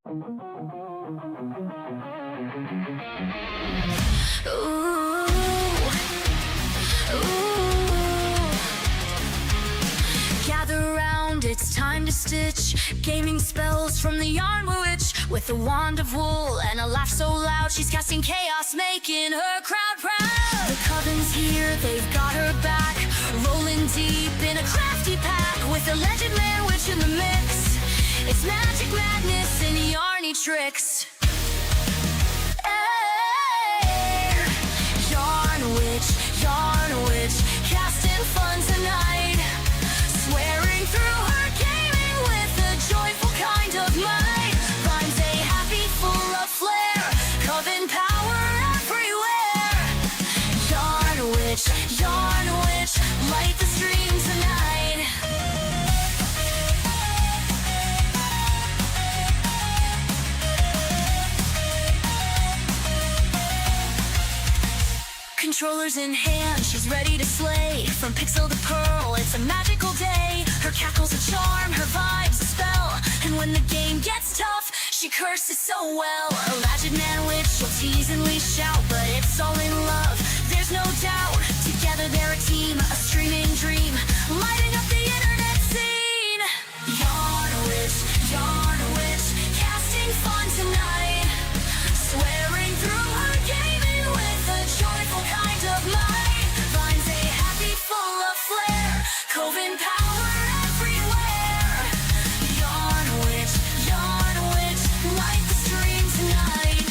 Gather round, it's time to stitch gaming spells from the yarn witch with a wand of wool and a laugh so loud she's casting chaos, making her crowd proud. The coven's here, they've got her back, rolling deep in a crafty pack with a legend man witch in the mix. It's magic madness and yarny tricks. Hey, yarn witch, casting fun tonight, swearing through her gaming with a joyful kind of might. Rhymes a happy, full of flair, coven power everywhere. Yarn witch, light the stream tonight. Controllers in hand, she's ready to slay. From pixel to pearl, it's a magical day. Her cackle's a charm, her vibe's a spell. And when the game gets tough, she curses so well. A legend man witch, she'll tease and we shout, but it's all in love, there's no doubt. Together they're a team, a streaming dream, lighting up the internet scene. Yarn witch, casting fun tonight, swearing through her gaming with a joyful kind of might. Rhymes a happy, full of flair, coven power everywhere. Yarn witch, light the stream tonight.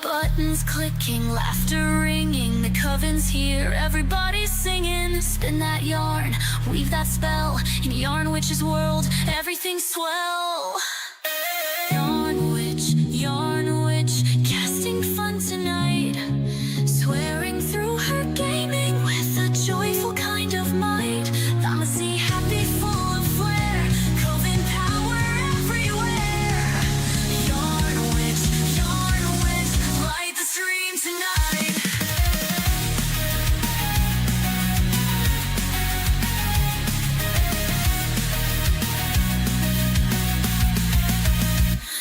Buttons clicking, laughter ringing, the coven's here, everybody's singing. Spin that yarn, weave that spell, in Yarn Witch's world, everything's swell. Yarn witch, casting fun tonight, swearing through her gaming with a joyful kind of might. Thamacy happy, full of flair, coven power everywhere. Yarn witch, light the stream tonight.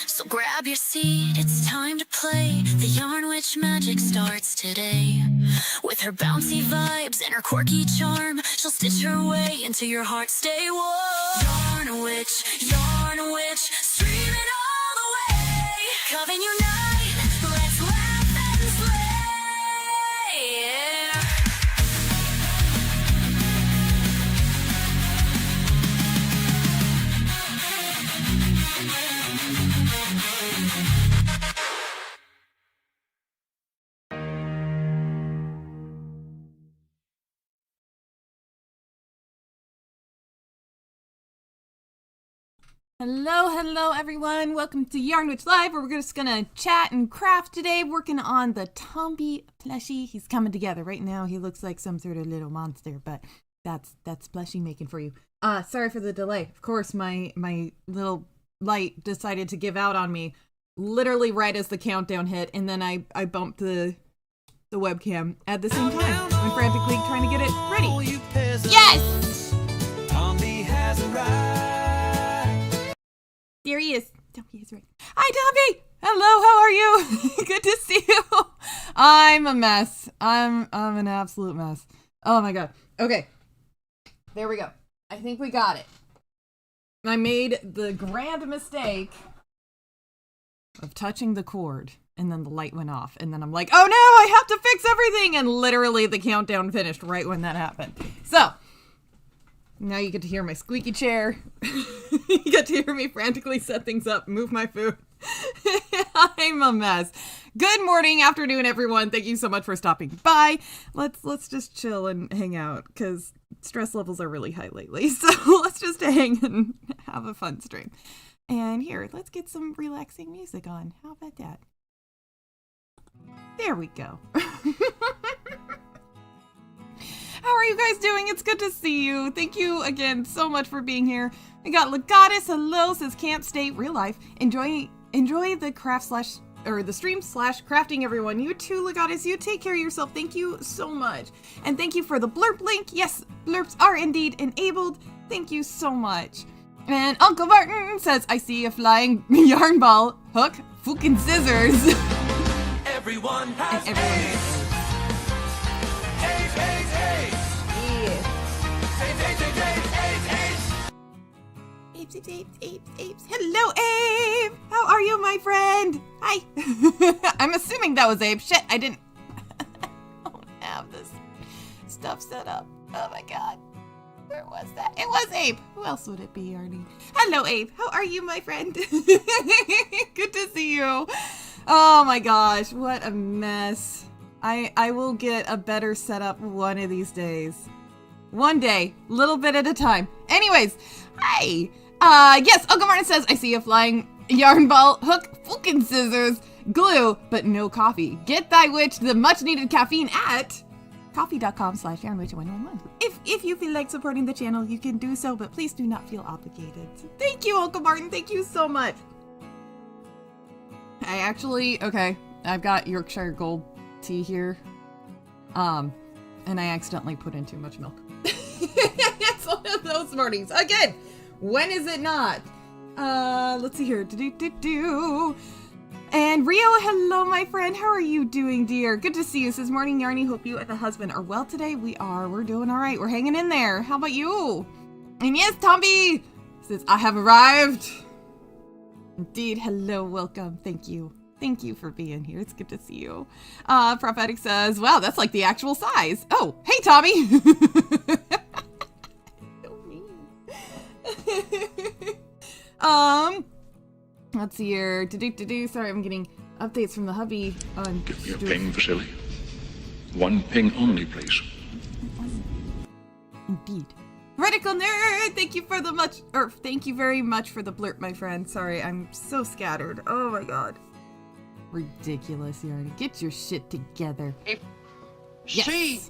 So grab your seat, it's time to play. The Yarn Witch magic starts today. With her bouncy vibes and her quirky charm, she'll stitch her way into your heart, stay warm. Yarn witch, streaming all the way. Coven unite, let's laugh and slay. Yeah. Hello everyone, welcome to Yarn Witch Live, where we're just gonna chat and craft today, working on the Tombi plushie. He's coming together right now. He looks like some sort of little monster, but that's plushie making for you. Sorry for the delay. Of course, my little light decided to give out on me literally right as the countdown hit, and then I bumped the webcam at the same time. I'm frantically trying to get it ready. Yes! Tombi has arrived. There he is. Tombi is right. Hi, Tombi! Hello, how are you? Good to see you. I'm a mess. I'm an absolute mess. Oh my god. Okay. There we go. I think we got it. I made the grand mistake of touching the cord, and then the light went off, and then I'm like, oh no, I have to fix everything, and literally the countdown finished right when that happened. So, now you get to hear my squeaky chair. You get to hear me frantically set things up, move my food. I'm a mess. Good morning, afternoon, everyone. Thank you so much for stopping by. Let's just chill and hang out, because stress levels are really high lately. So let's just hang and have a fun stream. And here, let's get some relaxing music on. How about that? There we go. How are you guys doing? It's good to see you. Thank you again so much for being here. We got Legatus, hello, says can't stay real life. Enjoy the craft slash the stream / crafting, everyone. You too, Legatus. You take care of yourself. Thank you so much. And thank you for the blurp link. Yes, blurps are indeed enabled. Thank you so much. And Uncle Martin says, I see a flying yarn ball, hook, fucking scissors. Everyone has And everyone AIDS. AIDS, AIDS, AIDS. AIDS, AIDS, AIDS, AIDS, AIDS. Apes, apes, apes, apes. Hello, Abe. How are you, my friend? Hi. I'm assuming that was Abe. Shit, I don't have this stuff set up. Oh my god. Where was that? It was Abe. Who else would it be, Arnie? Hello, Abe. How are you, my friend? Good to see you. Oh my gosh, what a mess. I will get a better setup one of these days. One day, little bit at a time. Anyways, hi. Yes, Uncle Martin says, I see a flying yarn ball, hook, fucking scissors, glue, but no coffee. Get thy witch the much needed caffeine at coffee.com/yarnwitch111. If you feel like supporting the channel, you can do so, but please do not feel obligated. Thank you, Uncle Martin. Thank you so much. Okay, I've got Yorkshire Gold tea here. And I accidentally put in too much milk. It's one of those mornings. Again, when is it not? Let's see here. And Rio, hello, my friend. How are you doing, dear? Good to see you. Says, morning, Yarny. Hope you and the husband are well today. We are. We're doing all right. We're hanging in there. How about you? And yes, Tombi says, I have arrived. Indeed. Hello. Welcome. Thank you. Thank you for being here. It's good to see you. Prophetic says, wow, that's like the actual size. Oh, hey, Tommy. So mean. Let's see here. Sorry, I'm getting updates from the hubby on. Give me a ping, Vasily. One ping only, please. Indeed. Radical nerd, thank you very much for the blurp, my friend. Sorry, I'm so scattered. Oh my god. Ridiculous, Yarny. Get your shit together. If Yes. she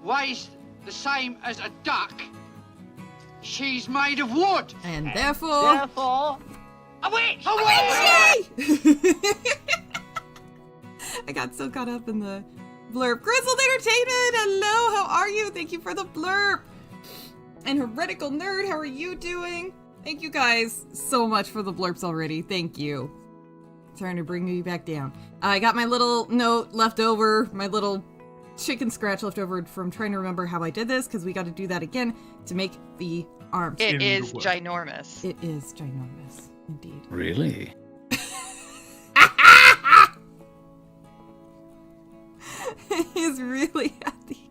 weighs the same as a duck, she's made of wood. And therefore A witch! a witchy! I got so caught up in the blurb. Grizzled Entertainment, hello, how are you? Thank you for the blurb. And Heretical Nerd, how are you doing? Thank you guys so much for the blurps already. Thank you. Trying to bring me back down. I got my little note left over, my little chicken scratch left over from trying to remember how I did this, because we got to do that again to make the arms. It is ginormous. It is ginormous, indeed. Really? He's really happy.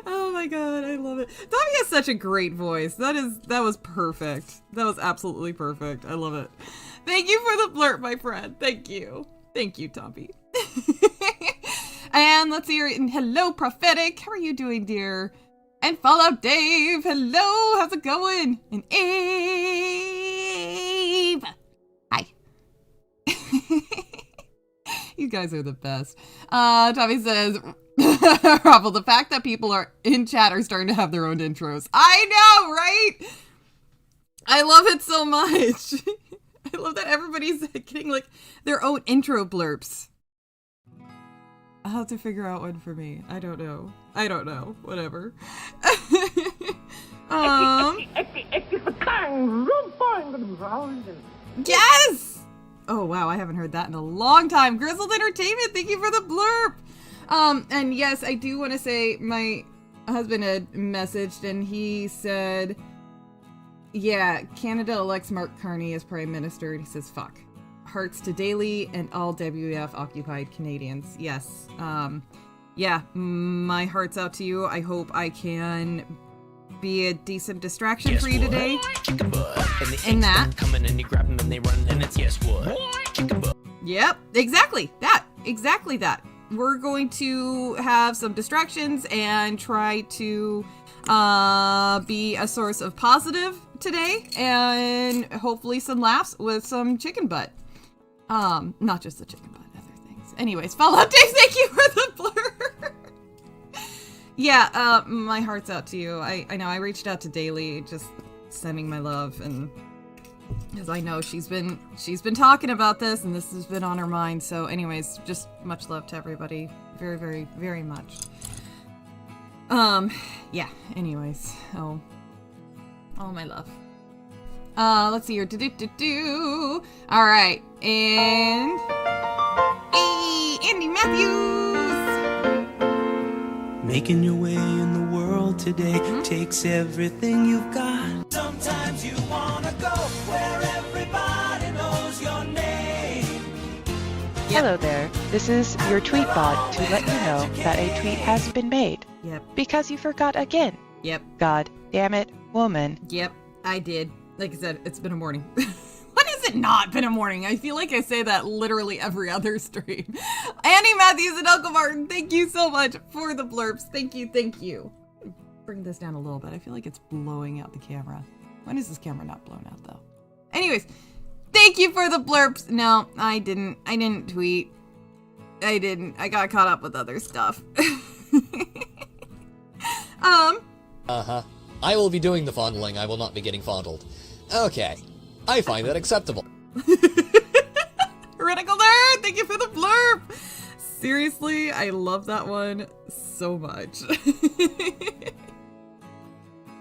Oh my god, I love it. Tommy has such a great voice. That was perfect. That was absolutely perfect. I love it. Thank you for the blurt, my friend. Thank you. Thank you, Tommy. And let's hear it. And hello, Prophetic. How are you doing, dear? And Fallout Dave. Hello. How's it going? And Abe. Hi. You guys are the best. Tommy says, Ruffle, the fact that people are in chat are starting to have their own intros. I know, right? I love it so much. I love that everybody's getting like their own intro blurps. I'll have to figure out one for me. I don't know. Whatever. Yes! Oh wow, I haven't heard that in a long time. Grizzled Entertainment, thank you for the blurb. And yes, I do want to say my husband had messaged and he said, yeah, Canada elects Mark Carney as Prime Minister, and he says, fuck. Hearts to Daily and all WF occupied Canadians. Yes. Yeah, my heart's out to you. I hope I can be a decent distraction for you today. In that. Coming and you grab them and they run and it's yes what? Yep, exactly that. We're going to have some distractions and try to be a source of positive today and hopefully some laughs with some chicken butt. Not just the chicken butt, other things. Anyways, Fallout Dave, thank you for the blur. Yeah, my heart's out to you. I know I reached out to Daily, just sending my love, and Because I know she's been talking about this, and this has been on her mind. So anyways, just much love to everybody. Very, very, very much. Yeah, anyways. Oh, my love. Let's see here. Alright, and... Hey, Andy Matthews! Making your way in the world today takes everything you've got. Sometimes you wanna go where everybody knows your name. Hello there, this is your tweet bot to let you know that a tweet has been made. Yep. Because you forgot again. Yep. God damn it, woman. Yep, I did. Like I said, it's been a morning. When has it not been a morning? I feel like I say that literally every other stream. Annie Matthews and Uncle Martin, thank you so much for the blurbs. Thank you, thank you. Bring this down a little bit. I feel like it's blowing out the camera. When is this camera not blown out though? Anyways, thank you for the blurbs. No, I didn't tweet. I didn't. I got caught up with other stuff. Uh-huh. I will be doing the fondling. I will not be getting fondled. Okay. I find that acceptable. Heretical Nerd, thank you for the blurb. Seriously, I love that one so much.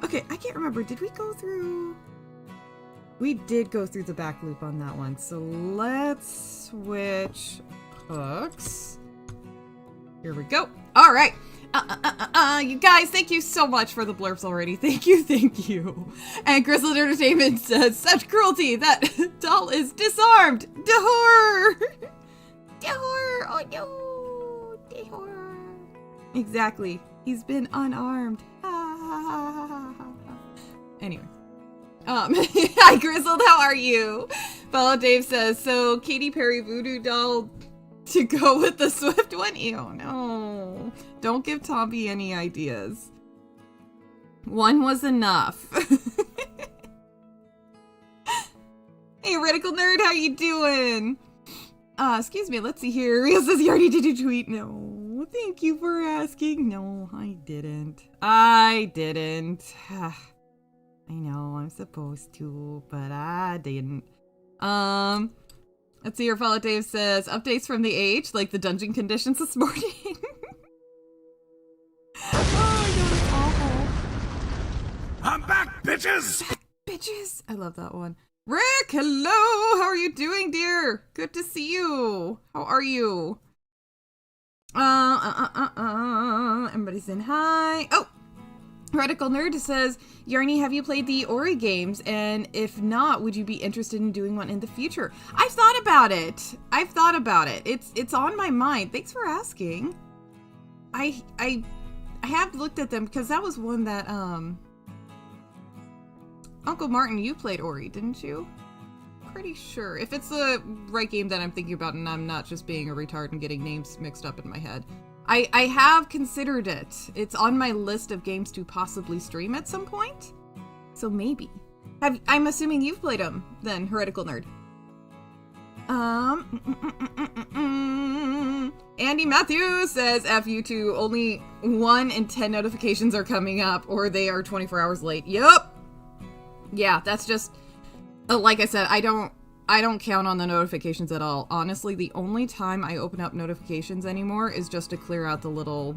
Okay, I can't remember. Did we go through... We did go through the back loop on that one. So let's switch hooks. Here we go. All right. You guys, thank you so much for the blurbs already. Thank you, thank you. And Grizzled Entertainment says, such cruelty, that doll is disarmed. Dehor! Dehor! Oh no! Dehor! Exactly. He's been unarmed. Anyway. Hi Grizzled, how are you? Fellow Dave says, so Katy Perry voodoo doll to go with the Swift one? Ew, no. Don't give Tombi any ideas. One was enough. Hey, Radical Nerd, how you doing? Excuse me, let's see here. Rio says you already did your tweet. No, thank you for asking. No, I didn't. I know, I'm supposed to, but I didn't. Let's see here, Follow Dave says, updates from the age, like the dungeon conditions this morning. Oh my god, it's awful. I'm back, bitches! Back, bitches! I love that one. Rick, hello! How are you doing, dear? Good to see you. How are you? Everybody's saying hi. Oh! Radical Nerd says, Yarny, have you played the Ori games? And if not, would you be interested in doing one in the future? I've thought about it. It's on my mind. Thanks for asking. I have looked at them because that was one that, Uncle Martin, you played Ori, didn't you? Pretty sure. If it's the right game that I'm thinking about and I'm not just being a retard and getting names mixed up in my head. I have considered it. It's on my list of games to possibly stream at some point. So maybe. I'm assuming you've played them then, Heretical Nerd. Andy Matthews says, F you two, only 1 in 10 notifications are coming up or they are 24 hours late. Yup. Yeah, that's just, like I said, I don't count on the notifications at all. Honestly, the only time I open up notifications anymore is just to clear out the little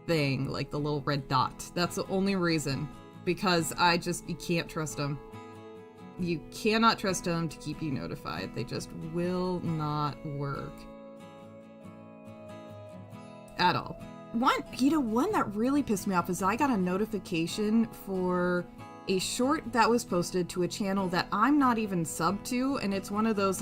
thing, like the little red dot. That's the only reason. Because you can't trust them. You cannot trust them to keep you notified. They just will not work. At all. One that really pissed me off is I got a notification for a short that was posted to a channel that I'm not even subbed to, and it's one of those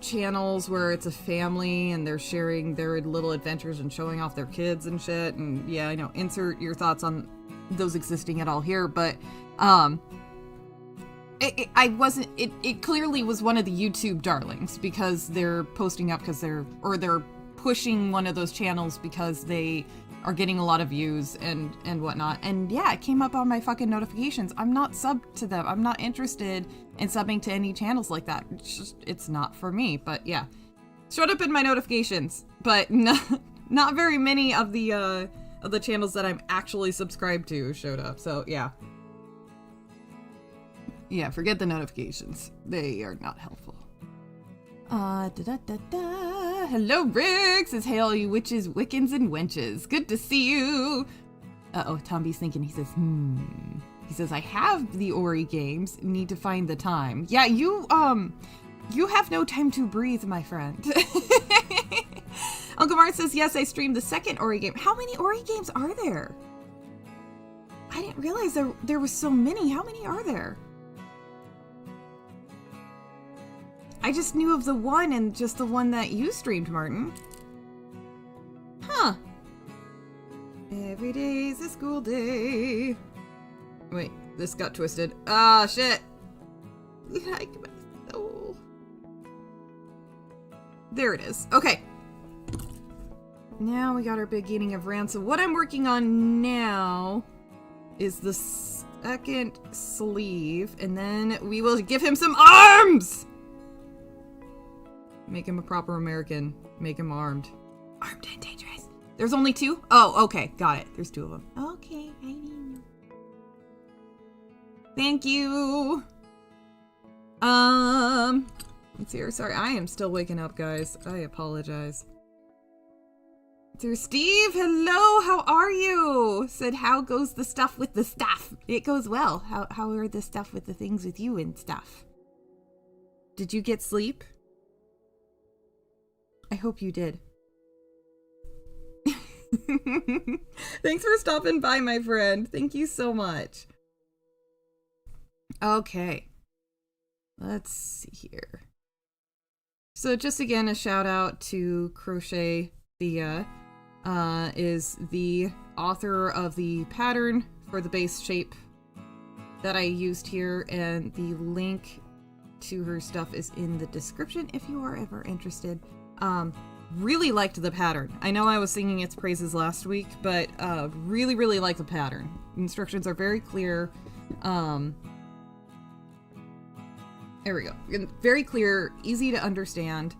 channels where it's a family and they're sharing their little adventures and showing off their kids and shit, and yeah, I know, insert your thoughts on those existing at all here, but it clearly was one of the YouTube darlings because they're posting up they're pushing one of those channels because they are getting a lot of views and whatnot. And yeah, it came up on my fucking notifications. I'm not subbed to them. I'm not interested in subbing to any channels like that. It's not for me. But yeah, showed up in my notifications. But not very many of the channels that I'm actually subscribed to showed up. So yeah. Yeah, forget the notifications. They are not helpful. Hello, Riggs! It's hey all you witches, Wiccans, and wenches. Good to see you! Uh-oh, Tombi's thinking. He says, He says, I have the Ori games. Need to find the time. Yeah, you have no time to breathe, my friend. Uncle Mark says, yes, I streamed the second Ori game. How many Ori games are there? I didn't realize there was so many. How many are there? I just knew of the one and just the one that you streamed, Martin. Huh. Every day's a school day. Wait, this got twisted. Ah, shit. Like my soul. There it is. Okay. Now we got our beginning of ransom. What I'm working on now is the second sleeve, and then we will give him some arms! Make him a proper American. Make him armed. Armed and dangerous. There's only 2? Oh, okay. Got it. There's 2 of them. Okay, I mean... Thank you! Let's see here. Sorry, I am still waking up, guys. I apologize. Dear Steve, hello, how are you? Said, how goes the stuff with the stuff? It goes well. How are the stuff with the things with you and stuff? Did you get sleep? I hope you did. Thanks for stopping by, my friend. Thank you so much. Okay. Let's see here. So just again, a shout out to Crochethea. Is the author of the pattern for the base shape that I used here, and the link to her stuff is in the description if you are ever interested. Really liked the pattern. I know I was singing its praises last week, but really, really like the pattern. Instructions are very clear. There we go. Very clear, easy to understand.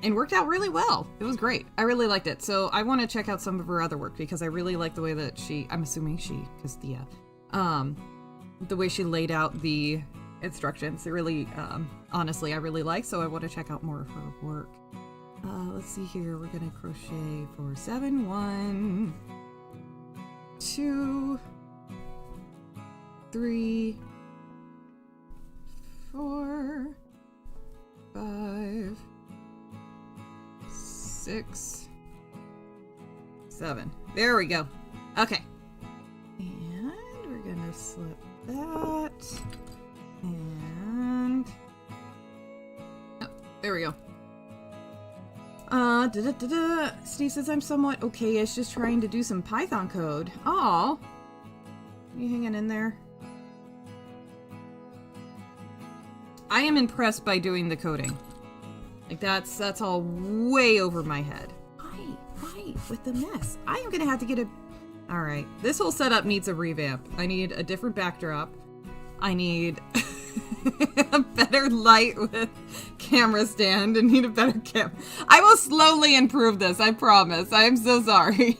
And worked out really well. It was great. I really liked it. So I want to check out some of her other work because I really like the way that I'm assuming because the way she laid out the instructions. It really, honestly, I really like. So I want to check out more of her work. Let's see here. We're going to crochet for 7, 1, 2, 3, 4, 5, 6, 7. There we go. Okay. And we're gonna slip that. And oh, there we go. Steve says I'm somewhat okay-ish, just trying to do some Python code. Aw. You hanging in there? I am impressed by doing the coding. Like, that's all way over my head. Right, with the mess. I am gonna have to get a... Alright, this whole setup needs a revamp. I need a different backdrop. I need a better light with camera stand. I need a better camera. I will slowly improve this, I promise. I am so sorry.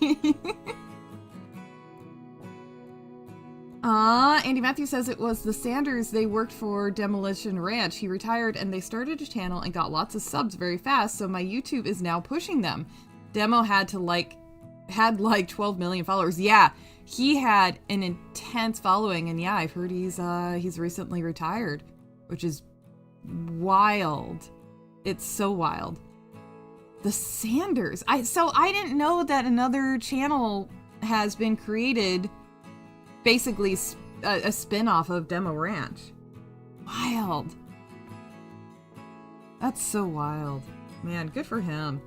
Andy Matthews says it was the Sanders they worked for Demolition Ranch. He retired and they started a channel and got lots of subs very fast, so my YouTube is now pushing them. Demo had 12 million followers. Yeah, he had an intense following, and yeah, I've heard he's recently retired, which is wild. It's so wild. The Sanders. I didn't know that another channel has been created, basically a spin-off of Demo Ranch. Wild. That's so wild. Man, good for him.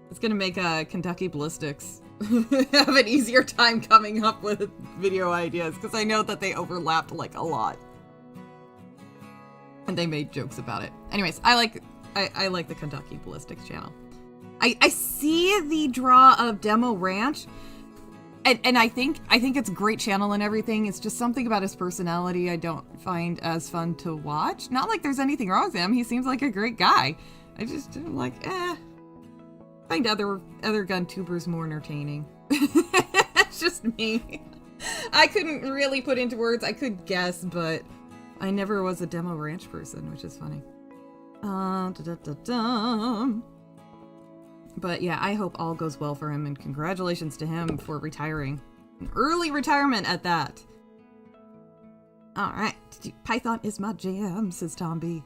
It's gonna make Kentucky Ballistics have an easier time coming up with video ideas, because I know that they overlapped like a lot. And they made jokes about it. Anyways, I like the Kentucky Ballistics channel. I see the draw of Demo Ranch, and I think it's a great channel and everything. It's just something about his personality I don't find as fun to watch. Not like there's anything wrong with him. He seems like a great guy. I just am like, find other gun tubers more entertaining. It's just me. I couldn't really put into words. I could guess, but I never was a demo ranch person, which is funny. But yeah, I hope all goes well for him, and congratulations to him for retiring. An early retirement at that. Alright, Python is my jam, says Tombi.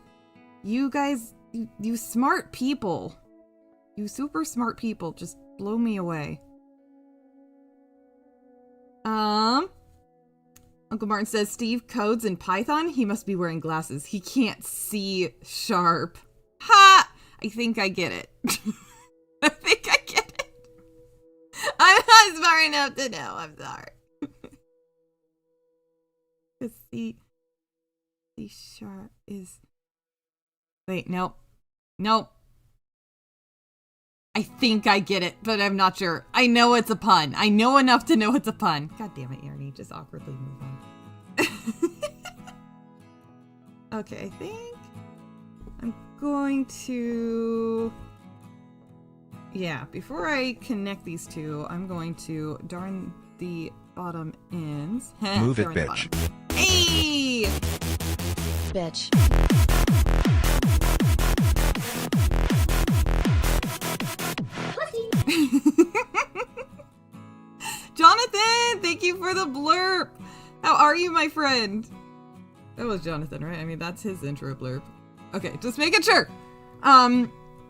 You guys, you smart people. You super smart people just blow me away. Uncle Martin says Steve codes in Python. He must be wearing glasses. He can't see sharp. Ha! I think I get it. I think I get it. I'm not smart enough to know. I'm sorry. C sharp is... Wait, nope. Nope. I think I get it, but I'm not sure. I know it's a pun. I know enough to know it's a pun. God damn it, Ernie. Just awkwardly move on. Okay, I think I'm going to... Yeah, before I connect these two, I'm going to darn the bottom ends. Move it, bitch. Hey! Bitch. Jonathan, thank you for the blurb. How are you, my friend? That was Jonathan, right? I mean, that's his intro blurb. Okay, just making sure.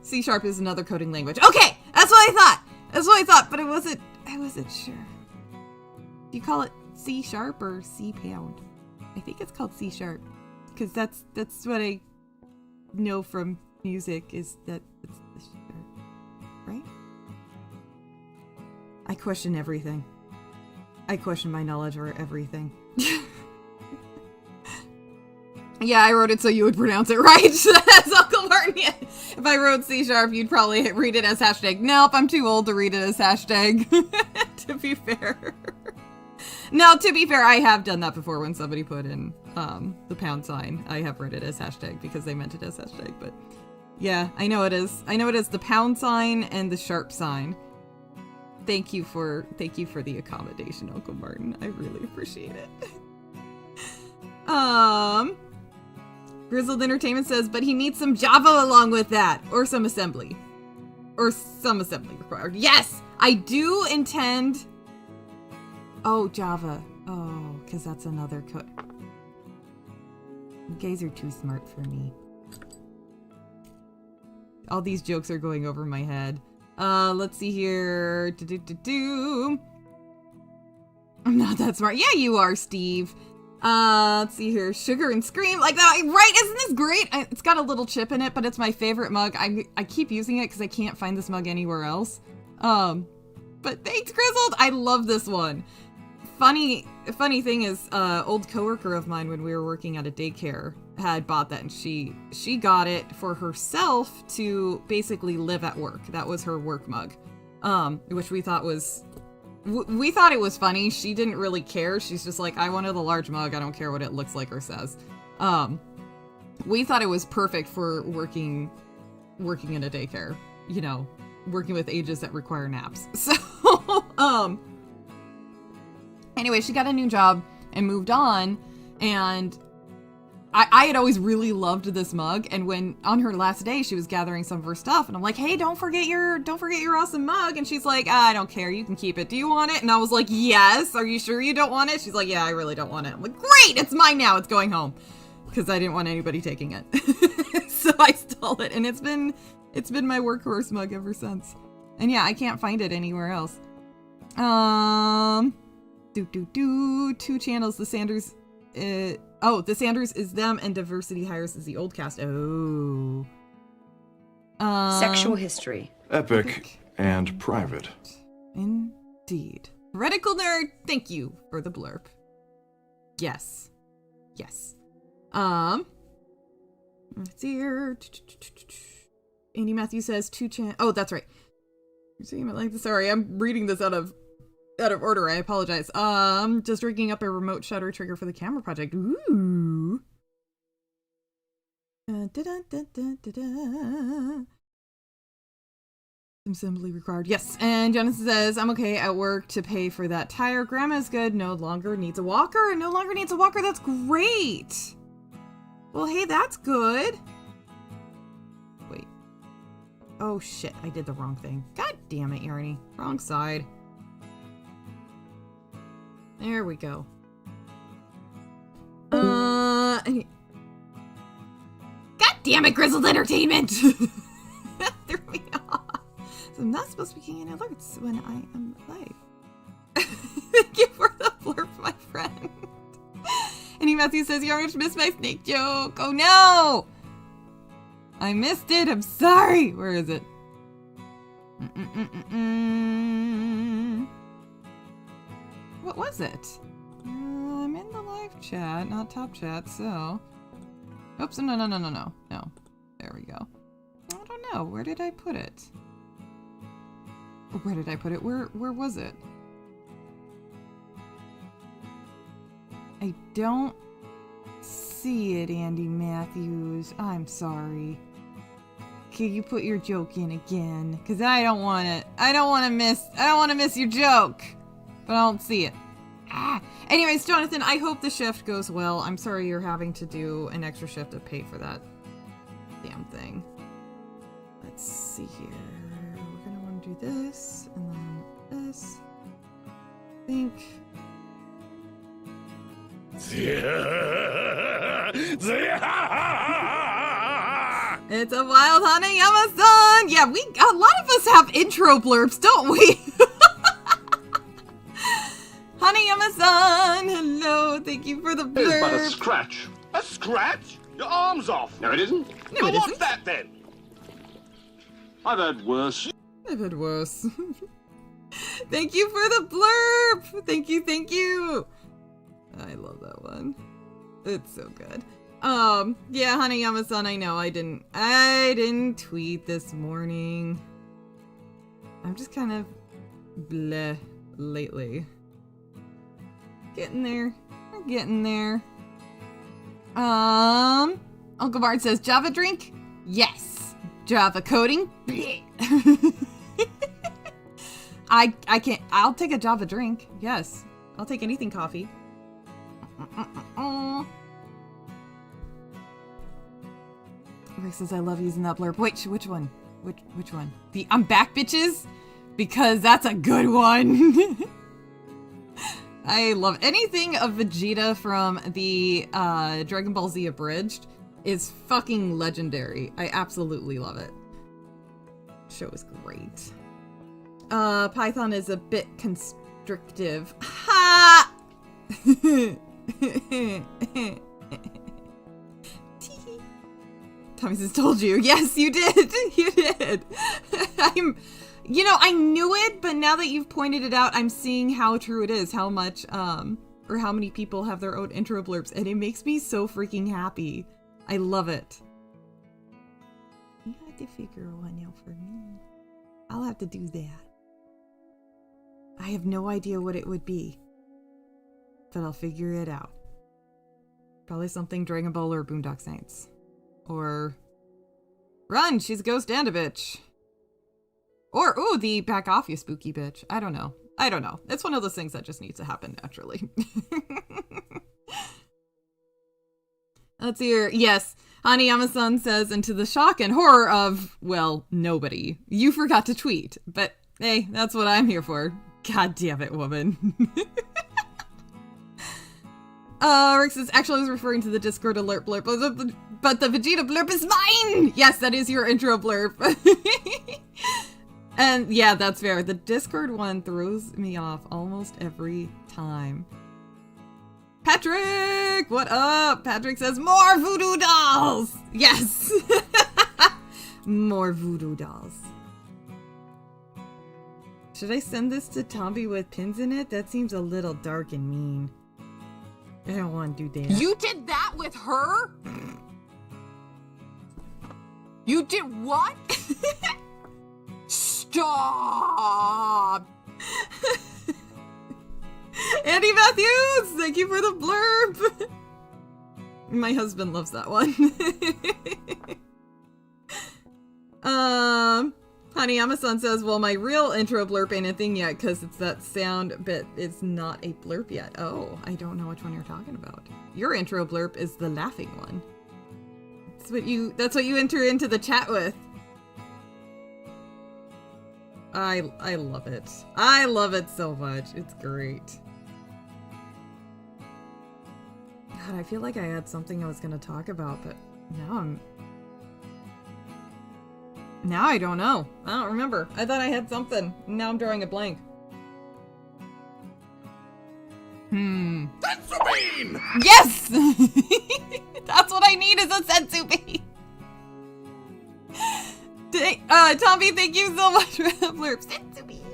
C sharp is another coding language. Okay, that's what I thought. That's what I thought, but I wasn't sure. Do you call it C sharp or C pound? I think it's called C sharp, because that's what I know from music, is that it's the sharp, right? I question everything. I question my knowledge over everything. Yeah, I wrote it so you would pronounce it right. That's Uncle Martin. Yeah. If I wrote C sharp, you'd probably read it as hashtag. Nope, I'm too old to read it as hashtag. To be fair. No, to be fair, I have done that before when somebody put in the pound sign. I have read it as hashtag because they meant it as hashtag, but yeah, I know it is. I know it is the pound sign and the sharp sign. Thank you for the accommodation, Uncle Martin. I really appreciate it. Grizzled Entertainment says, but he needs some Java along with that, or some assembly. Or some assembly required. Yes, I do intend. Oh, Java. Oh, because that's another code. You guys are too smart for me. All these jokes are going over my head. Let's see here. I'm not that smart. Yeah, you are, Steve. Let's see here. Sugar and Scream. Like that, right? Isn't this great? It's got a little chip in it, but it's my favorite mug. I keep using it because I can't find this mug anywhere else. But thanks, Grizzled. I love this one. Funny thing is, old coworker of mine when we were working at a daycare had bought that, and she got it for herself to basically live at work. That was her work mug, which we thought was, we thought it was funny. She didn't really care. She's just like, I wanted a large mug. I don't care what it looks like or says. We thought it was perfect for working in a daycare, you know, working with ages that require naps. So, anyway, she got a new job and moved on, and I had always really loved this mug, and when on her last day she was gathering some of her stuff, and I'm like, hey, don't forget your awesome mug, and she's like, I don't care, you can keep it. Do you want it? And I was like, yes. Are you sure you don't want it? She's like, yeah, I really don't want it. I'm like, great, it's mine now, it's going home, because I didn't want anybody taking it. So I stole it, and it's been my workhorse mug ever since. And yeah, I can't find it anywhere else. Two channels. The Sanders, the Sanders is them, and Diversity Hires is the old cast. Oh. Sexual history. Epic and private. Indeed. Reticle Nerd, thank you for the blurb. Yes. Yes. Let's see here. Andy Matthews says oh, that's right. You're saying it like this. Sorry, I'm reading this out of order. I apologize. Just rigging up a remote shutter trigger for the camera project. Ooh. Assembly required. Yes. And Jonathan says, I'm okay at work to pay for that tire. Grandma's good. No longer needs a walker. No longer needs a walker. That's great. Well, hey, that's good. Wait. Oh, shit. I did the wrong thing. God damn it, Yarny. Wrong side. There we go. God damn it, Grizzled Entertainment! That threw me off. So I'm not supposed to be getting alerts when I am live. Thank you for the blurb, my friend. Annie Matthew says, you already missed my snake joke. Oh no! I missed it. I'm sorry. Where is it? What was it? I'm in the live chat, not top chat, so... Oops, no. There we go. I don't know. Where did I put it? Where did I put it? Where was it? I don't see it, Andy Matthews. I'm sorry. Okay, you put your joke in again, because I don't want it. I don't want to miss your joke. But I don't see it. Anyways, Jonathan, I hope the shift goes well. I'm sorry you're having to do an extra shift to pay for that damn thing. Let's see here. We're gonna want to do this, and then this. I think... It's a wild Hanayama-san! Yeah, a lot of us have intro blurbs, don't we? Hanayama-san, hello, thank you for the blurb. It's but a scratch. A scratch? Your arm's off. No, it isn't. No, it what's isn't. that then? I've had worse. I've had worse. Thank you for the blurb. Thank you. I love that one. It's so good. Yeah, Hanayama-san, I know I didn't tweet this morning. I'm just kind of bleh lately. Getting there. We're getting there. Uncle Bart says Java drink? Yes. Java coding? I can't. I'll take a Java drink. Yes. I'll take anything coffee. Rick says I love using that blurb. Wait, which one? Which one? The I'm back bitches? Because that's a good one. I love anything of Vegeta from the Dragon Ball Z Abridged is fucking legendary. I absolutely love it. Show is great. Python is a bit constrictive. Ha! Tommy says, told you. Yes, you did. You did. I knew it, but now that you've pointed it out, I'm seeing how true it is, how much, or how many people have their own intro blurbs, and it makes me so freaking happy. I love it. You have to figure one out for me. I'll have to do that. I have no idea what it would be, but I'll figure it out. Probably something Dragon Ball or Boondock Saints. Or, run, she's a ghost and a bitch. Or, ooh, the back off, you spooky bitch. I don't know. It's one of those things that just needs to happen naturally. Let's hear. Yes, Hanayama-san says, and to the shock and horror of, well, nobody, you forgot to tweet. But, hey, that's what I'm here for. God damn it, woman. Rick says, actually I was referring to the Discord alert blurb, but the Vegeta blurb is mine! Yes, that is your intro blurb. And yeah, that's fair. The Discord one throws me off almost every time. Patrick! What up? Patrick says, more voodoo dolls! Yes! More voodoo dolls. Should I send this to Tombi with pins in it? That seems a little dark and mean. I don't want to do that. You did that with her? You did what? Stop! Andy Matthews, thank you for the blurb. My husband loves that one. Hanayama-san says, well, my real intro blurb ain't a thing yet because it's that sound bit. It's not a blurb yet. Oh, I don't know which one you're talking about. Your intro blurb is the laughing one. That's what you enter into the chat with. I love it. I love it so much. It's great. God, I feel like I had something I was gonna talk about, but now I don't know. I don't remember. I thought I had something. Now I'm drawing a blank. Sensu bean! Yes! That's what I need is a sensu bean. Tombi, thank you so much for the blurb. Sensu bean.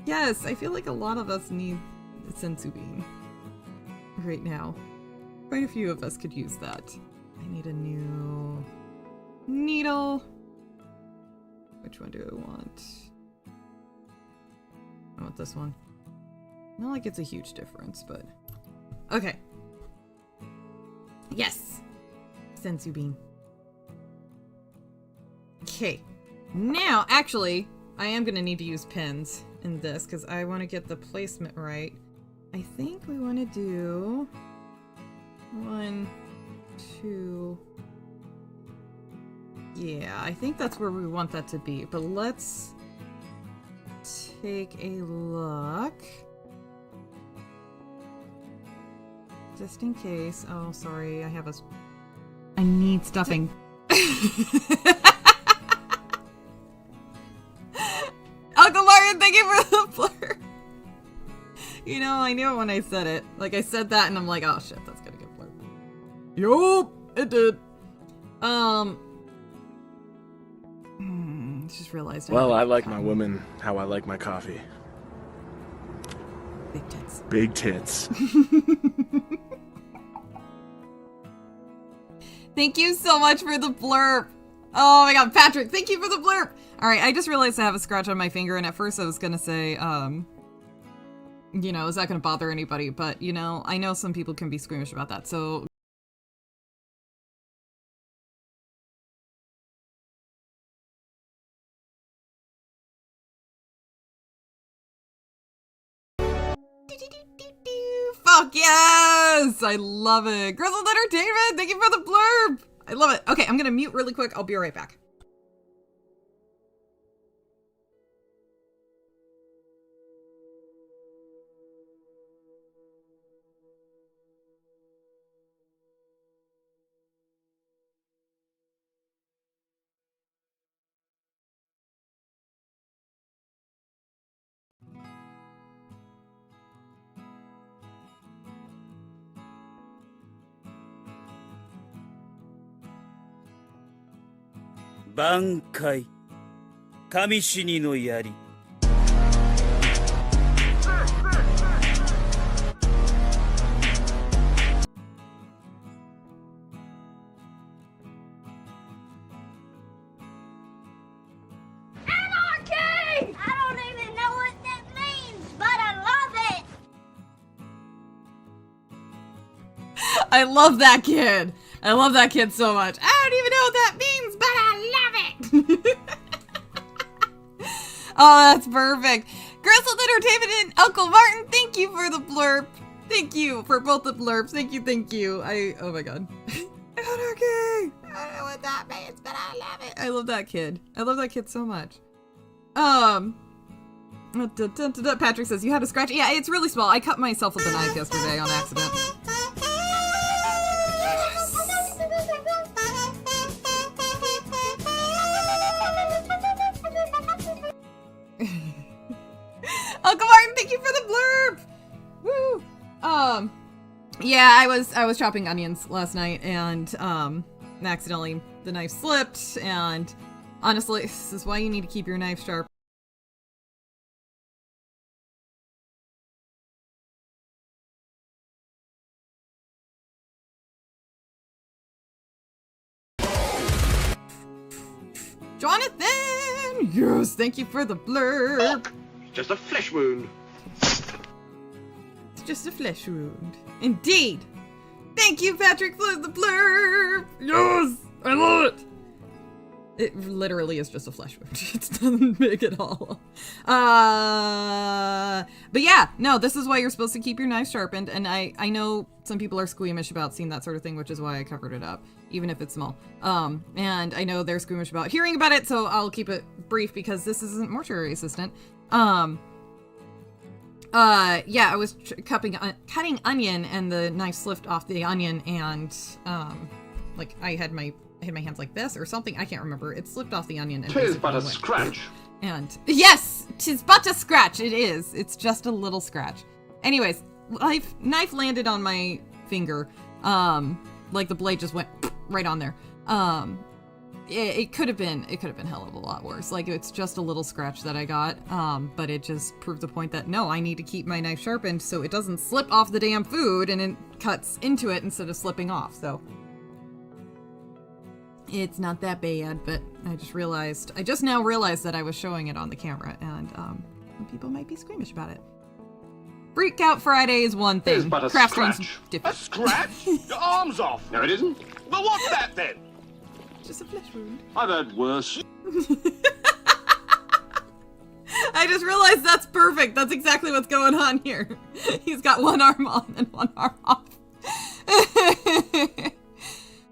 Yes, I feel like a lot of us need a sensu bean right now. Quite a few of us could use that. I need a new needle. Which one do I want? I want this one. Not like it's a huge difference, but... Okay. Yes! Sensu bean. Okay. Now, actually, I am going to need to use pins in this, because I want to get the placement right. I think we want to do... 1, 2... Yeah, I think that's where we want that to be, but let's take a look. Just in case. Oh, sorry, I need stuffing. Uncle Martin, thank you for the blur. You know, I knew it when I said it. Like, I said that and I'm like, oh shit, that's gonna get blurred. Yup, it did. Just realized. Well, I like my women how I like my coffee. Big tits. Big tits. Thank you so much for the blurb. Oh my god, Patrick, thank you for the blurb. Alright, I just realized I have a scratch on my finger, and at first I was gonna say, you know, is that gonna bother anybody? But, you know, I know some people can be squeamish about that, so... Fuck yes! I love it. Grizzled Entertainment, thank you for the blurb! I love it. Okay, I'm gonna mute really quick. I'll be right back. Bankai. Kamishini no yari. Anarchy! I don't even know what that means, but I love it! I love that kid. I love that kid so much. I don't even know what that means, but I love it. Oh, that's perfect. Grizzled Entertainment and Uncle Martin, thank you for the blurb. Thank you for both the blurbs. Thank you, thank you. Oh my god. Anarchy! I don't know what that means, but I love it. I love that kid. I love that kid so much. Patrick says, you had a scratch? Yeah, it's really small. I cut myself with a knife yesterday on accident. Uncle Martin, thank you for the blurb! Woo! Yeah, I was chopping onions last night and, accidentally the knife slipped, and honestly, this is why you need to keep your knife sharp. Jonathan! Yes, thank you for the blurb! Just a flesh wound. It's just a flesh wound. Indeed! Thank you, Patrick, for the blurb! Yes! I love it! It literally is just a flesh wound. It's nothing big at all. But yeah, no, this is why you're supposed to keep your knife sharpened. And I know some people are squeamish about seeing that sort of thing, which is why I covered it up, even if it's small. And I know they're squeamish about hearing about it, so I'll keep it brief because this isn't mortuary assistant. Yeah, I was cutting onion and the knife slipped off the onion and, like I had my hands like this or something. I can't remember. It slipped off the onion. And 'Tis but a scratch. And yes, 'tis but a scratch. It is. It's just a little scratch. Anyways, knife landed on my finger. Like the blade just went right on there. It could have been hell of a lot worse. Like it's just a little scratch that I got. But it just proved the point that no, I need to keep my knife sharpened so it doesn't slip off the damn food and it cuts into it instead of slipping off. So it's not that bad, but I just now realized that I was showing it on the camera, and people might be squeamish about it. Freak Out Friday is one thing. It's but a Craft stream's scratch. different. A scratch? Your arm's off. No, it isn't. Well, what's that then? Just a flesh wound. I've had worse. I just realized that's perfect. That's exactly what's going on here. He's got one arm on and one arm off.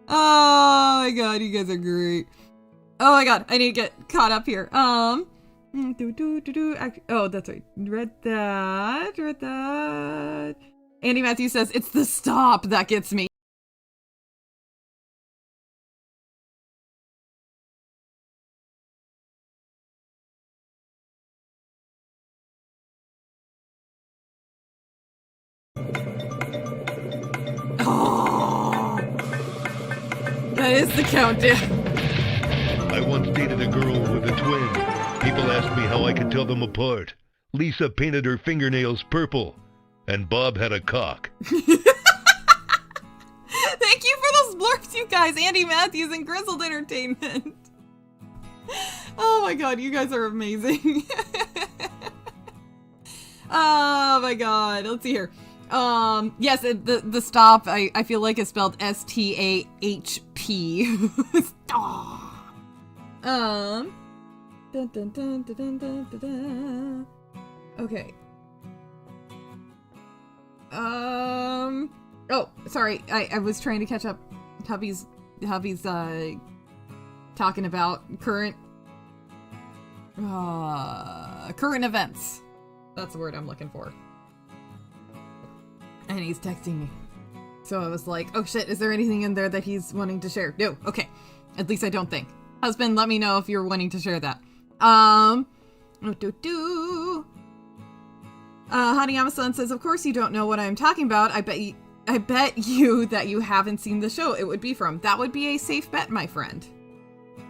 Oh my god, you guys are great. Oh my god, I need to get caught up here. Oh, that's right. Read that. Andy Matthews says, it's the stop that gets me. That is the countdown. I once dated a girl with a twin. People asked me how I could tell them apart. Lisa painted her fingernails purple, and Bob had a cock. Thank you for those blurps, you guys. Andy Matthews and Grizzled Entertainment. Oh my god, you guys are amazing. Oh my god, let's see here. Yes, the stop, I feel like it's spelled S-T-A-H-P. Stop. Dun, dun, dun, dun, dun, dun, dun, dun. Okay. Oh, sorry, I was trying to catch up. Hubby's talking about current events. That's the word I'm looking for. And he's texting me. So I was like, oh shit, is there anything in there that he's wanting to share? No, okay. At least I don't think. Husband, let me know if you're wanting to share that. Hanayama-san says, of course you don't know what I'm talking about. I bet you that you haven't seen the show it would be from. That would be a safe bet, my friend.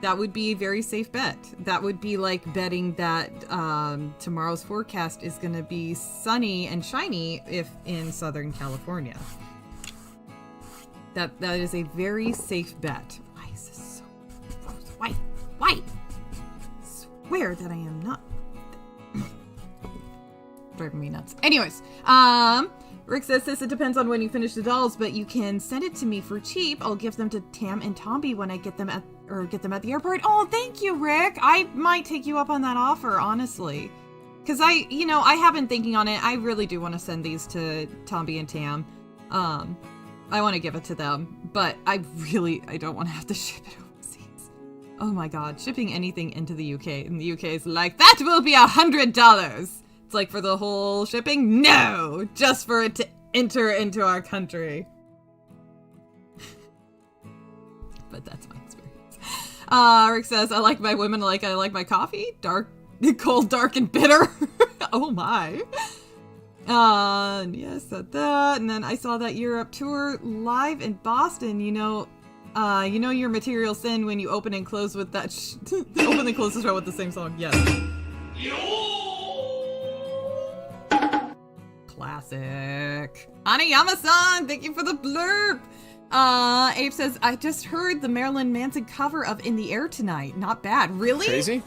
That would be a very safe bet. That would be like betting that tomorrow's forecast is going to be sunny and shiny if in Southern California. That is a very safe bet. Why is this so gross? Why? I swear that I am not. Driving me nuts. Anyways, Rick says this, it depends on when you finish the dolls, but you can send it to me for cheap. I'll give them to Tam and Tombi when I get them at the airport. Oh, thank you, Rick. I might take you up on that offer, honestly. Because I have been thinking on it. I really do want to send these to Tombi and Tam. I want to give it to them, but I don't want to have to ship it overseas. Oh my god, shipping anything into the UK, and the UK is like, that will be $100. It's like, for the whole shipping? No! Just for it to enter into our country. But that's my experience. Rick says, I like my women like I like my coffee. Dark, cold, dark, and bitter. Oh my. Yes, that. And then I saw that Europe tour live in Boston. You know your material sin when you open and close with that open and close the show with the same song. Yes. Classic. Anayama-san, thank you for the blurb. Abe says, I just heard the Marilyn Manson cover of In the Air Tonight. Not bad. Really? Crazy?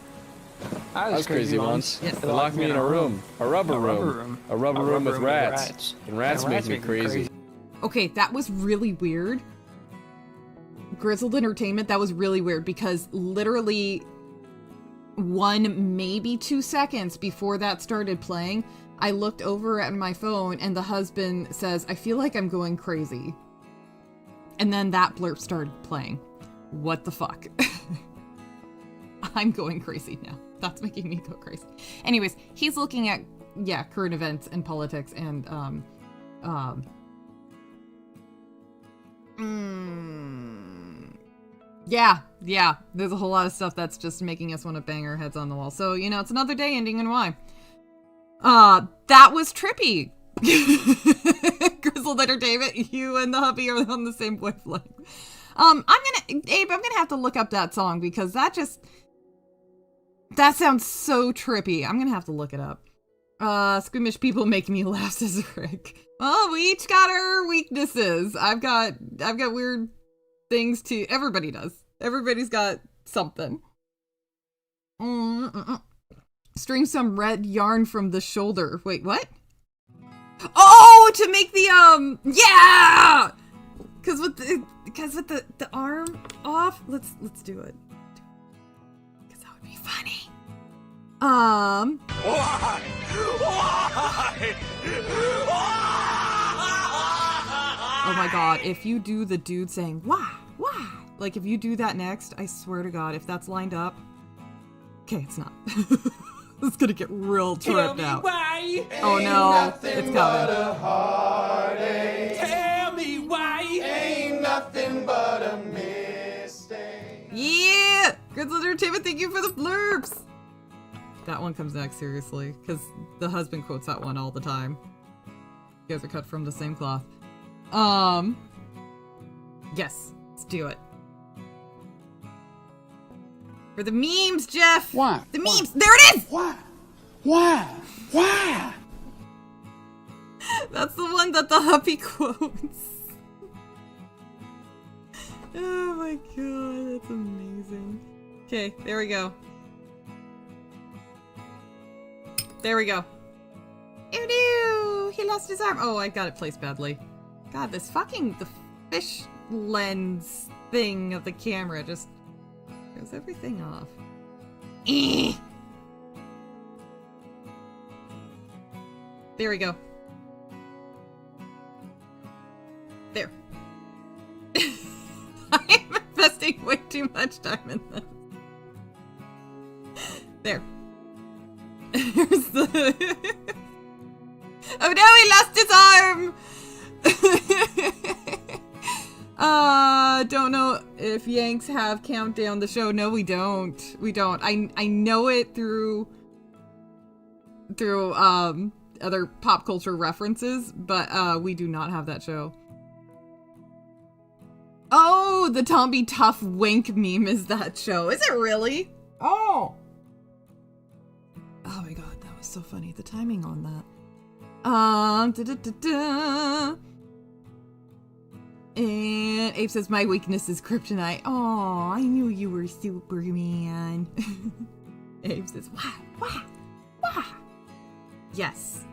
I was crazy once. Yes. They locked me in a room. A rubber room with rats. And rats make me crazy. Okay, that was really weird. Grizzled Entertainment, that was really weird because literally 1, maybe 2 seconds before that started playing, I looked over at my phone and the husband says, I feel like I'm going crazy. And then that blurb started playing. What the fuck? I'm going crazy now. That's making me go crazy. Anyways, he's looking at, yeah, current events and politics and, yeah, there's a whole lot of stuff that's just making us want to bang our heads on the wall. So, you know, it's another day ending and why. That was trippy. Grizzled Entertainment, you and the hubby are on the same wavelength. Abe, I'm gonna have to look up that song because that sounds so trippy. I'm gonna have to look it up. Squeamish people make me laugh, says Rick. Well, we each got our weaknesses. I've got weird things too. Everybody does. Everybody's got something. String some red yarn from the shoulder. Wait, what? Oh, to make the yeah! Cause with the arm off. Let's do it. Cause that would be funny. Why? Oh my god, if you do the dude saying why? Like if you do that next, I swear to god, if that's lined up. Okay, it's not. It's gonna get real tripped out. Why? Oh no, it's coming. Tell me why. Ain't nothing but a mistake. Yeah! Grizzled Entertainment, thank you for the blurbs! That one comes next, seriously, because the husband quotes that one all the time. You guys are cut from the same cloth. Yes, let's do it. For the memes, Jeff! Why? The memes! There it is! Why? That's the one that the hubby quotes. Oh my god, that's amazing. Okay, there we go. There we go. Ew, he lost his arm. Oh, I got it placed badly. God, this fucking, the fish lens thing of the camera just throws everything off. There we go. There. I'm investing way too much time in this. There. Here's the... Oh no, he lost his arm! Don't know if Yanks have Countdown the show. No, we don't. We don't. I know it through other pop culture references, but we do not have that show. Oh, the Tombi Tough Wink meme is that show. Is it really? Oh! Oh my god, that was so funny. The timing on that. And Abe says, my weakness is kryptonite. Oh, I knew you were Superman. Abe says, why? Yes.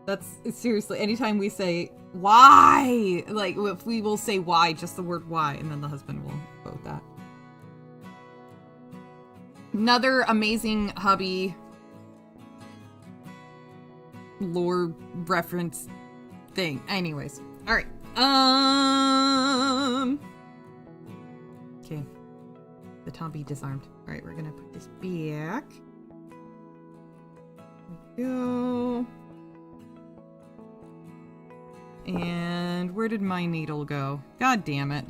That's, seriously, anytime we say, why? Like, if we will say why, just the word why, and then the husband will quote that. Another amazing hubby lore reference thing. Anyways. Alright. Okay. The Tombi disarmed. Alright, we're gonna put this back. There we go. And where did my needle go? God damn it.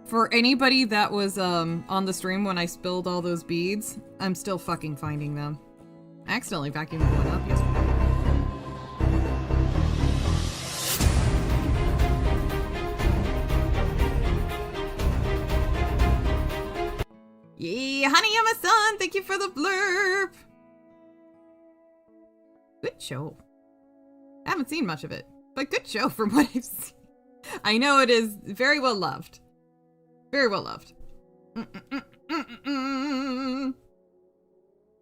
For anybody that was on the stream when I spilled all those beads, I'm still fucking finding them. I accidentally vacuumed one up yesterday. Yeah, honey, I'm a son. Thank you for the blurb. Good show. I haven't seen much of it, but good show from what I've seen. I know it is very well loved. Very well loved.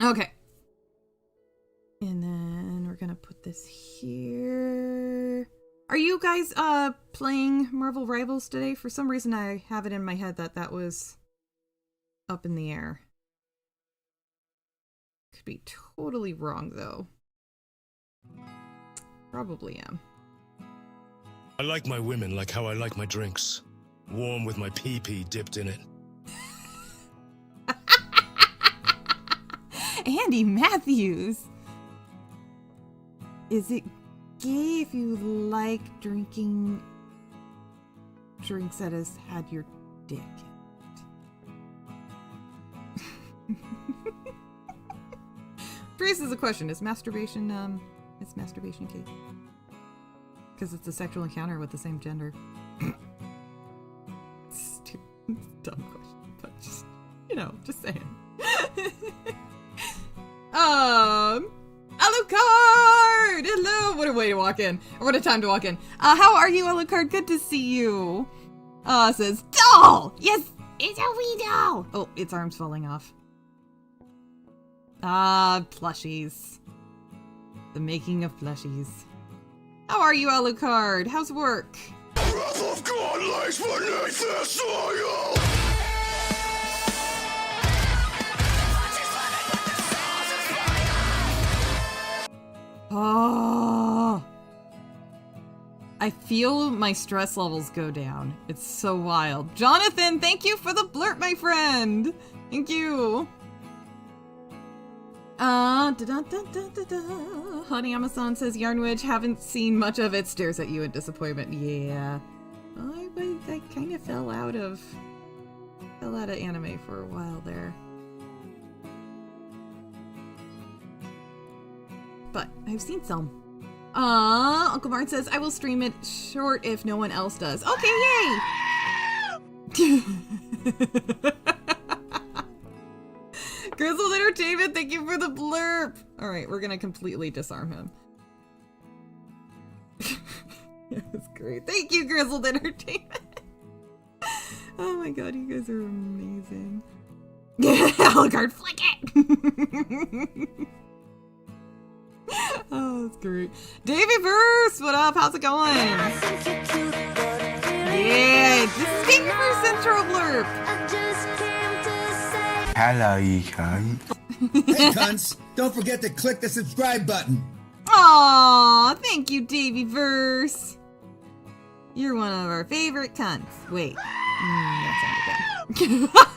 Okay. And then we're gonna put this here. Are you guys playing Marvel Rivals today? For some reason I have it in my head that that was up in the air. Could be totally wrong though. Probably am. I like my women like how I like my drinks. Warm with my pee-pee dipped in it. Andy Matthews! Is it gay if you like drinking drinks that has had your dick in it? Trace is a question. Is masturbation gay? Because it's a sexual encounter with the same gender. Stupid, dumb question, but just, you know, just saying. Alucard! Hello! What a way to walk in. Or what a time to walk in. How are you, Alucard? Good to see you. Says, doll! Yes, it's a wee doll! Oh, its arm's falling off. Plushies. The making of plushies. How are you, Alucard? How's work? Wrath of God lies beneath the soil! Oh, I feel my stress levels go down. It's so wild. Jonathan, thank you for the blurt, my friend. Thank you. Honey Amazon says Yarnwitch, haven't seen much of it. Stares at you in disappointment. Yeah, I kind of fell out of anime for a while there. But I've seen some. Uncle Martin says, I will stream it short if no one else does. Okay, yay! Grizzled Entertainment, thank you for the blurb. Alright, we're gonna completely disarm him. That's great. Thank you, Grizzled Entertainment. Oh my god, you guys are amazing. Alucard, flick it! Oh, that's great. Davey Verse, what up? How's it going? Yeah, this is Davey Verse intro blurb. Hello, you cunt. Hey, cunts! Don't forget to click the subscribe button. Aw, thank you, Davey Verse. You're one of our favorite cunts. Wait, that sounded bad.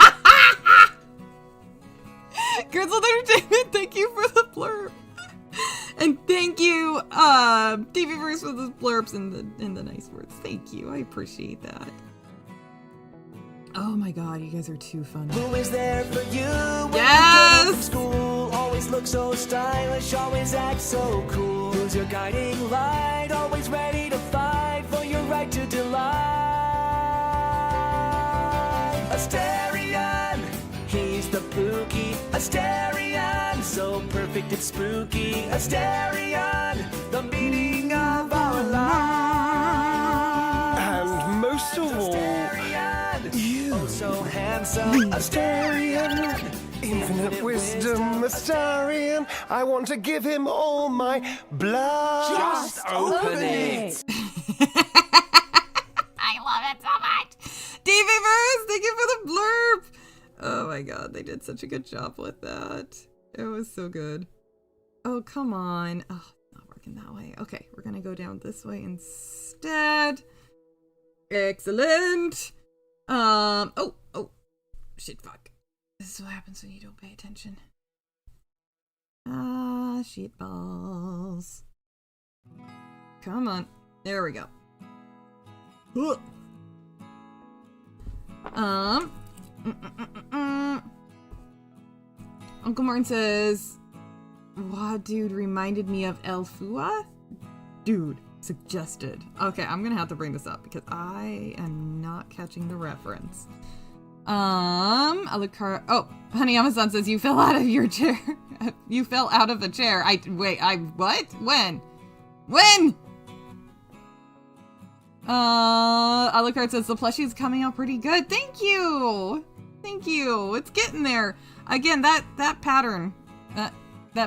Grizzled Entertainment, thank you for the blurb. And thank you, TVverse, for the blurbs and the nice words. Thank you. I appreciate that. Oh my god, you guys are too funny. Who is there for you when yes! you get from school? Always look so stylish, always act so cool. Who's your guiding light? Always ready to fight for your right to delight. Asterion, he's the pookie. Asterion, so perfect it's spooky. Asterion, the meaning of our life. And most of all, you. Oh, so handsome. Asterion, Infinite wisdom, Asterion. I want to give him all my blood. Just open it. I love it so much. TVverse, thank you for the blurb. Oh my god, they did such a good job with that. It was so good. Oh, come on. Oh, it's not working that way. Okay, we're gonna go down this way instead. Excellent. Oh, shit, fuck. This is what happens when you don't pay attention. Shit balls. Come on. There we go. Uncle Martin says, "Wow, dude, reminded me of El Fua." Dude, suggested. Okay, I'm gonna have to bring this up because I am not catching the reference. Alucard. Oh, Honey Amazon says you fell out of your chair. You fell out of a chair. What? When? Alucard says the plushie's coming out pretty good. Thank you. It's getting there. Again, that pattern, that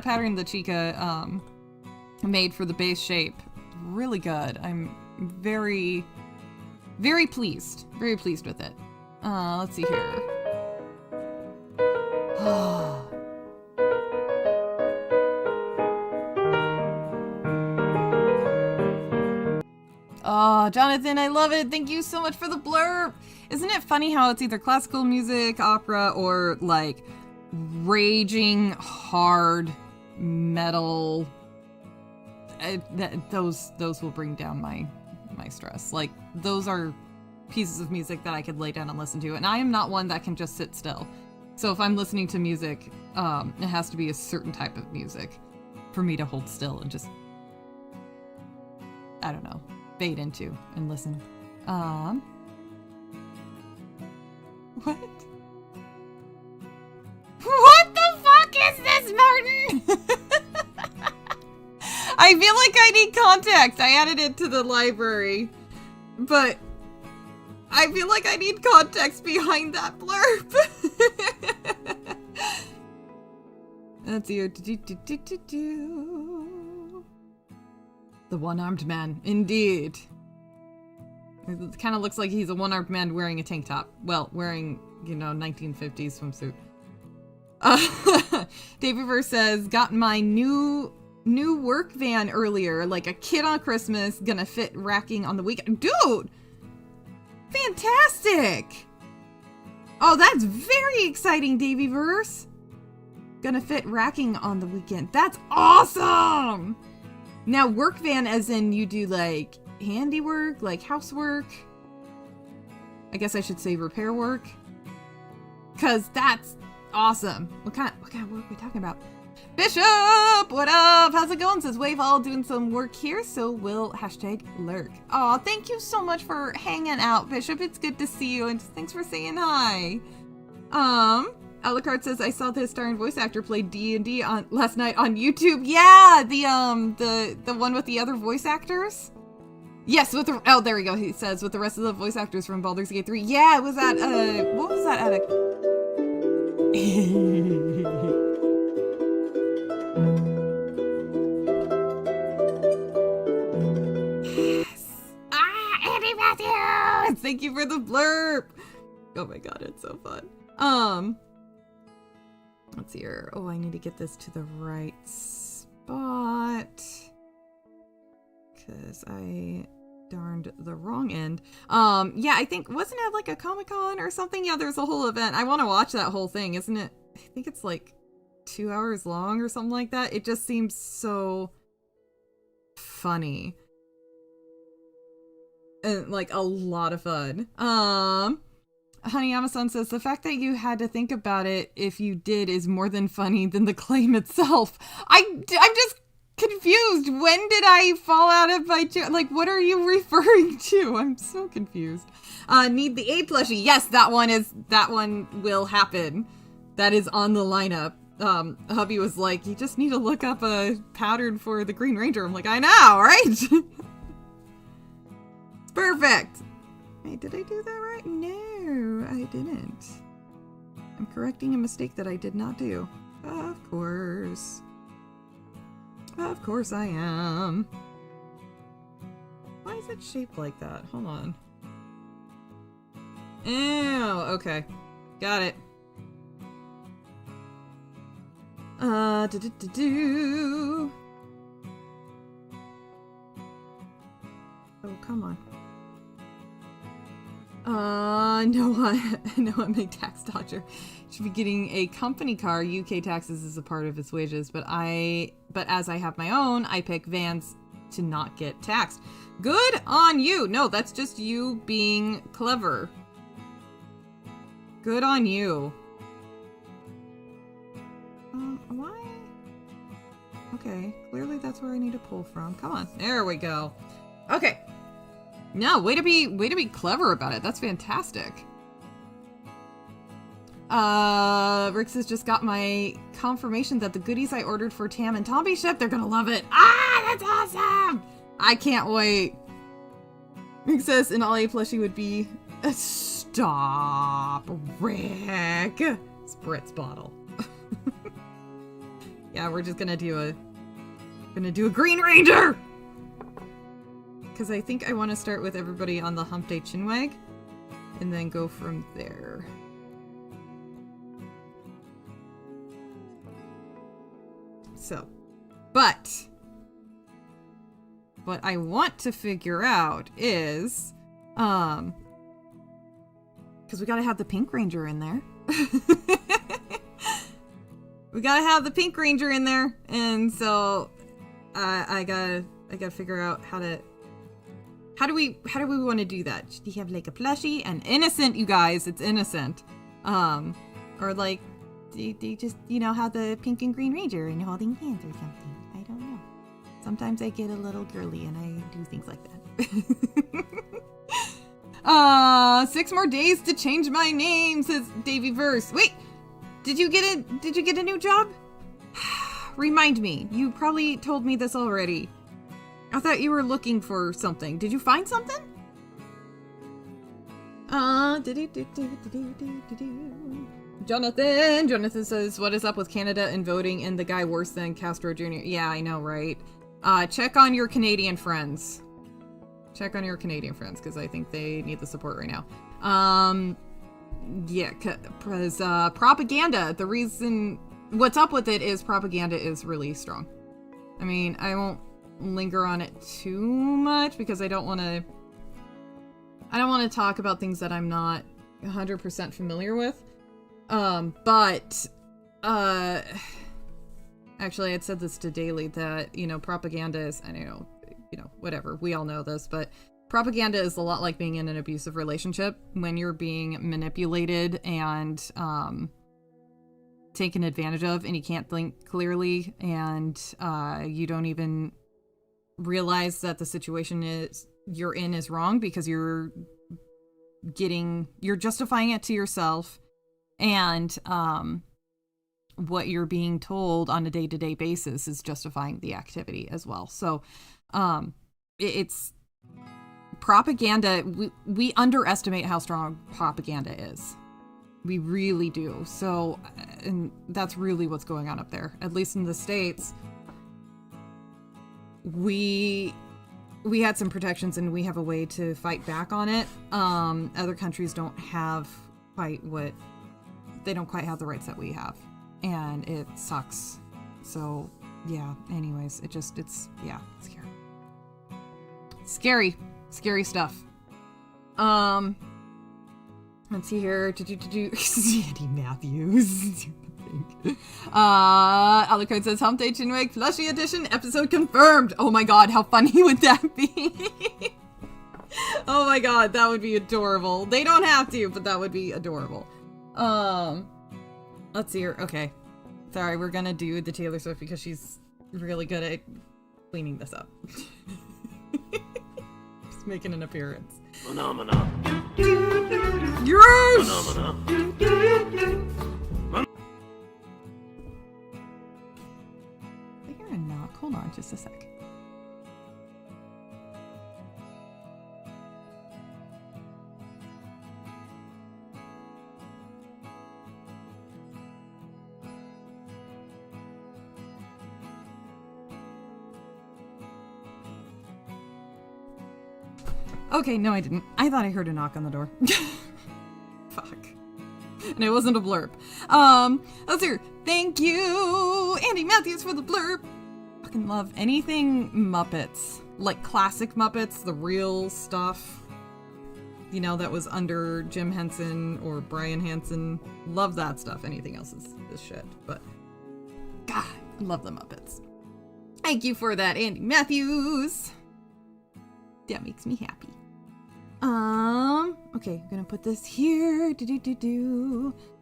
pattern that Chica made for the base shape, really good. I'm very, very pleased. Very pleased with it. Let's see here. Oh, Jonathan, I love it. Thank you so much for the blurb. Isn't it funny how it's either classical music, opera, or like raging hard metal? Those will bring down my stress. Like, those are pieces of music that I could lay down and listen to, and I am not one that can just sit still. So if I'm listening to music, it has to be a certain type of music for me to hold still and just, I don't know, fade into and listen. What? What the fuck is this, Martin? I feel like I need context. I added it to the library, but I feel like I need context behind that blurb. That's your the one-armed man, indeed. It kind of looks like he's a one-armed man wearing a tank top. Well, wearing, 1950s swimsuit. Davyverse says, got my new work van earlier, like a kid on Christmas, gonna fit racking on the weekend. Dude! Fantastic! Oh, that's very exciting, Davyverse. Gonna fit racking on the weekend. That's awesome! Now, work van as in you do, like, handiwork, like housework. I guess I should say repair work. Because that's awesome. What kind of work are we talking about? Bishop! What up? How's it going? Says Wave all doing some work here, so we'll #lurk. Aw, thank you so much for hanging out, Bishop. It's good to see you, and thanks for saying hi. Alucard says, I saw the starring voice actor play D&D last night on YouTube. Yeah, the one with the other voice actors? Yes, oh, there we go. He says, with the rest of the voice actors from Baldur's Gate 3. Yeah, it was at, what was that at Yes! Andy Matthews! Thank you for the blurb! Oh my god, it's so fun. Let's see here. Oh, I need to get this to the right spot. Because I darned the wrong end. Yeah, I think, wasn't it like a Comic-Con or something? Yeah, there's a whole event. I want to watch that whole thing, isn't it? I think it's like 2 hours long or something like that. It just seems so funny. And like a lot of fun. Honey Amazon says, the fact that you had to think about it if you did is more than funny than the claim itself. I'm just confused. When did I fall out of my chair? Like, what are you referring to? I'm so confused. Need the A plushie. Yes, that one will happen. That is on the lineup. Hubby was like, you just need to look up a pattern for the Green Ranger. I'm like, I know, right? It's perfect. Hey, did I do that right? No, I didn't. I'm correcting a mistake that I did not do. Of course. Of course I am. Why is it shaped like that? Hold on. Ew, okay. Got it. Oh, come on. Noah made tax dodger. Should be getting a company car. UK taxes is a part of its wages, but as I have my own, I pick vans to not get taxed. Good on you. No, that's just you being clever. Good on you. Why? Okay, clearly that's where I need to pull from. Come on. There we go. Okay. No, way to be clever about it. That's fantastic. Rix has just got my confirmation that the goodies I ordered for Tam and Tombi ship, they're gonna love it. Ah, that's awesome! I can't wait. Rix says an all-A plushie would be a stop, Rick. Spritz bottle. Yeah, we're just gonna do a Green Ranger. because I think I want to start with everybody on the Hump Day Chinwag, and then go from there. So, but what I want to figure out is, because we gotta have the Pink Ranger in there. We gotta have the Pink Ranger in there, and so I gotta figure out how do we want to do that? Should he have like a plushie and innocent, you guys? It's innocent, or like they just, you know, have the Pink and Green Ranger and holding hands or something. I don't know. Sometimes I get a little girly and I do things like that. 6 more days to change my name, says Davy Verse. Wait, did you get a new job? Remind me. You probably told me this already. I thought you were looking for something. Did you find something? Jonathan says, what is up with Canada and voting and the guy worse than Castro Jr.? Yeah, I know, right? Check on your Canadian friends. Check on your Canadian friends, because I think they need the support right now. Yeah, because propaganda, the reason... What's up with it is propaganda is really strong. I mean, I won't linger on it too much, because I don't want to talk about things that I'm not 100% familiar with. But actually, I'd said this to Daily, that, you know, propaganda is, I know, you know, whatever, we all know this, but propaganda is a lot like being in an abusive relationship. When you're being manipulated and taken advantage of, and you can't think clearly, and you don't even realize that the situation you're in is wrong, because you're justifying it to yourself, and what you're being told on a day-to-day basis is justifying the activity as well. So it's propaganda. We underestimate how strong propaganda is. We really do. So, and that's really what's going on up there. At least in the States, we had some protections and we have a way to fight back on it. Other countries don't have they don't quite have the rights that we have. And it sucks. So, yeah, anyways, it's scary. Scary stuff. Let's see here. Andy Matthews. Alucard says, Hump Day Chinwag Plushie Edition episode confirmed. Oh my god, how funny would that be? Oh my god, that would be adorable. They don't have to, but that would be adorable. Let's see here. Okay. Sorry, we're gonna do the Taylor Swift because she's really good at cleaning this up. Just making an appearance. Phenomena. Yes! I hear a knock. Hold on just a sec. Okay, no I didn't. I thought I heard a knock on the door. Fuck. And it wasn't a blurb. Let's hear. Thank you, Andy Matthews, for the blurb. Fucking love anything Muppets. Like classic Muppets, the real stuff. You know, that was under Jim Henson or Brian Hansen. Love that stuff. Anything else is shit. But, God, I love the Muppets. Thank you for that, Andy Matthews. That makes me happy. Okay, I'm gonna put this here.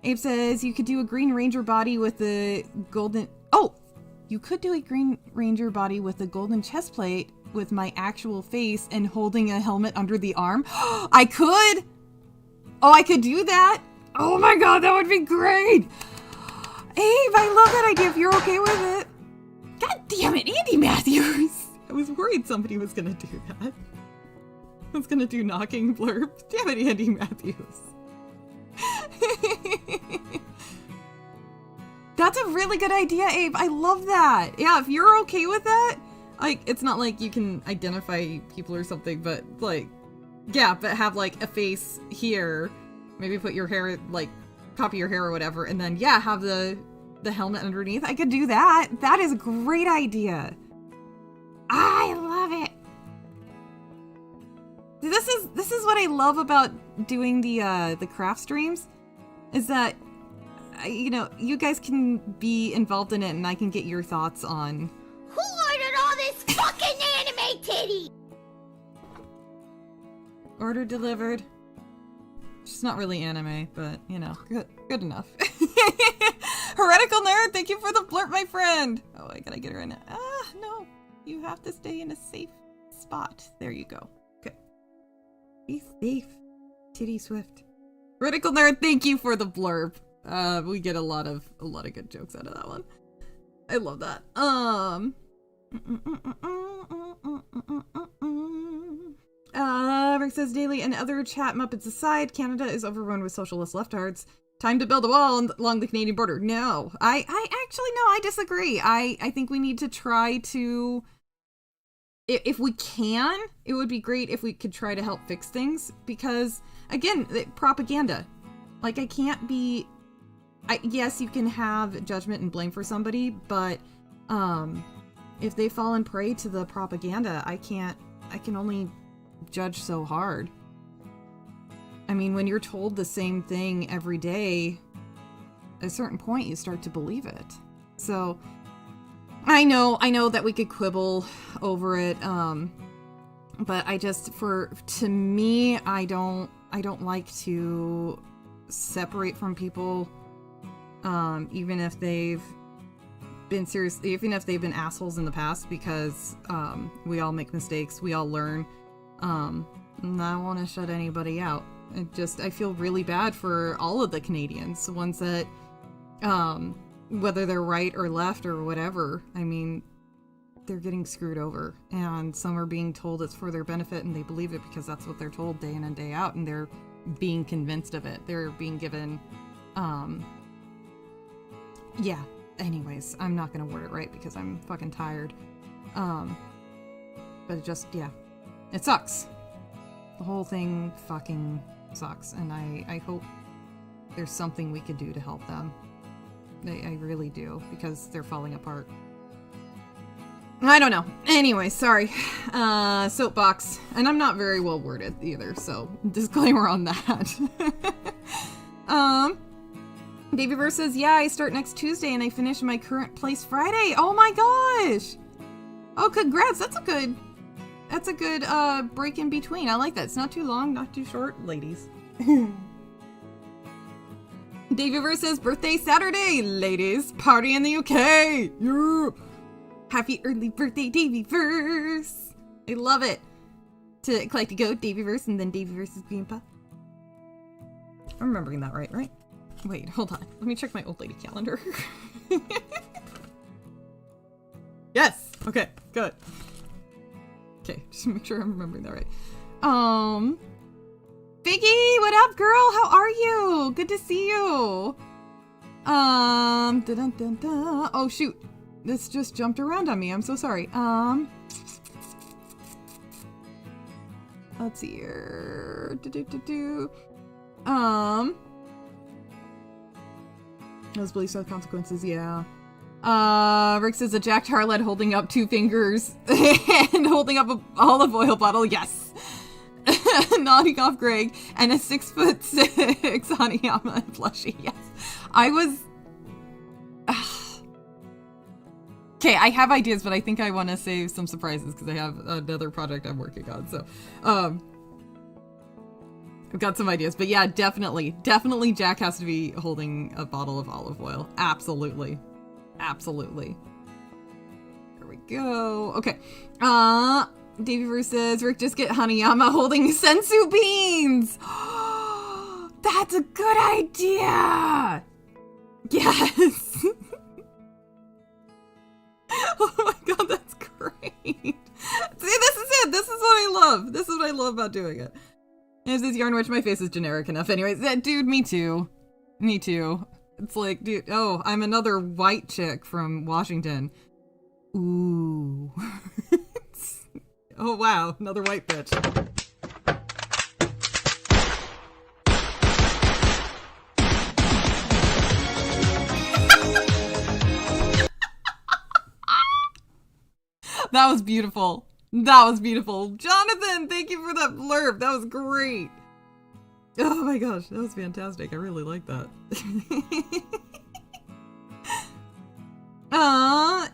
Abe says you could do a Green Ranger body with the golden... Oh! You could do a Green Ranger body with a golden chest plate with my actual face and holding a helmet under the arm. I could! Oh, I could do that! Oh my god, that would be great! Abe, I love that idea if you're okay with it. God damn it, Andy Matthews! I was worried somebody was gonna do that. I was gonna do knocking blurb. Damn it, Andy Matthews. That's a really good idea, Abe. I love that. Yeah, if you're okay with that, Like, it's not like you can identify people or something, but like, yeah, but have like a face here. Maybe put your hair, like, copy your hair or whatever, and then, yeah, have the helmet underneath. I could do that. That is a great idea. I love it. This is what I love about doing the craft streams, is that, you know, you guys can be involved in it and I can get your thoughts on. Who ordered all this fucking anime titty? Order delivered. It's not really anime, but, you know, good enough. Heretical Nerd, thank you for the blurp, my friend. Oh, I gotta get her in it. Ah, no. You have to stay in a safe spot. There you go. Okay. Be safe. Titty Swift. Heretical Nerd, thank you for the blurb. We get a lot of good jokes out of that one. I love that. Rick says daily and other chat Muppets aside, Canada is overrun with socialist leftards. Time to build a wall along the Canadian border. No, I actually, no, I disagree. I think we need to try to, if we can, it would be great if we could try to help fix things, because again, propaganda. Like, I can't be, yes, you can have judgment and blame for somebody, but if they fall in prey to the propaganda, I can only judge so hard. I mean, when you're told the same thing every day, at a certain point you start to believe it. So I know that we could quibble over it, but to me, I don't like to separate from people, even if they've been assholes in the past, because we all make mistakes, we all learn. And I don't want to shut anybody out. I feel really bad for all of the Canadians, the ones that, whether they're right or left or whatever, I mean, they're getting screwed over, and some are being told it's for their benefit and they believe it because that's what they're told day in and day out, and they're being convinced of it. They're being given, yeah, anyways, I'm not gonna word it right because I'm fucking tired. But it just, yeah, it sucks. The whole thing fucking sucks, and I hope there's something we could do to help them. I really do, because they're falling apart. I don't know. Anyway, sorry. Soapbox. And I'm not very well worded either, so disclaimer on that. Davyverse says, yeah, I start next Tuesday and I finish my current place Friday. Oh my gosh! Oh, congrats. That's a good break in between. I like that. It's not too long, not too short, ladies. Davyverse says, birthday Saturday, ladies. Party in the UK. Yeah. Happy early birthday, Davyverse. I love it. To Eclectic Goat, Davyverse, and then Davyverse's grandpa. I'm remembering that right? Wait, hold on. Let me check my old lady calendar. Yes! Okay, good. Okay, just make sure I'm remembering that right. Biggie, what up, girl? How are you? Good to see you. Oh, shoot. This just jumped around on me. I'm so sorry. Let's see here. Those beliefs have consequences, yeah. Rick says a JackTarLad holding up 2 fingers and holding up a olive oil bottle. Yes. Nodding off Greg and a 6'6" Hanayama plushie. Yes. I was. Okay, I have ideas, but I think I want to save some surprises because I have another project I'm working on. So, I've got some ideas, but yeah, definitely Jack has to be holding a bottle of olive oil. Absolutely. Here we go. Okay. Davyverse says, Rick, just get Hanayama holding sensu beans. That's a good idea. Yes. Oh my god, that's great. See, this is it. This is what I love. This is what I love about doing it. Is this yarn which my face is generic enough anyways. Dude, me too. It's like, dude, oh, I'm another white chick from Washington. Ooh. Oh wow, another white bitch. That was beautiful. That was beautiful. Jonathan, thank you for that blurb. That was great. Oh my gosh, that was fantastic. I really like that.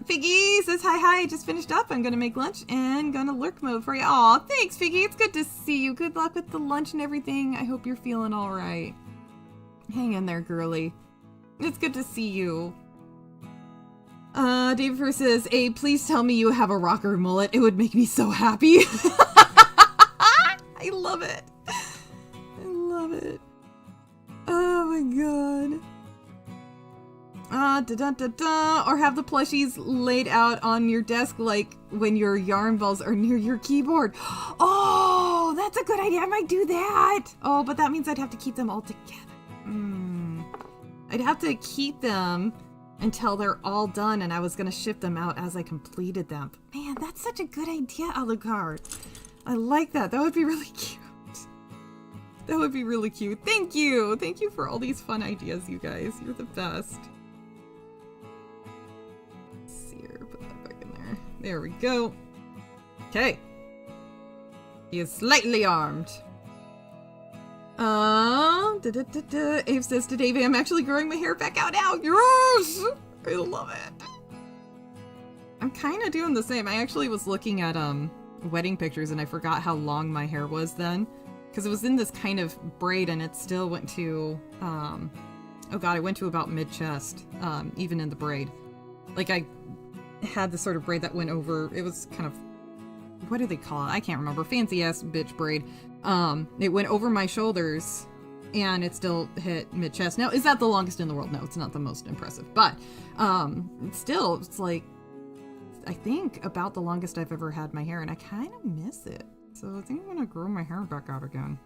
Figgy says hi, just finished up. I'm gonna make lunch and gonna lurk mode for you. Aw, thanks Figgy, it's good to see you. Good luck with the lunch and everything. I hope you're feeling alright. Hang in there, girly. It's good to see you. David first says, "Hey, please tell me you have a rocker mullet. It would make me so happy." I love it. I love it. Oh my god. Or have the plushies laid out on your desk like when your yarn balls are near your keyboard. Oh, that's a good idea. I might do that. Oh, but that means I'd have to keep them all together. I'd have to keep them until they're all done, and I was going to ship them out as I completed them. But man, that's such a good idea, Alucard. I like that. That would be really cute. That would be really cute. Thank you. Thank you for all these fun ideas, you guys. You're the best. Let's see here. Put that back in there. There we go. Okay. He is slightly armed. Abe says to Davey, I'm actually growing my hair back out now. Yes! I love it. I'm kind of doing the same. I actually was looking at wedding pictures and I forgot how long my hair was then. Because it was in this kind of braid and it still went to, oh god, it went to about mid-chest, even in the braid. Like I had this sort of braid that went over, it was kind of, what do they call it? I can't remember. Fancy ass bitch braid. It went over my shoulders and it still hit mid-chest. Now, is that the longest in the world? No, it's not the most impressive, but still, it's like, I think about the longest I've ever had my hair, and I kind of miss it. So I think I'm gonna grow my hair back out again.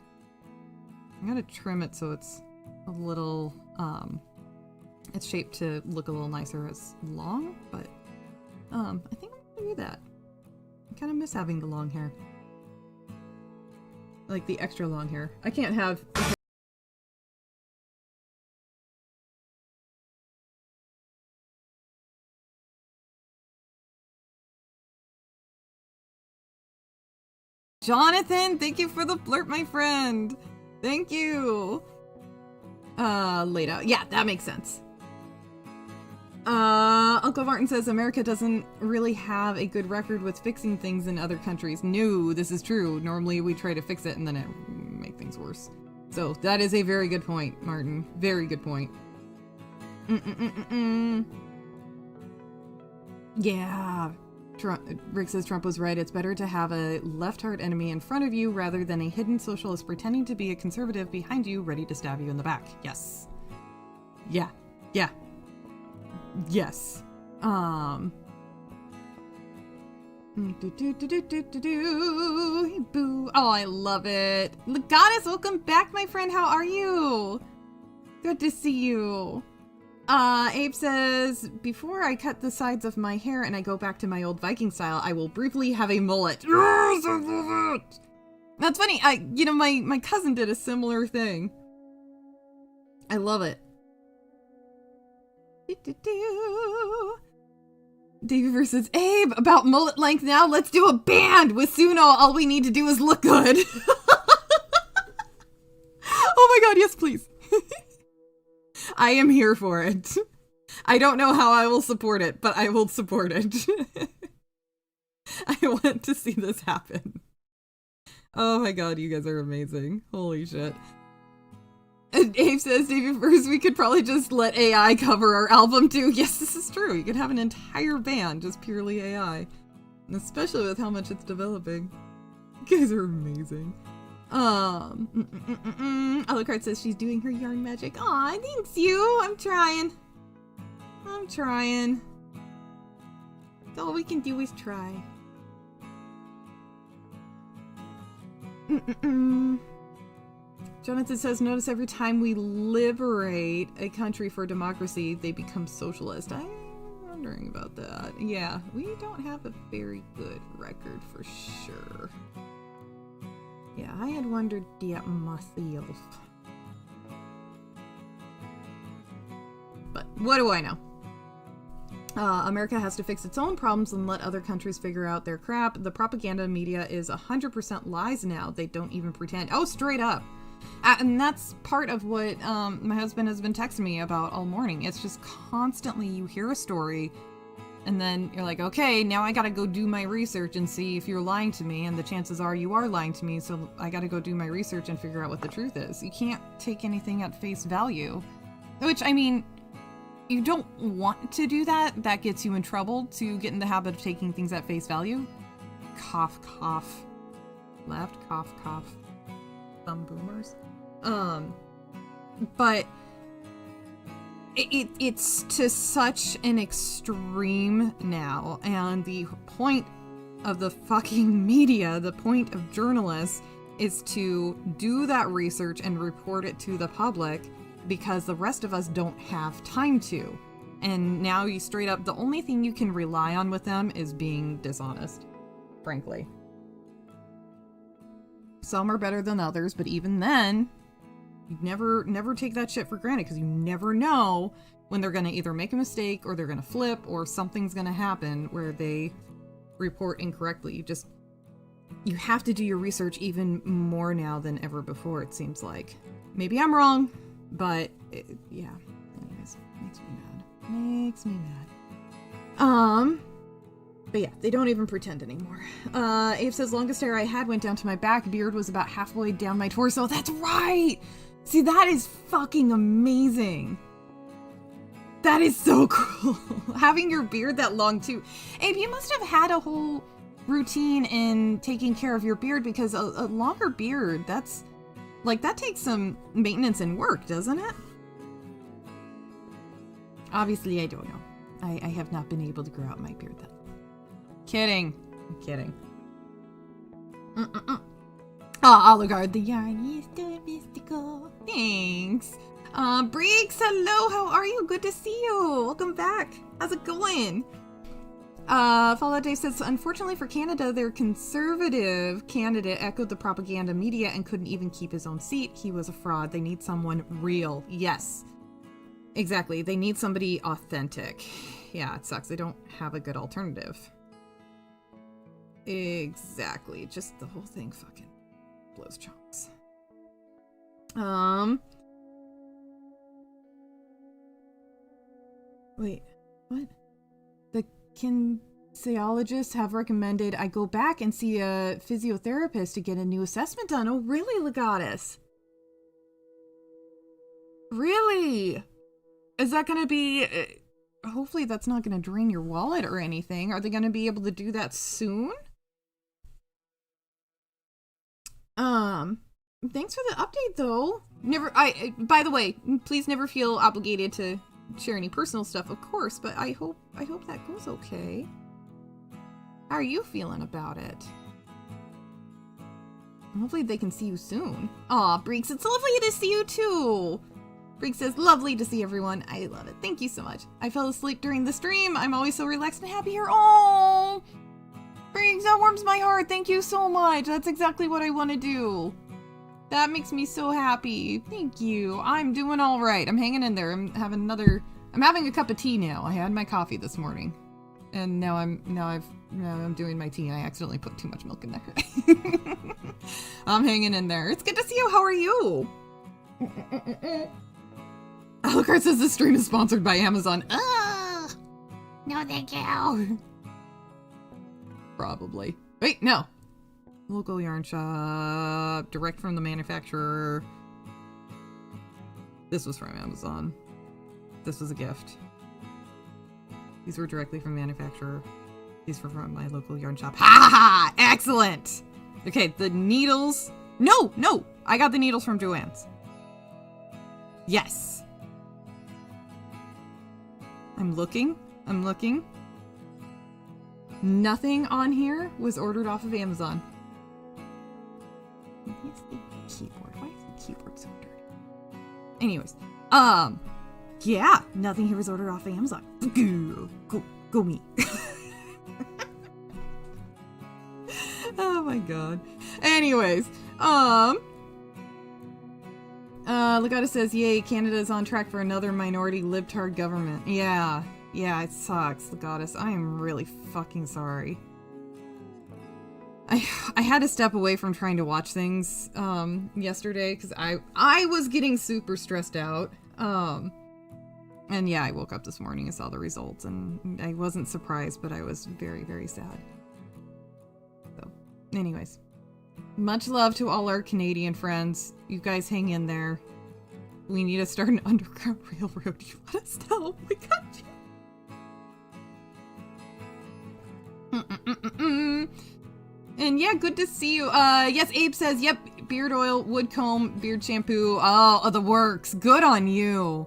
I'm gonna trim it so it's a little, it's shaped to look a little nicer as long, but I think I'm gonna do that. I kind of miss having the long hair. Like the extra long hair. I can't have... Jonathan, thank you for the blurb, my friend. Thank you. Laid out. Yeah, that makes sense. Uncle Martin says America doesn't really have a good record with fixing things in other countries. No, this is true. Normally we try to fix it and then it make things worse. So that is a very good point, Martin. Very good point. Yeah. Rick says Trump was right. It's better to have a left-heart enemy in front of you rather than a hidden socialist pretending to be a conservative behind you, ready to stab you in the back. Yes. Yeah. Yeah. Yes. Hey, boo. Oh, I love it. Goddess, welcome back, my friend. How are you? Good to see you. Abe says, before I cut the sides of my hair and I go back to my old Viking style, I will briefly have a mullet. Yes, I love it. That's funny. My cousin did a similar thing. I love it. Davey versus Abe, about mullet length now. Let's do a band with Suno. All we need to do is look good. Oh my god, yes, please. I am here for it. I don't know how I will support it, but I will support it. I want to see this happen. Oh my god, you guys are amazing. Holy shit. And Abe says, David, first we could probably just let AI cover our album too. Yes, this is true. You could have an entire band just purely AI. And especially with how much it's developing. You guys are amazing. Alucard says she's doing her yarn magic. Aw, thanks you. I'm trying. All we can do is try. Jonathan says, notice every time we liberate a country for democracy, they become socialist. I don't wondering about that. Yeah, we don't have a very good record for sure. Yeah, I had wondered that myself. But what do I know? America has to fix its own problems and let other countries figure out their crap. The propaganda media is 100% lies now. They don't even pretend. Oh, straight up. And that's part of what my husband has been texting me about all morning. It's just constantly you hear a story and then you're like, okay, now I gotta go do my research and see if you're lying to me, and the chances are you are lying to me, so I gotta go do my research and figure out what the truth is. You can't take anything at face value. Which, I mean, you don't want to do that. That gets you in trouble to get in the habit of taking things at face value. Cough, cough. Left, cough, cough. Some boomers. But it's to such an extreme now, and the point of the fucking media, the point of journalists, is to do that research and report it to the public, because the rest of us don't have time to. And now you straight up, the only thing you can rely on with them is being dishonest, frankly. Some are better than others, but even then, you never take that shit for granted, because you never know when they're going to either make a mistake or they're going to flip or something's going to happen where they report incorrectly. You have to do your research even more now than ever before, it seems like. Maybe I'm wrong, but yeah. Anyways, makes me mad. Makes me mad. But yeah, they don't even pretend anymore. Abe says, longest hair I had went down to my back. Beard was about halfway down my torso. That's right! See, that is fucking amazing. That is so cool. Having your beard that long too. Abe, you must have had a whole routine in taking care of your beard, because a longer beard, that's like, that takes some maintenance and work, doesn't it? Obviously, I don't know. I have not been able to grow out my beard that long. Kidding. I'm kidding. Oligard, the yarn is so mystical. Thanks. Briggs, hello, how are you? Good to see you. Welcome back. How's it going? Fallout Dave says, unfortunately for Canada, their conservative candidate echoed the propaganda media and couldn't even keep his own seat. He was a fraud. They need someone real. Yes. Exactly. They need somebody authentic. Yeah, it sucks. They don't have a good alternative. Exactly. Just the whole thing fucking blows chunks. Wait, what? The kinesiologists have recommended I go back and see a physiotherapist to get a new assessment done. Oh, really, Legatus? Really? Is that gonna be... hopefully that's not gonna drain your wallet or anything. Are they gonna be able to do that soon? Thanks for the update, though. By the way, please never feel obligated to share any personal stuff, of course, but I hope that goes okay. How are you feeling about it? Hopefully they can see you soon. Aw, Breeks, it's lovely to see you too. Breeks says, lovely to see everyone. I love it. Thank you so much. I fell asleep during the stream. I'm always so relaxed and happy here. Oh, Breeks, that warms my heart. Thank you so much. That's exactly what I want to do. That makes me so happy. Thank you. I'm doing all right. I'm hanging in there. I'm having a cup of tea now. I had my coffee this morning, and now I'm doing my tea. I accidentally put too much milk in there. I'm hanging in there. It's good to see you. How are you? Alucard says the stream is sponsored by Amazon. No, thank you. Probably. Wait, no. Local yarn shop, direct from the manufacturer. This was from Amazon. This was a gift. These were directly from manufacturer. These were from my local yarn shop. Ha ha ha! Excellent! Okay, the needles. No! I got the needles from Joann's. Yes. I'm looking. Nothing on here was ordered off of Amazon. Where's the keyboard? Why is the keyboard so dirty? Anyways, Yeah, nothing here was ordered off of Amazon. Go me. Oh my god. Anyways, Legata says, yay, Canada is on track for another minority libtard government. Yeah, it sucks, Legatus. I am really fucking sorry. I had to step away from trying to watch things yesterday because I was getting super stressed out. And yeah, I woke up this morning and saw the results, and I wasn't surprised, but I was very, very sad. So, anyways, much love to all our Canadian friends. You guys hang in there. We need to start an underground railroad. You let us know. We got you. And yeah, good to see you. Yes, Abe says, yep, beard oil, wood comb, beard shampoo. Oh, the works. Good on you.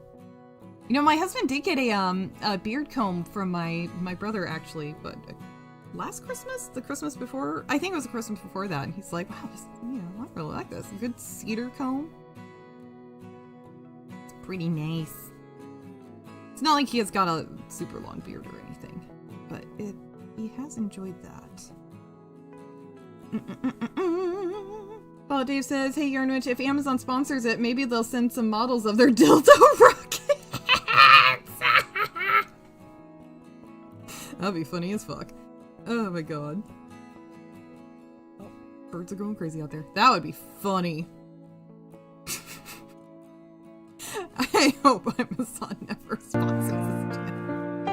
You know, my husband did get a beard comb from my brother, actually, but last Christmas? The Christmas before? I think it was the Christmas before that. And he's like, wow, this, you know, I really like this. A good cedar comb. It's pretty nice. It's not like he has got a super long beard or anything, but he has enjoyed that. Well, Dave says, hey, Yarnwich, if Amazon sponsors it, maybe they'll send some models of their dildo rockets. That'd be funny as fuck. Oh my god. Oh, birds are going crazy out there. That would be funny. I hope Amazon never sponsors this channel.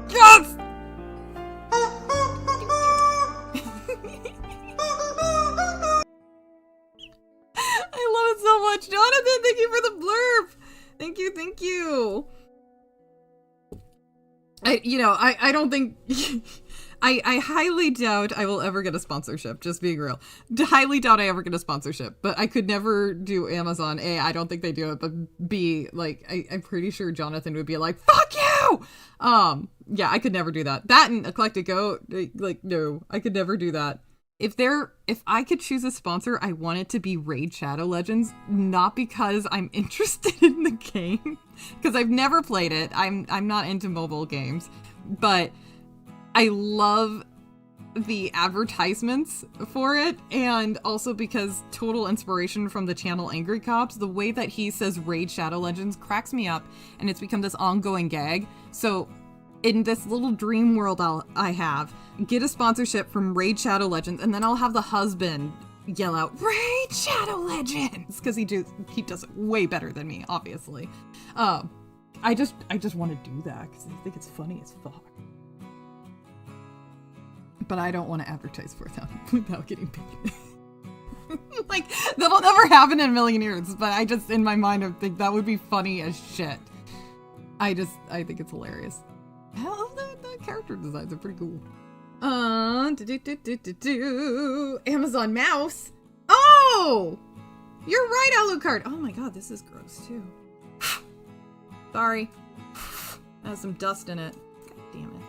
Yes! I love it so much. Jonathan, thank you for the blurb. Thank you. I don't think I highly doubt I will ever get a sponsorship, just being real. Highly doubt I ever get a sponsorship, but I could never do Amazon. A, I don't think they do it, but B, like, I'm pretty sure Jonathan would be like, fuck you! Yeah, I could never do that. That and Eclectic Goat, like, no, I could never do that. If I could choose a sponsor, I want it to be Raid Shadow Legends, not because I'm interested in the game, because I've never played it. I'm not into mobile games, but I love the advertisements for it, and also because total inspiration from the channel Angry Cops, the way that he says Raid Shadow Legends cracks me up, and it's become this ongoing gag. So in this little dream world I have, get a sponsorship from Raid Shadow Legends, and then I'll have the husband yell out, Raid Shadow Legends! Because he does it way better than me, obviously. I just want to do that, because I think it's funny as fuck. But I don't want to advertise for them without getting paid. Like, that'll never happen in a million years, but I just, in my mind, I think that would be funny as shit. I think it's hilarious. Hell, the character designs are pretty cool. Amazon mouse. Oh! You're right, Alucard. Oh my god, this is gross too. Sorry. Has some dust in it. God damn it.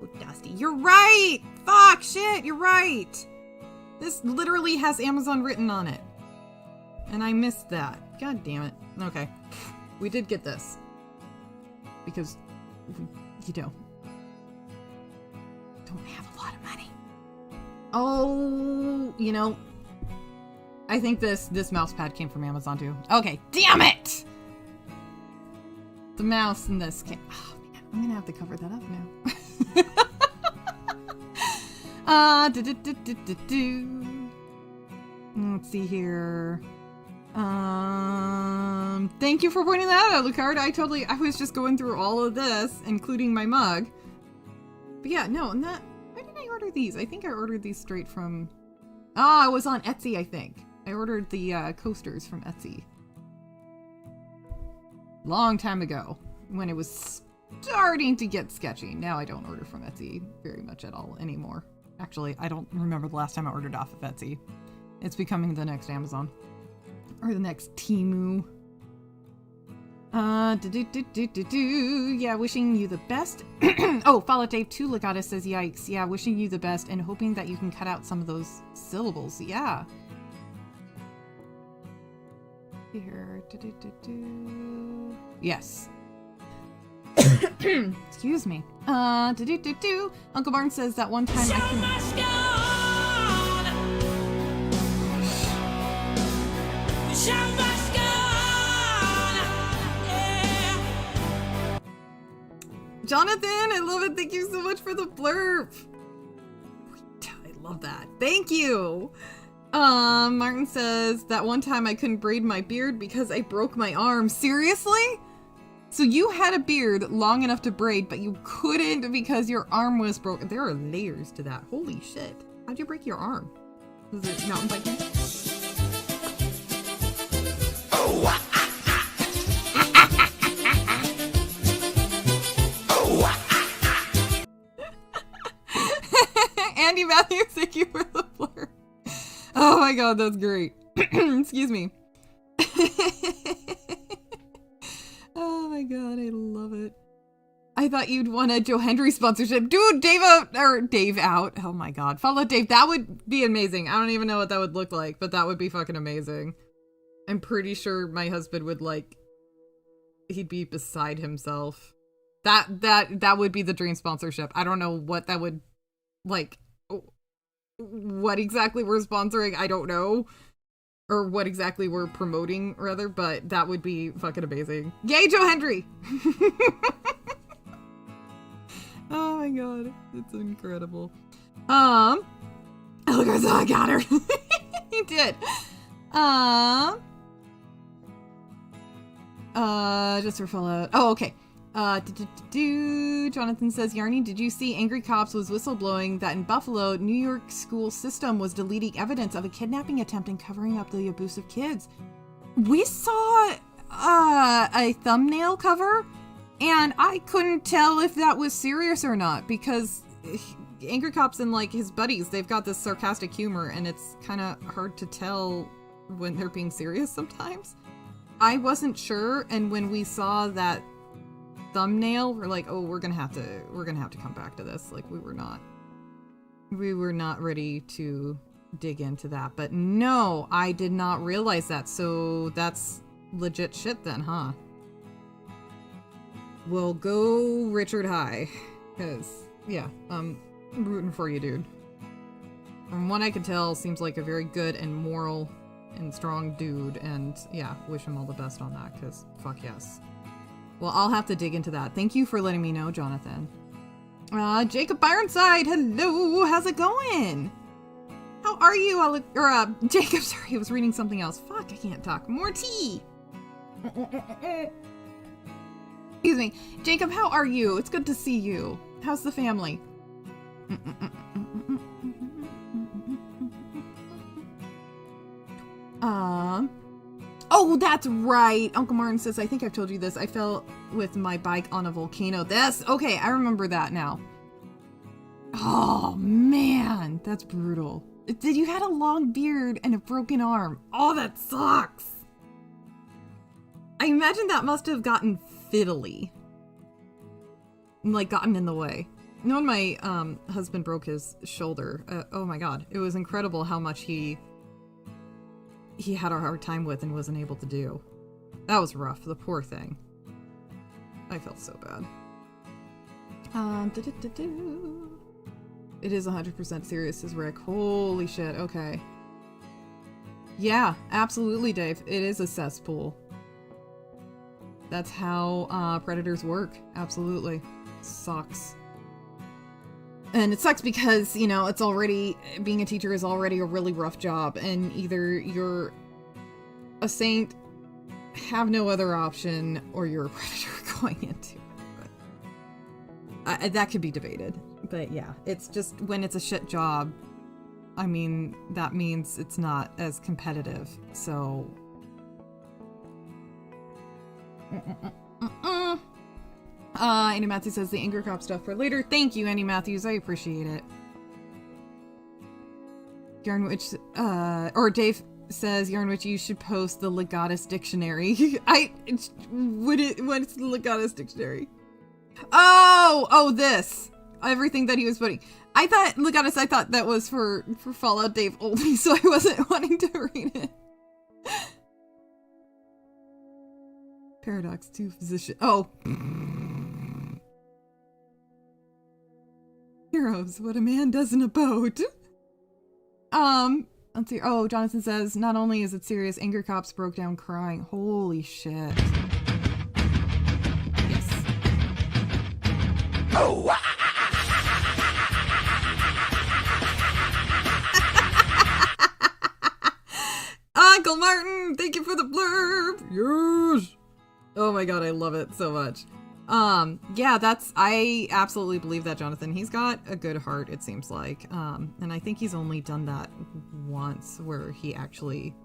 Oh, dusty. You're right! Fuck, shit, you're right! This literally has Amazon written on it. And I missed that. God damn it. Okay. We did get this. Because, don't have a lot of money. Oh, I think this mouse pad came from Amazon too. Okay, damn it! The mouse in this came. Oh man, I'm gonna have to cover that up now. Let's see here. Thank you for pointing that out, Lucard. I was just going through all of this, including my mug. But yeah, no, and that, why did I order these? I think I ordered these straight from, it was on Etsy, I think. I ordered the coasters from Etsy. Long time ago, when it was starting to get sketchy. Now I don't order from Etsy very much at all anymore. Actually, I don't remember the last time I ordered off of Etsy. It's becoming the next Amazon. Or the next Temu. Yeah, wishing you the best. Oh, Fallout Dave 2 Legata says, yikes. Yeah, wishing you the best and hoping that you can cut out some of those syllables. Yeah. Here. Yes. Excuse me. Uncle Martin says that one time I Jonathan, I love it. Thank you so much for the blurb. I love that. Thank you. Martin says that one time I couldn't braid my beard because I broke my arm. Seriously? So you had a beard long enough to braid, but you couldn't because your arm was broken. There are layers to that. Holy shit. How'd you break your arm? Was it mountain biking? Andy Matthews, thank you for the blur. Oh my god, that's great. Excuse me. Oh my god, I love it. I thought you'd want a Joe Hendry sponsorship. Dude, Dave out. Oh my god. Follow Dave. That would be amazing. I don't even know what that would look like, but that would be fucking amazing. I'm pretty sure my husband would he'd be beside himself. That would be the dream sponsorship. I don't know what that would what exactly we're sponsoring, I don't know. Or what exactly we're promoting, rather, but that would be fucking amazing. Yay, Joe Hendry! Oh my god, it's incredible. Look, I got her. He did. Just for Fallout. Oh, okay. Jonathan says, Yarny, did you see Angry Cops was whistleblowing that in Buffalo, New York school system was deleting evidence of a kidnapping attempt and covering up the abusive kids? We saw a thumbnail cover, and I couldn't tell if that was serious or not, because Angry Cops and his buddies, they've got this sarcastic humor, and it's kind of hard to tell when they're being serious sometimes. I wasn't sure, and when we saw that thumbnail, we're like, oh, we're gonna have to come back to this. We were not ready to dig into that. But no, I did not realize that. So that's legit shit then, huh? We'll go Richard High, because yeah, I'm rooting for you, dude. From what I could tell, seems like a very good and moral and strong dude, and yeah, wish him all the best on that, because fuck yes. Well, I'll have to dig into that. Thank you for letting me know, Jonathan. Jacob Ironside, hello, how's it going? How are you, Jacob, sorry, I was reading something else. Fuck, I can't talk. More tea! Excuse me. Jacob, how are you? It's good to see you. How's the family? Oh, that's right. Uncle Martin says, I think I've told you this. I fell with my bike on a volcano. Okay, I remember that now. Oh, man. That's brutal. You had a long beard and a broken arm. Oh, that sucks. I imagine that must have gotten fiddly. Gotten in the way. You know, when my husband broke his shoulder, oh my god. It was incredible how much he had a hard time with and wasn't able to do. That was rough, the poor thing. I felt so bad. It is 100% serious, says Rick. Holy shit, okay. Yeah, absolutely, Dave. It is a cesspool. That's how predators work. Absolutely. Sucks. And it sucks because, you know, it's already, being a teacher is already a really rough job, and either you're a saint, have no other option, or you're a predator going into it. But, that could be debated. But yeah, it's just, when it's a shit job, I mean, that means it's not as competitive, so... Annie Matthews says the Anger Cop stuff for later. Thank you, Annie Matthews. I appreciate it. Yarnwitch, or Dave says, Yarnwitch, you should post the Legatus Dictionary. What's the Legatus Dictionary? Oh, this. Everything that he was putting. I thought that was for Fallout Dave only, so I wasn't wanting to read it. Paradox 2 physician. Oh. Heroes, what a man does in a boat. Let's see. Oh, Jonathan says, not only is it serious, Anger Cops broke down crying. Holy shit. Yes. Oh! Uncle Martin, thank you for the blurb. Yes. Oh my god, I love it so much. Yeah, I absolutely believe that, Jonathan. He's got a good heart, it seems like. And I think he's only done that once, where he actually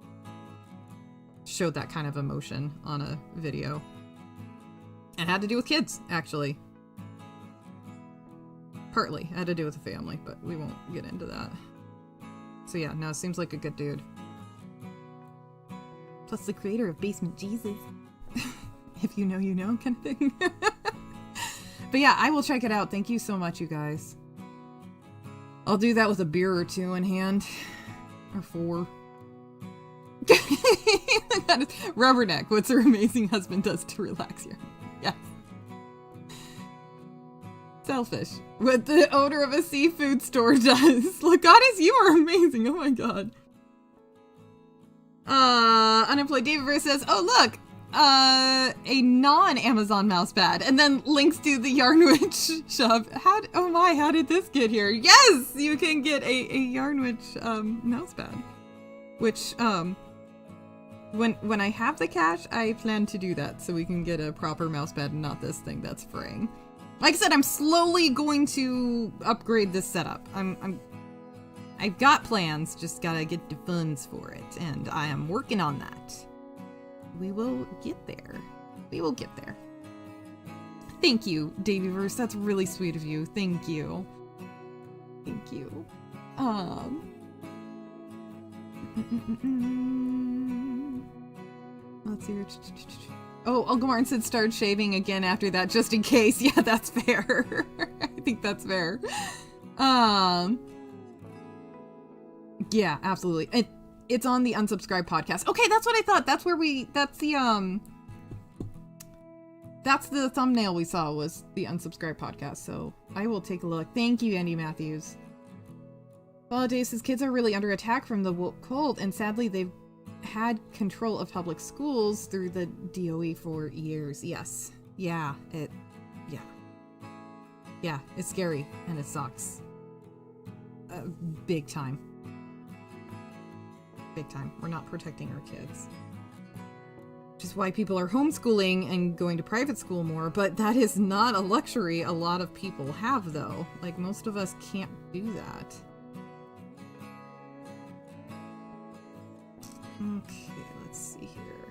showed that kind of emotion on a video. It had to do with kids, actually. Partly. It had to do with the family, but we won't get into that. So yeah, no, seems like a good dude. Plus the creator of Basement Jesus. If you know, you know, kind of thing. But yeah, I will check it out. Thank you so much, you guys. I'll do that with a beer or two in hand. Or 4. Rubberneck, what's her amazing husband does to relax you. Yes. Selfish. What the owner of a seafood store does. Look, Goddess, you are amazing. Oh my god. Unemployed David Verse says, oh look, a non-Amazon mouse pad, and then links to the Yarnwich shop. Oh my, how did this get here? Yes, you can get a Yarnwich mouse pad, which when I have the cash, I plan to do that so we can get a proper mouse pad and not this thing that's fraying. Like I said, I'm slowly going to upgrade this setup. I've got plans, just gotta get the funds for it, and I am working on that. We will get there. We will get there. Thank you, Davyverse. That's really sweet of you. Thank you. Thank you. Let's see. Oh, Uncle Martin said start shaving again after that, just in case. Yeah, that's fair. I think that's fair. Yeah, absolutely. It's on the Unsubscribe podcast. Okay, that's what I thought. That's where that's the thumbnail we saw, was the Unsubscribe podcast. So I will take a look. Thank you, Andy Matthews. Holidays says kids are really under attack from the woke cold, and sadly they've had control of public schools through the DOE for years. Yes. Yeah, it's scary and it sucks. Big time. Big time. We're not protecting our kids. Which is why people are homeschooling and going to private school more, but that is not a luxury a lot of people have, though. Like, most of us can't do that. Okay, let's see here.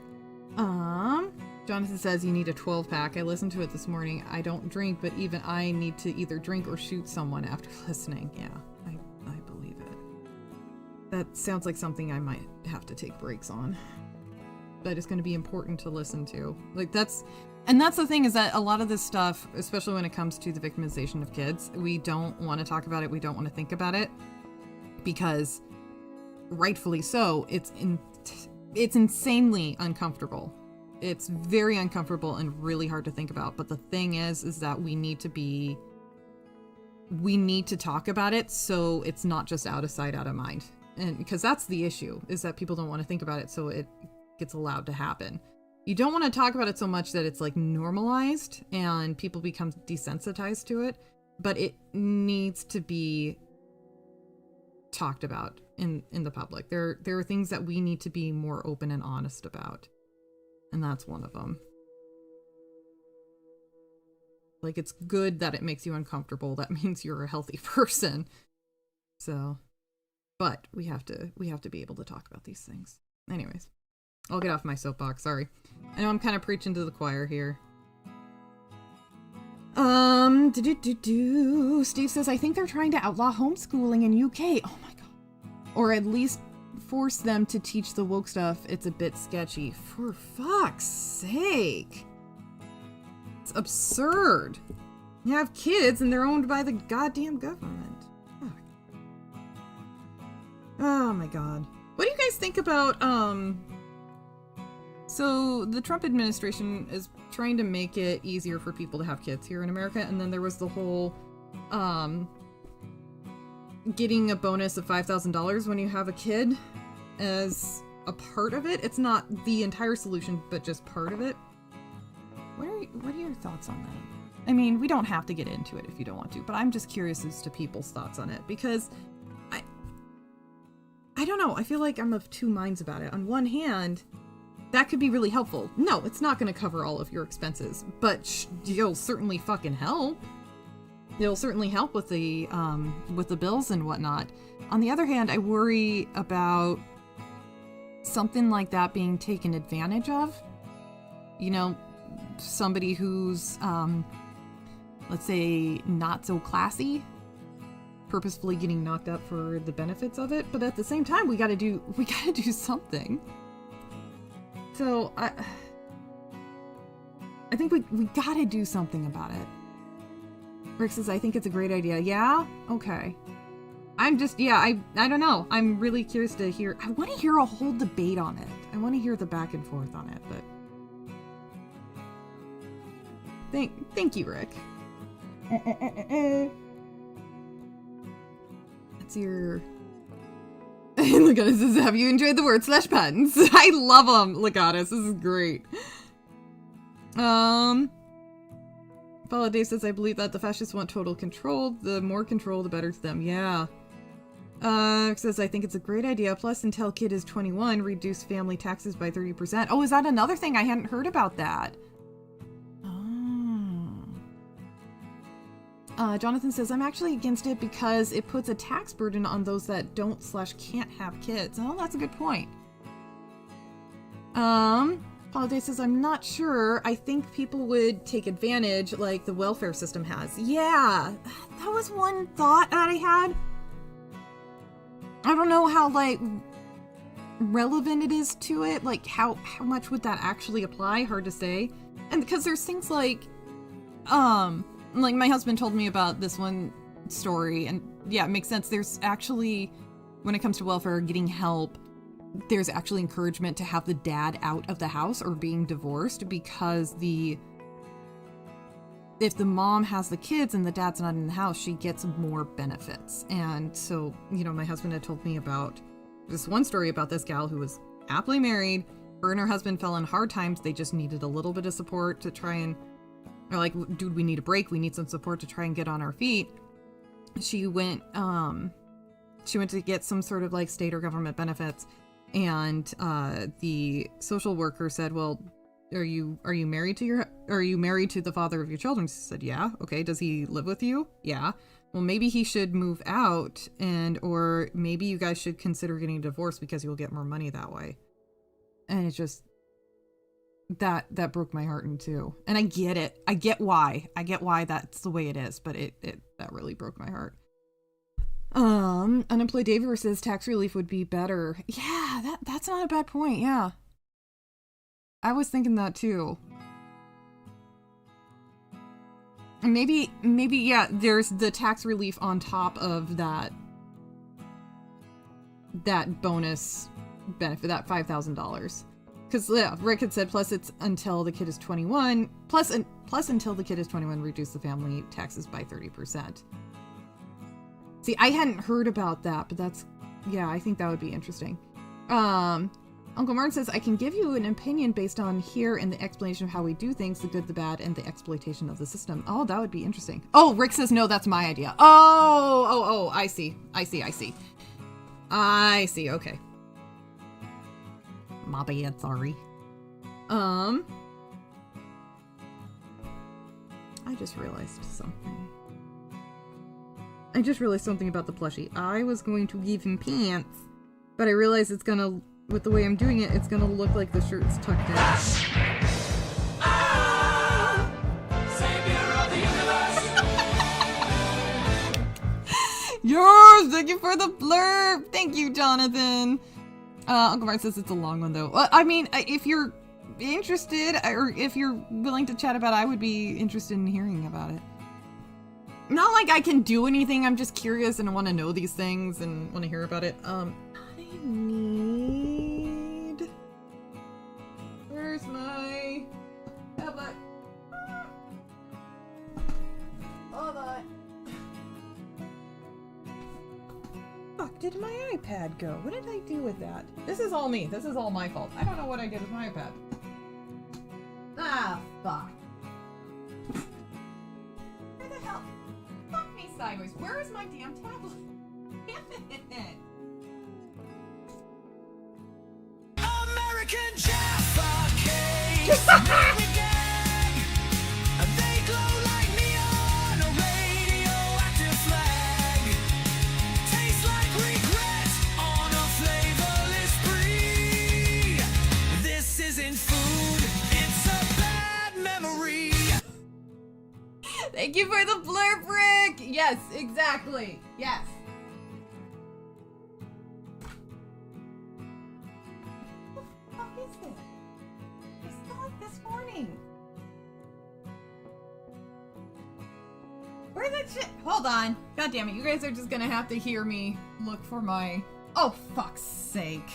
Jonathan says you need a 12-pack. I listened to it this morning. I don't drink, but even I need to either drink or shoot someone after listening. Yeah, I believe it. That sounds like something I might have to take breaks on. But it's going to be important to listen to. Like, that's the thing, is that a lot of this stuff, especially when it comes to the victimization of kids, we don't want to talk about it. We don't want to think about it, because rightfully so, it's insanely uncomfortable. It's very uncomfortable and really hard to think about. But the thing is that we need to talk about it, so it's not just out of sight, out of mind. And because that's the issue, is that people don't want to think about it, so it gets allowed to happen. You don't want to talk about it so much that it's like normalized and people become desensitized to it, but it needs to be talked about in the public. There are things that we need to be more open and honest about, and that's one of them. Like, it's good that it makes you uncomfortable. That means you're a healthy person. So, but we have to be able to talk about these things. Anyways, I'll get off my soapbox. Sorry. I know I'm kind of preaching to the choir here. Steve says, I think they're trying to outlaw homeschooling in UK. Oh my god. Or at least force them to teach the woke stuff. It's a bit sketchy. For fuck's sake. It's absurd. You have kids and they're owned by the goddamn government. Fuck. Oh my god. What do you guys think about, So the Trump administration is trying to make it easier for people to have kids here in America, and then there was the whole getting a bonus of $5,000 when you have a kid as a part of it. It's not the entire solution, but just part of it. What are your thoughts on that? I mean, we don't have to get into it if you don't want to, but I'm just curious as to people's thoughts on it, because I don't know. I feel like I'm of two minds about it. On one hand, that could be really helpful. No, it's not going to cover all of your expenses, but you'll certainly fucking help. It'll certainly help with the bills and whatnot. On the other hand, I worry about something like that being taken advantage of. You know, somebody who's, let's say, not so classy, purposefully getting knocked up for the benefits of it. But at the same time, we gotta do something. So I think we gotta do something about it. Rick says, I think it's a great idea. Yeah? Okay. I'm just, yeah, I don't know. I'm really curious to hear. I want to hear a whole debate on it. I want to hear the back and forth on it, but thank you, Rick. That's your... Legatus says, have you enjoyed the word slash puns? I love them, Legatus. This is great. Follow Dave says, I believe that the fascists want total control. The more control, the better to them. Yeah. Says, I think it's a great idea. Plus, until kid is 21, reduce family taxes by 30%. Oh, is that another thing? I hadn't heard about that. Jonathan says, I'm actually against it because it puts a tax burden on those that don't / can't have kids. Oh, that's a good point. Holiday says, I'm not sure. I think people would take advantage like the welfare system has. Yeah, that was one thought that I had. I don't know how, like, relevant it is to it. Like, how much would that actually apply? Hard to say. And because there's things like my husband told me about this one story, and yeah, it makes sense. There's actually, when it comes to welfare, getting help, there's actually encouragement to have the dad out of the house or being divorced, because if the mom has the kids and the dad's not in the house, she gets more benefits. And so, you know, my husband had told me about this one story about this gal who was happily married. Her and her husband fell in hard times. They just needed a little bit of support to try and, or like, dude, we need a break. We need some support to try and get on our feet. She went to get some sort of like state or government benefits. And the social worker said, well, are you married to the father of your children? She said, yeah. Okay. Does he live with you? Yeah. Well, maybe he should move out, or maybe you guys should consider getting a divorce because you'll get more money that way. And it's just, that broke my heart in two. And I get it. I get why that's the way it is, but that really broke my heart. Unemployed David says tax relief would be better. Yeah, that's not a bad point. Yeah. I was thinking that too. And maybe, yeah, there's the tax relief on top of that bonus benefit, that $5,000. Because yeah, Rick had said, plus it's until the kid is 21, plus until the kid is 21, reduce the family taxes by 30%. See, I hadn't heard about that, but that's, yeah, I think that would be interesting. Uncle Martin says, I can give you an opinion based on here and the explanation of how we do things, the good, the bad, and the exploitation of the system. Oh, that would be interesting. Oh, Rick says, no, that's my idea. Oh, I see. Okay. My bad, sorry. I just realized something about the plushie. I was going to give him pants, but I realized it's gonna, with the way I'm doing it, it's gonna look like the shirt's tucked in. Yours! Thank you for the blurb! Thank you, Jonathan! Uncle Mark says it's a long one, though. Well, I mean, if you're interested, or if you're willing to chat about it, I would be interested in hearing about it. Not like I can do anything, I'm just curious and I want to know these things and want to hear about it. I need... Where did my iPad go? What did I do with that? This is all me. This is all my fault. I don't know what I did with my iPad. Ah, fuck. Where the hell? Fuck me sideways. Where is my damn tablet? Damn it. American Jaffa cakes. They glow like neon, a radioactive flag. Taste like regret on a flavorless brie. This isn't food, it's a bad memory. Thank you for the blurb, Rick! Yes, exactly. Yes. What the fuck is this? I saw it this morning. Where's that shit? Hold on. God damn it. You guys are just gonna have to hear me look for my... Oh, fuck's sake.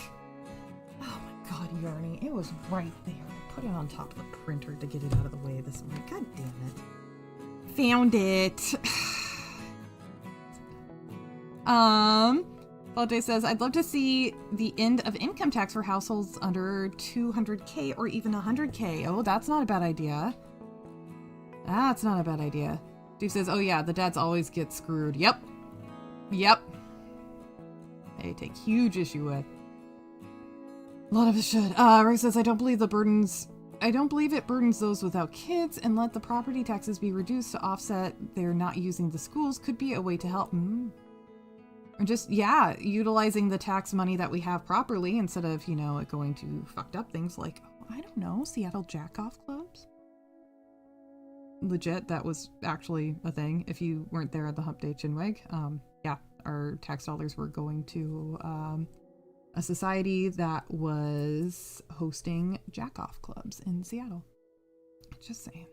Oh my god, Yarny. It was right there. I put it on top of the printer to get it out of the way this morning. God damn it. Found it. Voltaire says, I'd love to see the end of income tax for households under 200k or even 100k. Oh, that's not a bad idea. That's not a bad idea. Dude says, oh yeah, the dads always get screwed. Yep. Yep. They take huge issue with. A lot of us should. Rick says, I don't believe it burdens those without kids, and let the property taxes be reduced to offset their not using the schools could be a way to help. Or just, yeah, utilizing the tax money that we have properly instead of, you know, it going to fucked up things like, I don't know, Seattle jack-off clubs? Legit, that was actually a thing. If you weren't there at the Hump Day Chinwag, yeah, our tax dollars were going to a society that was hosting jack-off clubs in Seattle. Just saying.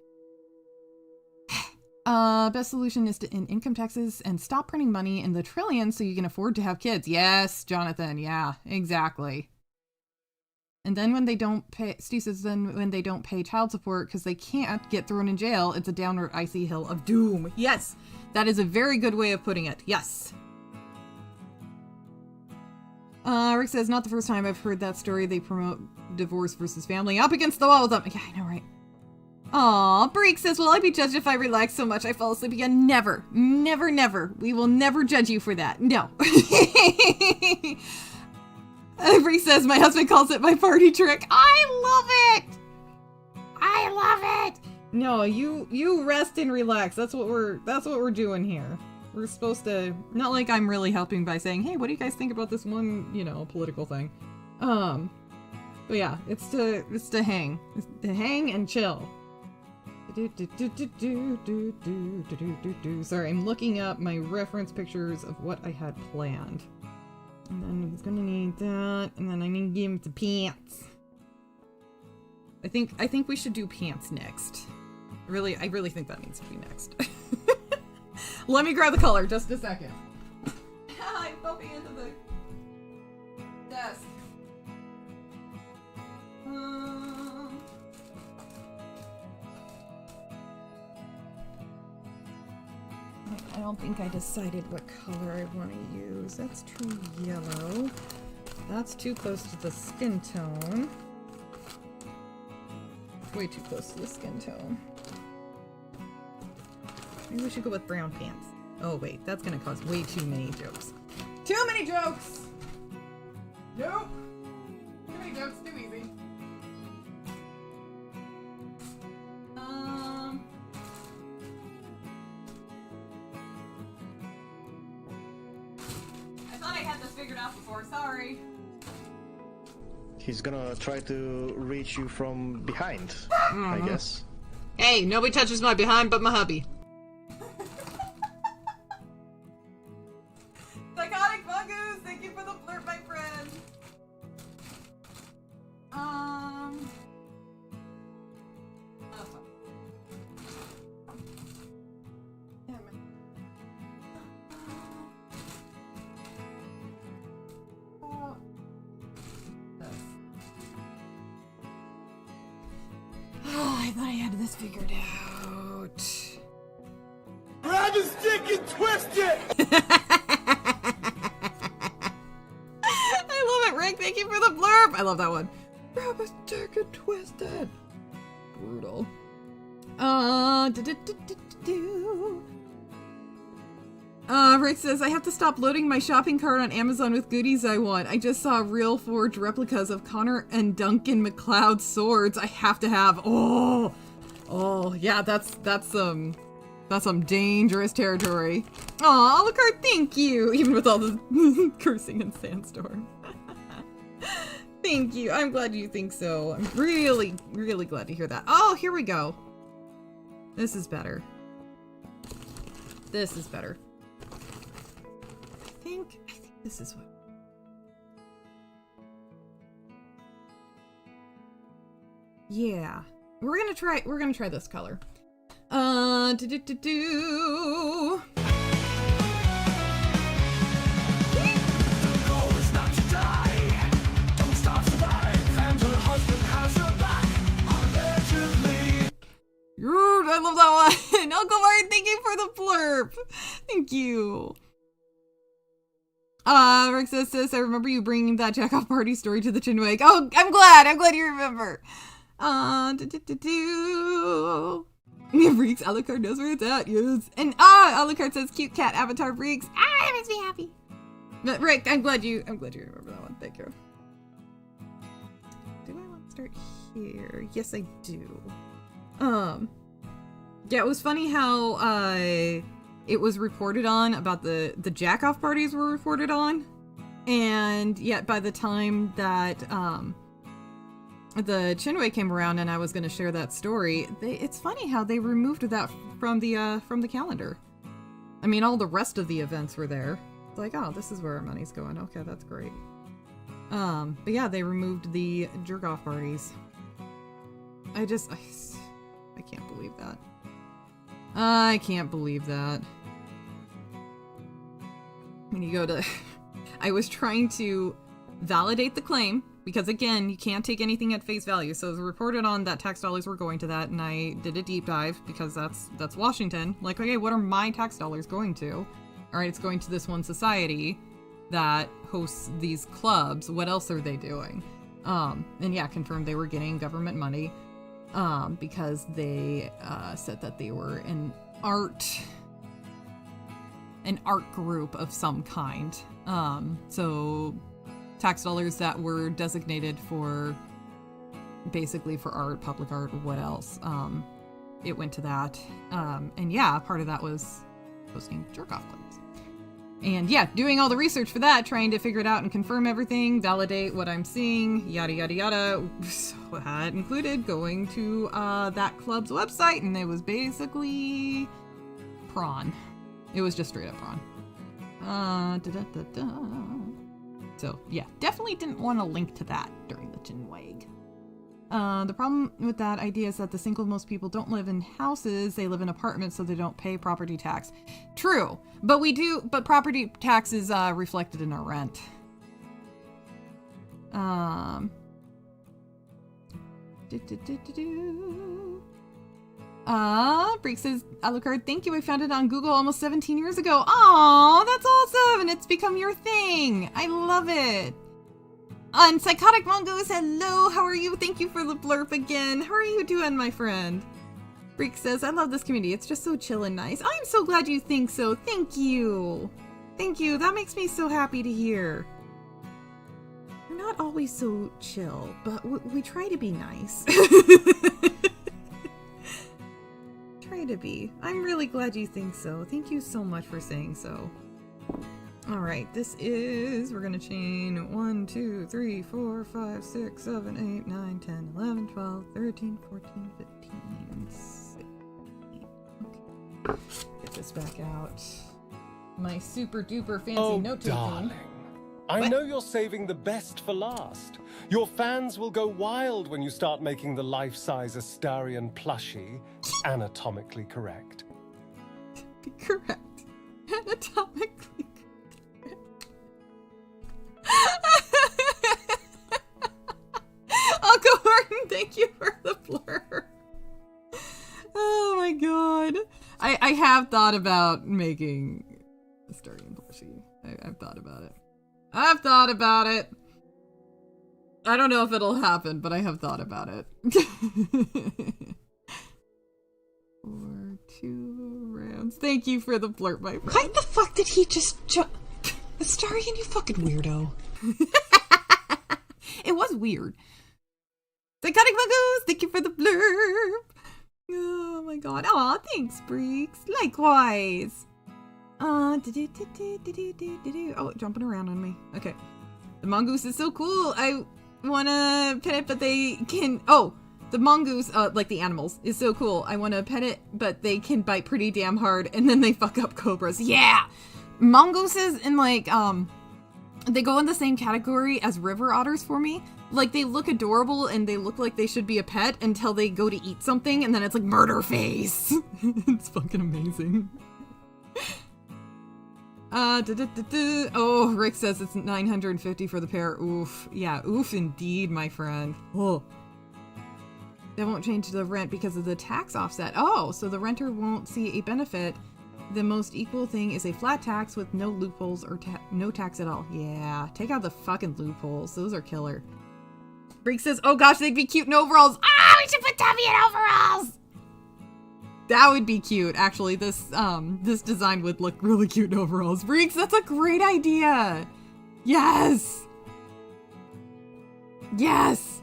Best solution is to end income taxes and stop printing money in the trillions so you can afford to have kids. Yes, Jonathan. Yeah, exactly. And then when they don't pay, Steve says, then when they don't pay child support because they can't get thrown in jail, it's a downward icy hill of doom. Yes, that is a very good way of putting it. Yes. Rick says, not the first time I've heard that story. They promote divorce versus family. Up against the wall with them. Yeah, I know, right? Aw, Breek says, will I be judged if I relax so much I fall asleep again? Never. Never, never. We will never judge you for that. No. Breek says, my husband calls it my party trick. I love it! I love it! No, you rest and relax. That's what we're doing here. We're supposed to, not like I'm really helping by saying, hey, what do you guys think about this one, you know, political thing? But yeah, it's to hang. It's to hang and chill. Sorry, I'm looking up my reference pictures of what I had planned. And then he's gonna need that, and then I need to give him the pants. I think we should do pants next. I really think that needs to be next. Let me grab the color, just a second. I'm bumping into the desk. I don't think I decided what color I want to use. That's too yellow. That's too close to the skin tone. Way too close to the skin tone. Maybe we should go with brown pants. Oh wait, that's gonna cause way too many jokes. Too many jokes! Nope! Too many jokes, too easy. I thought I had this figured out before, sorry. He's gonna try to reach you from behind, I guess. Hey, nobody touches my behind but my hubby. Psychotic Mongoose, thank you for the flirt, my friend. I thought I had this figured out. Grab his stick and twist it! I love that one. Rabbit's dick and twisted. Brutal. Rick says, I have to stop loading my shopping cart on Amazon with goodies I want. I just saw real forged replicas of Connor and Duncan MacLeod's swords I have to have. Oh, yeah, that's some dangerous territory. Aw, Alucard, thank you! Even with all the cursing and sandstorm. Thank you. I'm glad you think so. I'm really, really glad to hear that. Oh, here we go. This is better. This is better. I think this is what. Yeah. We're gonna try this color. I love that one. Uncle Martin, thank you for the blurb. Thank you. Rick says, sis, I remember you bringing that jack-off party story to the Chinwag. Oh, I'm glad you remember. Reeks, Alucard knows where it's at, yes. And Alucard says, cute cat avatar Reeks. That makes me happy. But Rick, I'm glad you remember that one. Thank you. Do I want to start here? Yes, I do. Yeah, it was funny how it was reported on about the jack-off parties were reported on, and yet by the time that the Chinway came around and I was going to share that story, it's funny how they removed that from the calendar. I mean, all the rest of the events were there. It's like, oh, this is where our money's going. Okay, that's great. But yeah, they removed the jerk-off parties. I can't believe that. I can't believe that. When you go to... I was trying to validate the claim, because again, you can't take anything at face value. So it was reported on that tax dollars were going to that, and I did a deep dive, because that's Washington. Like, okay, what are my tax dollars going to? Alright, it's going to this one society that hosts these clubs. What else are they doing? And yeah, confirmed they were getting government money. Because they said that they were an art group of some kind. So tax dollars that were designated for basically for art, public art, or what else. It went to that. And yeah, part of that was hosting jerk-off clubs. And yeah, doing all the research for that, trying to figure it out and confirm everything, validate what I'm seeing, yada yada yada. So had included going to that club's website, and it was basically prawn. It was just straight up prawn. So yeah, definitely didn't want to link to that during the Chinwag. The problem with that idea is that the single most people don't live in houses, they live in apartments, so they don't pay property tax. True, but property tax is reflected in our rent. Break says, Alucard, thank you, I found it on Google almost 17 years ago. Aw, that's awesome, and it's become your thing. I love it. On Psychotic Mongoose, hello, how are you? Thank you for the blurb again. How are you doing, my friend? Freak says, I love this community. It's just so chill and nice. I'm so glad you think so. Thank you. Thank you. That makes me so happy to hear. We're not always so chill, but we try to be nice. Try to be. I'm really glad you think so. Thank you so much for saying so. Alright, we're gonna chain 1, 2, 3, 4, 5, 6, 7, 8, 9, 10, 11, 12, 13, 14, 15, 16. Okay. Get this back out. My super duper fancy note taking. Darling. I know you're saving the best for last. Your fans will go wild when you start making the life-size Astarian plushie anatomically correct. Correct. Anatomically correct. Uncle Martin, thank you for the blur. Oh my god. I have thought about making a Astarian plushie. I've thought about it. I've thought about it. I don't know if it'll happen, but I have thought about it. 4, 2 rounds. Thank you for the blurb, my friend. Why the fuck did he just jump? Astarion, you fucking weirdo. It was weird. Psychotic Mongoose, thank you for the blurb. Oh my god. Aw, thanks, Breeks. Likewise. Oh, jumping around on me. Okay. The mongoose is so cool. I wanna pet it, but they can... Oh, the mongoose, like the animals, is so cool. I wanna pet it, but they can bite pretty damn hard, and then they fuck up cobras. Yeah! Mongooses and like, they go in the same category as river otters for me. Like, they look adorable and they look like they should be a pet until they go to eat something, and then it's like murder face. It's fucking amazing. Oh, Rick says it's 950 for the pair. Oof. Yeah, oof indeed, my friend. Oh. That won't change the rent because of the tax offset. Oh, so the renter won't see a benefit. The most equal thing is a flat tax with no loopholes or no tax at all. Yeah, take out the fucking loopholes. Those are killer. Freak says, oh gosh, they'd be cute in overalls. Ah, we should put Tombi in overalls. That would be cute. Actually, this design would look really cute in overalls. Freaks, that's a great idea. Yes. Yes.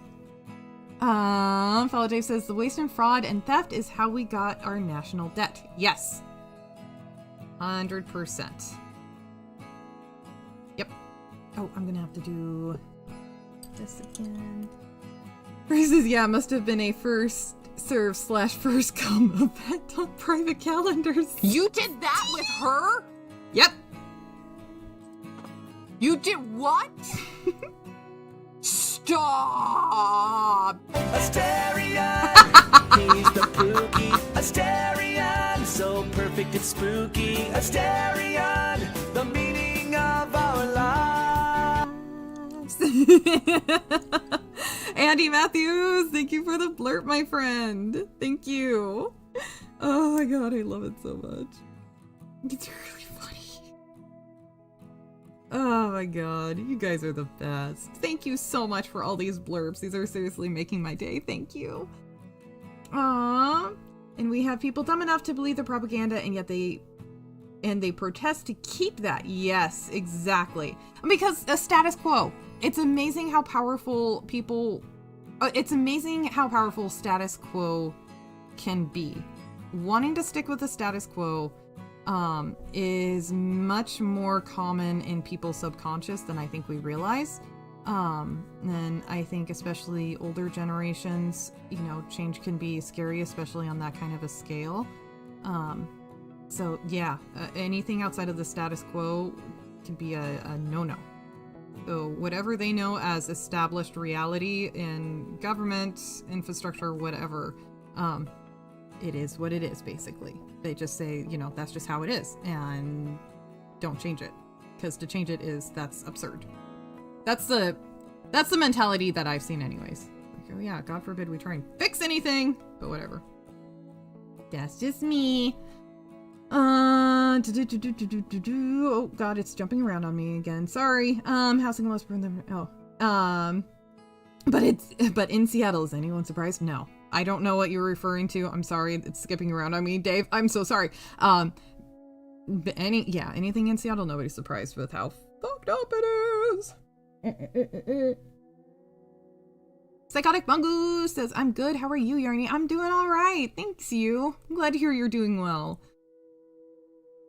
Follow Dave says, the waste and fraud and theft is how we got our national debt. Yes. 100%. Yep. Oh, I'm gonna have to do this again. Versus, yeah, must have been a first serve / first come event on private calendars. You did that with her? Yep. You did what? Stop! Asterion, he's the pookie. Asterion, so perfect it's spooky. Asterion, the meaning of our lives. Andy Matthews, thank you for the blurb, my friend. Thank you. Oh my god, I love it so much. It's really funny. Oh my god, you guys are the best. Thank you so much for all these blurbs. These are seriously making my day. Thank you. Aww. And we have people dumb enough to believe the propaganda, and yet they protest to keep that. Yes, exactly. Because a status quo. It's amazing how powerful people... it's amazing how powerful status quo can be. Wanting to stick with the status quo is much more common in people's subconscious than I think we realize. And I think especially older generations, you know, change can be scary, especially on that kind of a scale. So yeah, anything outside of the status quo can be a no-no. So whatever they know as established reality in government, infrastructure, whatever, it is what it is, basically. They just say, you know, that's just how it is, and don't change it. Because to change it that's absurd. That's the mentality that I've seen anyways. Like, oh yeah, God forbid we try and fix anything, but whatever. That's just me. Oh god, it's jumping around on me again. Sorry. Housing laws burn them. Oh. But in Seattle, is anyone surprised? No. I don't know what you're referring to. I'm sorry. It's skipping around on me, Dave. I'm so sorry. But anything in Seattle, nobody's surprised with how fucked up it is. Psychotic Mongoose says, I'm good. How are you, Yarny? I'm doing all right. Thanks, you. I'm glad to hear you're doing well.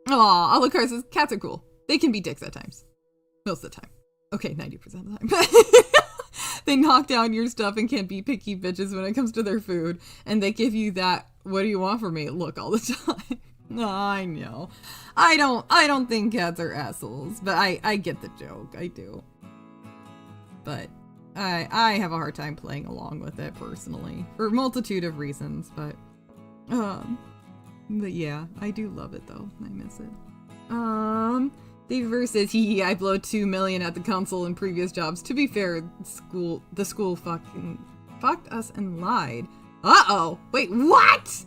Aw, Alucard says, cats are cool. They can be dicks at times. Most of the time. Okay, 90% of the time. They knock down your stuff and can't be picky bitches when it comes to their food. And they give you that, what do you want from me? Look all the time. I know. I don't think cats are assholes, but I get the joke. I do. But I have a hard time playing along with it personally. For a multitude of reasons, but yeah, I do love it though. I miss it. Dave Verse says, I blow 2 million at the console in previous jobs. To be fair, the school fucking fucked us and lied. Uh-oh. Wait, what?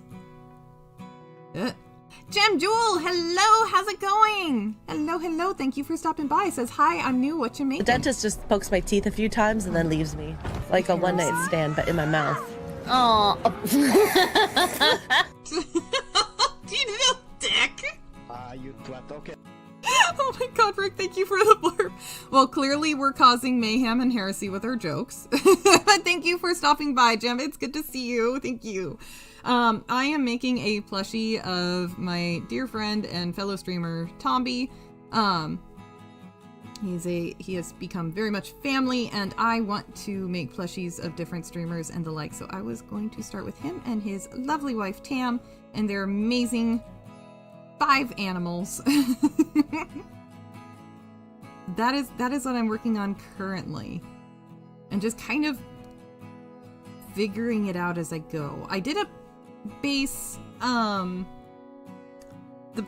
Gem Jewel, hello, how's it going? Hello, hello, thank you for stopping by. Says, hi, I'm new, what you making? The dentist just pokes my teeth a few times and then leaves me. Like a one-night stand, but in my mouth. Oh. You little dick. You twat, okay. Oh my god, Rick, thank you for the blurb. Well, clearly we're causing mayhem and heresy with our jokes. But thank you for stopping by, Gem. It's good to see you. Thank you. I am making a plushie of my dear friend and fellow streamer, Tombi. He has become very much family, and I want to make plushies of different streamers and the like. So I was going to start with him and his lovely wife, Tam, and their amazing 5 animals. That is what I'm working on currently, and just kind of figuring it out as I go. I did a base, the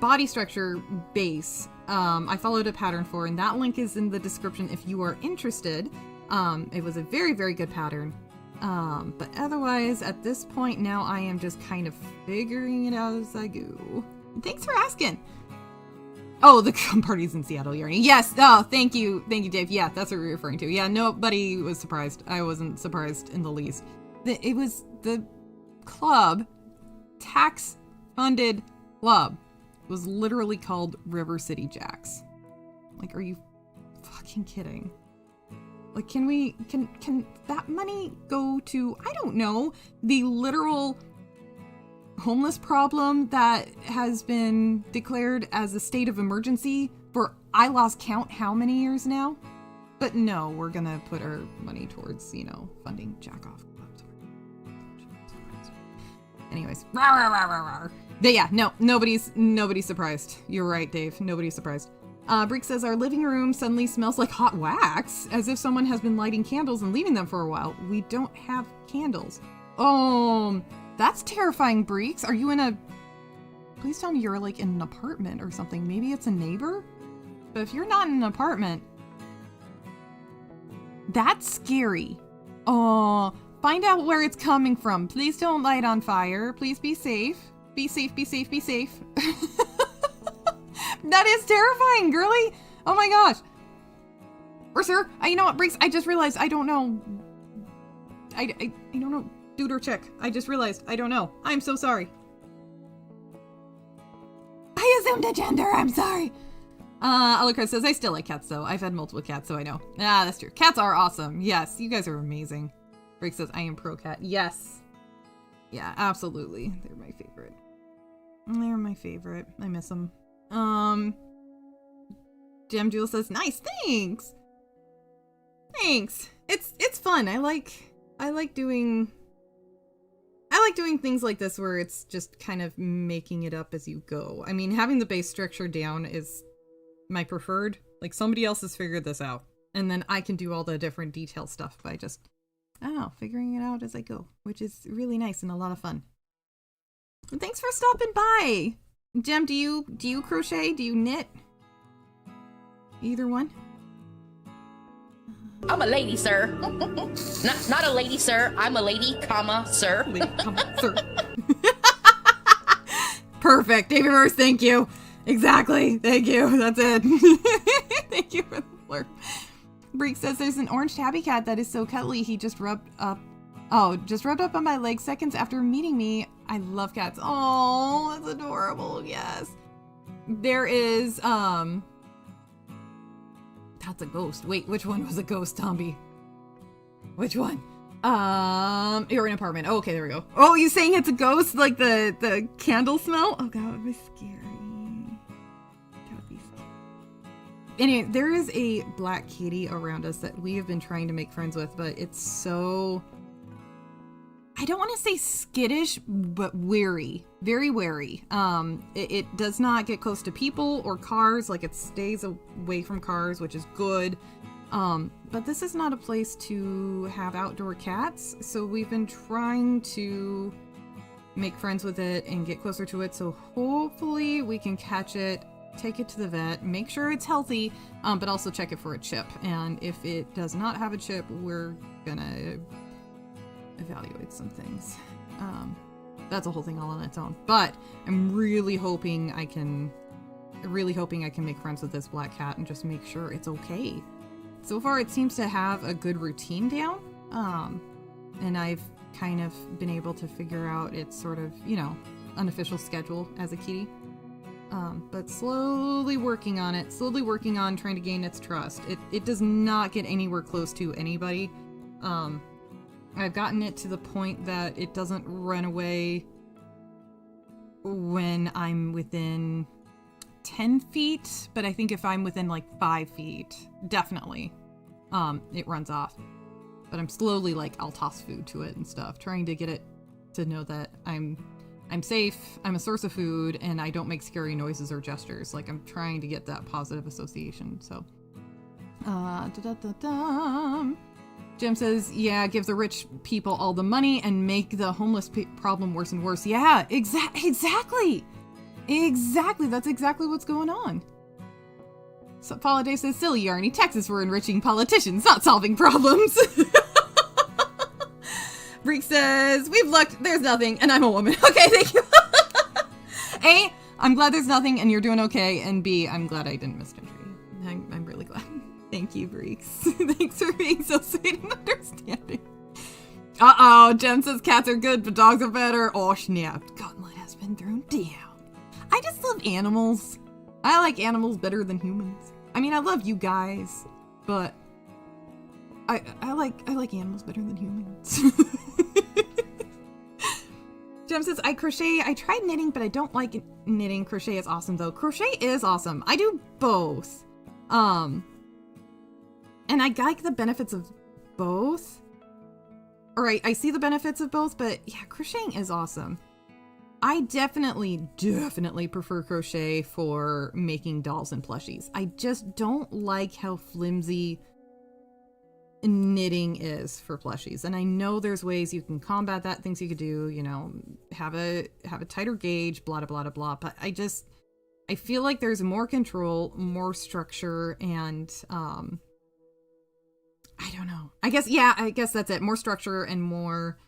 body structure base. I followed a pattern for, and that link is in the description if you are interested. It was a very, very good pattern. But otherwise, at this point now, I am just kind of figuring it out as I go. Thanks for asking. Oh, the party's in Seattle, Yarny. Yes. Oh, thank you, Dave. Yeah, that's what we're referring to. Yeah, nobody was surprised. I wasn't surprised in the least. It was the club, tax-funded club, was literally called River City Jacks. Like, are you fucking kidding? Like, can that money go to, I don't know, the literal homeless problem that has been declared as a state of emergency for, I lost count how many years now? But no, we're gonna put our money towards, you know, funding jack-off clubs. Anyways. But yeah, no, nobody's surprised. You're right, Dave. Nobody's surprised. Breek says, our living room suddenly smells like hot wax, as if someone has been lighting candles and leaving them for a while. We don't have candles. Oh, that's terrifying, Breeks. Are you in a... Please tell me you're like in an apartment or something. Maybe it's a neighbor? But if you're not in an apartment, that's scary. Oh, find out where it's coming from. Please don't light on fire. Please be safe. Be safe, be safe, be safe. That is terrifying, girly. Oh my gosh. Or sir, you know what, Breeks, I just realized I don't know. I don't know. Dude or chick. I just realized I don't know. I'm so sorry. I assumed a gender, I'm sorry. Alucard says, I still like cats though. I've had multiple cats, so I know. Ah, that's true. Cats are awesome. Yes, you guys are amazing. Breeks says, I am pro cat. Yes. Yeah, absolutely. They're my favorite. They're my favorite. I miss them. Gem Jewel says, nice, thanks. Thanks. It's fun. I like doing things like this where it's just kind of making it up as you go. I mean, having the base structure down is my preferred. Like, somebody else has figured this out, and then I can do all the different detail stuff by just, I don't know, figuring it out as I go, which is really nice and a lot of fun. And thanks for stopping by. Gem, do you crochet? Do you knit? Either one? I'm a lady, sir. not a lady, sir. I'm a lady, comma, sir. Lady, comma, sir. Perfect. David Verse, thank you. Exactly. Thank you. That's it. Thank you for the flirt. Breek says there's an orange tabby cat that is so cuddly he just rubbed up on my leg seconds after meeting me. I love cats. Oh, that's adorable. Yes. There is, that's a ghost. Wait, which one was a ghost, Tombi? Which one? You're in an apartment. Oh, okay, there we go. Oh, you saying it's a ghost? Like the candle smell? Oh, that would be scary. That would be scary. Anyway, there is a black kitty around us that we have been trying to make friends with, but it's so... I don't want to say skittish, but wary. Very wary. It does not get close to people or cars. Like, it stays away from cars, which is good. But this is not a place to have outdoor cats, so we've been trying to make friends with it and get closer to it, so hopefully we can catch it, take it to the vet, make sure it's healthy, but also check it for a chip. And if it does not have a chip, we're gonna evaluate some things. that's a whole thing all on its own. But I'm really hoping I can make friends with this black cat and just make sure it's okay. So far, it seems to have a good routine down, and I've kind of been able to figure out its sort of, you know, unofficial schedule as a kitty. But slowly working on it, trying to gain its trust. It does not get anywhere close to anybody. I've gotten it to the point that it doesn't run away when I'm within 10 feet, but I think if I'm within like 5 feet, definitely, it runs off. But I'm slowly, like, I'll toss food to it and stuff, trying to get it to know that I'm safe, I'm a source of food, and I don't make scary noises or gestures. Like, I'm trying to get that positive association, so. Jim says, yeah, give the rich people all the money and make the homeless problem worse and worse. Yeah, exactly. Exactly, that's exactly what's going on. So Holiday says, silly Yarny, Texas, we're enriching politicians, not solving problems. Breek says, we've looked, there's nothing, and I'm a woman. Okay, thank you. A, I'm glad there's nothing and you're doing okay, and B, I'm glad I didn't misgender you. I'm really glad. Thank you, Breeks. Thanks for being so sweet and understanding. Uh-oh, Jen says cats are good, but dogs are better. Oh, snap. Gauntlet has been thrown down. I just love animals. I like animals better than humans. I mean, I love you guys, but I like animals better than humans. Jem says, I crochet. I tried knitting, but I don't like knitting. Crochet is awesome, though. Crochet is awesome. I do both. And I like the benefits of both. Or I see the benefits of both, but yeah, crocheting is awesome. I definitely prefer crochet for making dolls and plushies. I just don't like how flimsy knitting is for plushies. And I know there's ways you can combat that, things you could do, you know, have a tighter gauge, blah, blah, blah, blah. But I feel like there's more control, more structure, and, I don't know. I guess that's it. More structure and more,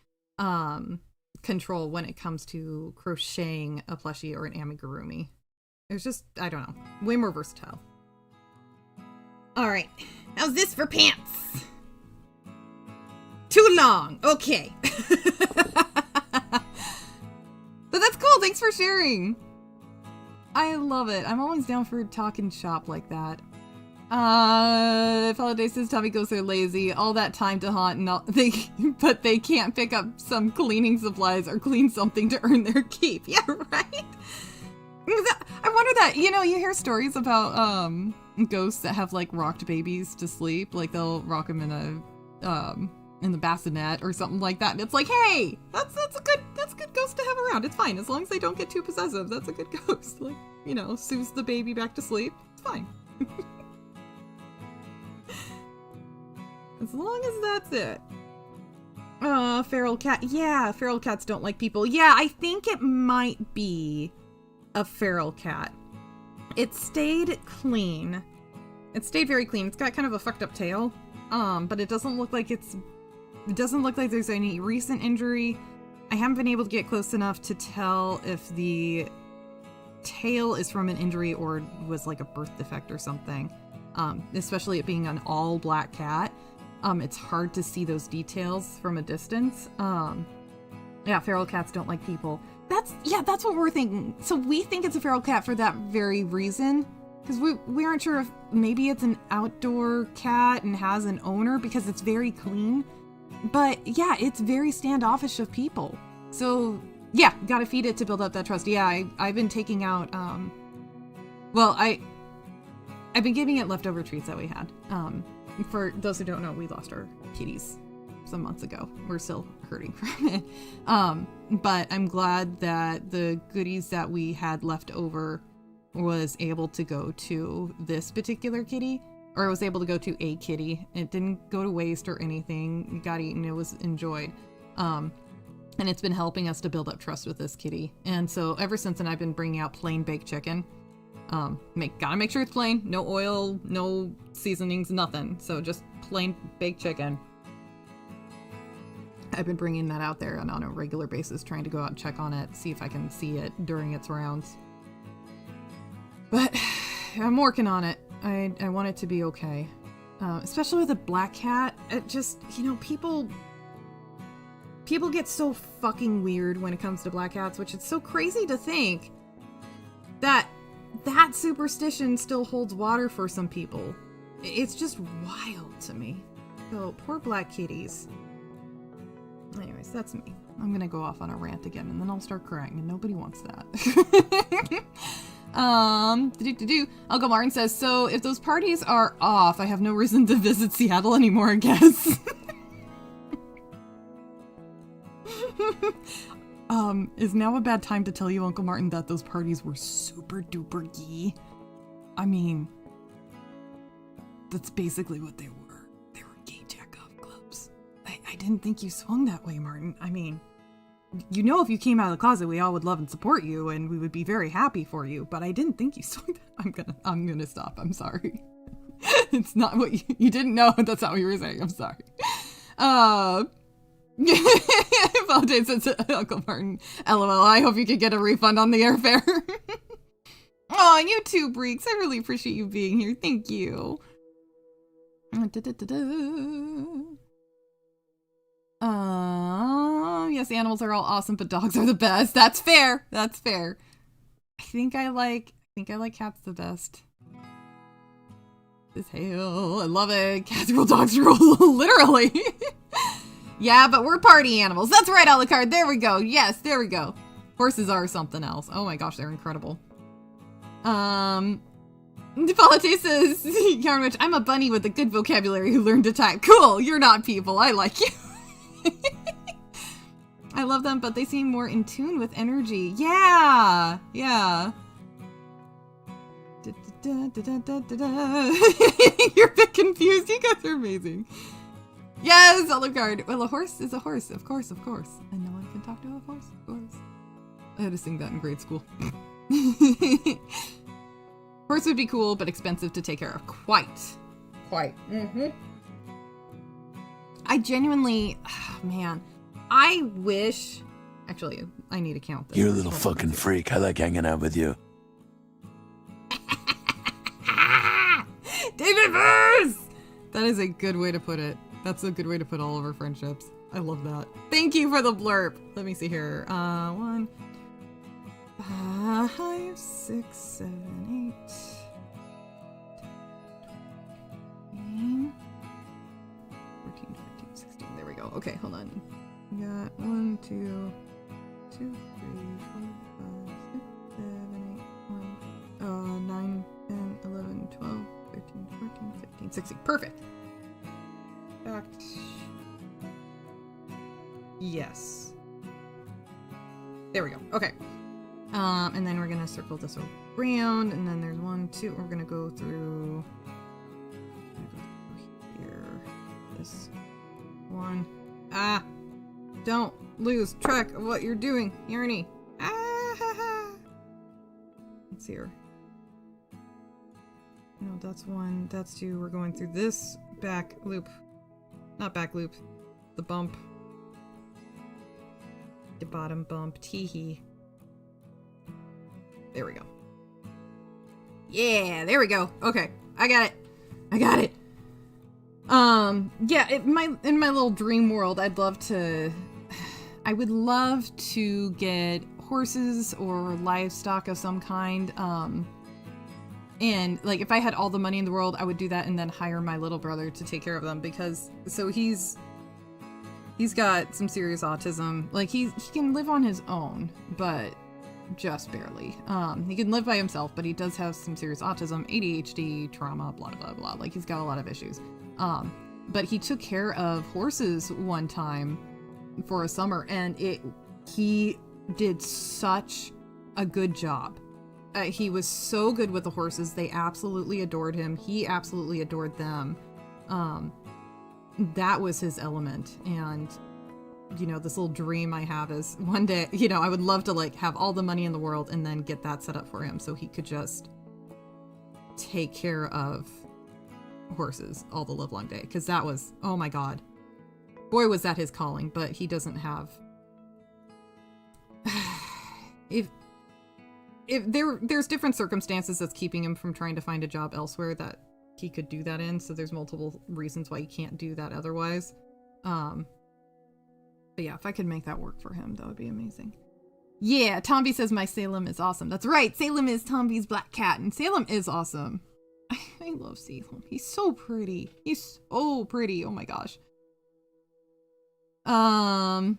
control when it comes to crocheting a plushie or an amigurumi. It's just, I don't know, way more versatile. All right, how's this for pants? Too long. Okay. But that's cool. Thanks for sharing. I love it. I'm always down for talking shop like that. Holiday says Tommy goes there lazy. All that time to haunt, but they can't pick up some cleaning supplies or clean something to earn their keep. Yeah, right? I wonder that, you know, you hear stories about ghosts that have like rocked babies to sleep. Like they'll rock them in the bassinet or something like that. And it's like, hey, that's a good ghost to have around. It's fine as long as they don't get too possessive. That's a good ghost. Like, you know, soothes the baby back to sleep. It's fine. As long as that's it. Feral cat. Yeah, feral cats don't like people. Yeah, I think it might be a feral cat. It stayed clean. It stayed very clean. It's got kind of a fucked up tail. But it doesn't look like there's any recent injury. I haven't been able to get close enough to tell if the tail is from an injury or was like a birth defect or something. Especially it being an all black cat. It's hard to see those details from a distance. Yeah, feral cats don't like people. That's what we're thinking. So we think it's a feral cat for that very reason. Because we aren't sure if maybe it's an outdoor cat and has an owner because it's very clean. But yeah, it's very standoffish of people. So yeah, gotta feed it to build up that trust. Yeah, I've been taking out, I've been giving it leftover treats that we had. For those who don't know, we lost our kitties some months ago. We're still hurting from it. But I'm glad that the goodies that we had left over was able to go to this particular kitty, or was able to go to a kitty. It didn't go to waste or anything. It got eaten. It was enjoyed. And it's been helping us to build up trust with this kitty. And so ever since then, I've been bringing out plain baked chicken. Gotta make sure it's plain. No oil, no seasonings, nothing. So just plain baked chicken. I've been bringing that out there and on a regular basis, trying to go out and check on it, see if I can see it during its rounds. But I'm working on it. I want it to be okay. Especially with a black cat. It just, you know, people get so fucking weird when it comes to black cats, which it's so crazy to think that that superstition still holds water for some people. It's just wild to me. So, poor black kitties. Anyways, that's me. I'm gonna go off on a rant again, and then I'll start crying, and nobody wants that. Uncle Martin says, so if those parties are off, I have no reason to visit Seattle anymore, I guess. Is now a bad time to tell you, Uncle Martin, that those parties were super duper gay? I mean, that's basically what they were. They were gay jack-off clubs. I didn't think you swung that way, Martin. I mean, you know, if you came out of the closet, we all would love and support you, and we would be very happy for you, but I didn't think you swung that. I'm gonna stop. I'm sorry. It's not what you didn't know. That's not what you were saying. I'm sorry. Valentine says to Uncle Martin, LOL, I hope you can get a refund on the airfare. Oh, you too, Breeks. I really appreciate you being here. Thank you. Yes, animals are all awesome, but dogs are the best. That's fair. That's fair. I think I like cats the best. This hell. I love it. Cats rule, dogs rule. Literally. Yeah, but we're party animals. That's right, Alucard. There we go. Yes, there we go. Horses are something else. Oh my gosh, they're incredible. Depolite says, Yarnwich, I'm a bunny with a good vocabulary who learned to type. Cool, you're not people. I like you. I love them, but they seem more in tune with energy. Yeah, yeah. You're a bit confused. You guys are amazing. Yes, Alucard. Well, a horse is a horse, of course, of course. And no one can talk to a horse, of course. I had to sing that in grade school. Horse would be cool, but expensive to take care of. Quite. Mm-hmm. I genuinely, man, I wish, actually, I need to count this. You're a little fucking freak. I like hanging out with you. David Verse! That is a good way to put it. That's a good way to put all of our friendships. I love that. Thank you for the blurb. Let me see here. 1, 5, 6, 7, 8. 14, 15, 16. There we go. Okay, hold on. We got 1, 2, 2, 3, 4, 5, 6, 7, 8, 9, 10, 11, 12, 13, 14, 15, 16. Perfect. Fact. Yes. There we go. Okay. And then we're gonna circle this around, and then there's 1, 2. We're gonna go through here. This one. Ah! Don't lose track of what you're doing, Yarny. Ah! Ha, ha. Let's see here. No, that's 1. That's 2. We're going through this back loop. Not back loop. The bump. The bottom bump. Teehee. There we go. Yeah, there we go. Okay, I got it. I got it. Yeah, in my little dream world, I would love to get horses or livestock of some kind. And like if I had all the money in the world, I would do that and then hire my little brother to take care of them, because so he's got some serious autism. Like he can live on his own, but just barely. He can live by himself, but he does have some serious autism, ADHD, trauma, blah blah blah. Like he's got a lot of issues. But he took care of horses one time for a summer, and he did such a good job. He was so good with the horses. They absolutely adored him. He absolutely adored them. That was his element. And, you know, this little dream I have is one day, you know, I would love to like have all the money in the world and then get that set up for him so he could just take care of horses all the livelong day. Because that was, oh my God. Boy, was that his calling, but he doesn't have... if there's different circumstances that's keeping him from trying to find a job elsewhere that he could do that in, so there's multiple reasons why he can't do that otherwise. But yeah, if I could make that work for him, that would be amazing. Yeah, Tombi says my Salem is awesome. That's right, Salem is Tombi's black cat, and Salem is awesome. I love Salem. He's so pretty. He's so pretty. Oh my gosh. Dear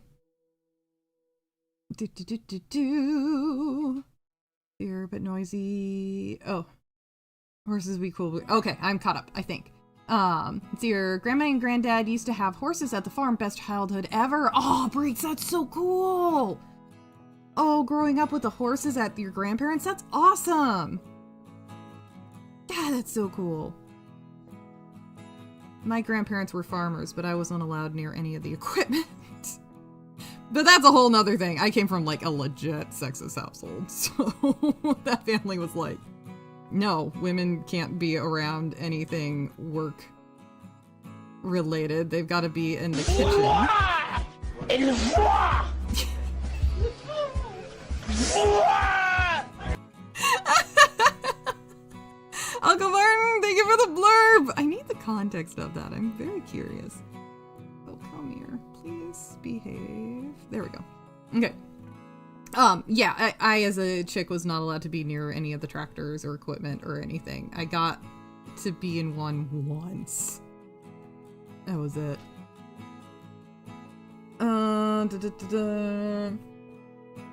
but noisy. Oh. Horses be cool. Okay, I'm caught up, I think. Dear grandma and granddad used to have horses at the farm. Best childhood ever. Oh, Breeks, that's so cool. Oh, growing up with the horses at your grandparents, that's awesome. Yeah, that's so cool. My grandparents were farmers, but I wasn't allowed near any of the equipment. But that's a whole nother thing. I came from like a legit sexist household, so that family was like, no, women can't be around anything work related. They've got to be in the kitchen. Uncle Martin, thank you for the blurb. I need the context of that. I'm very curious. Oh, come here. Please behave. There we go. Okay. Yeah, I as a chick was not allowed to be near any of the tractors or equipment or anything. I got to be in one once. That was it.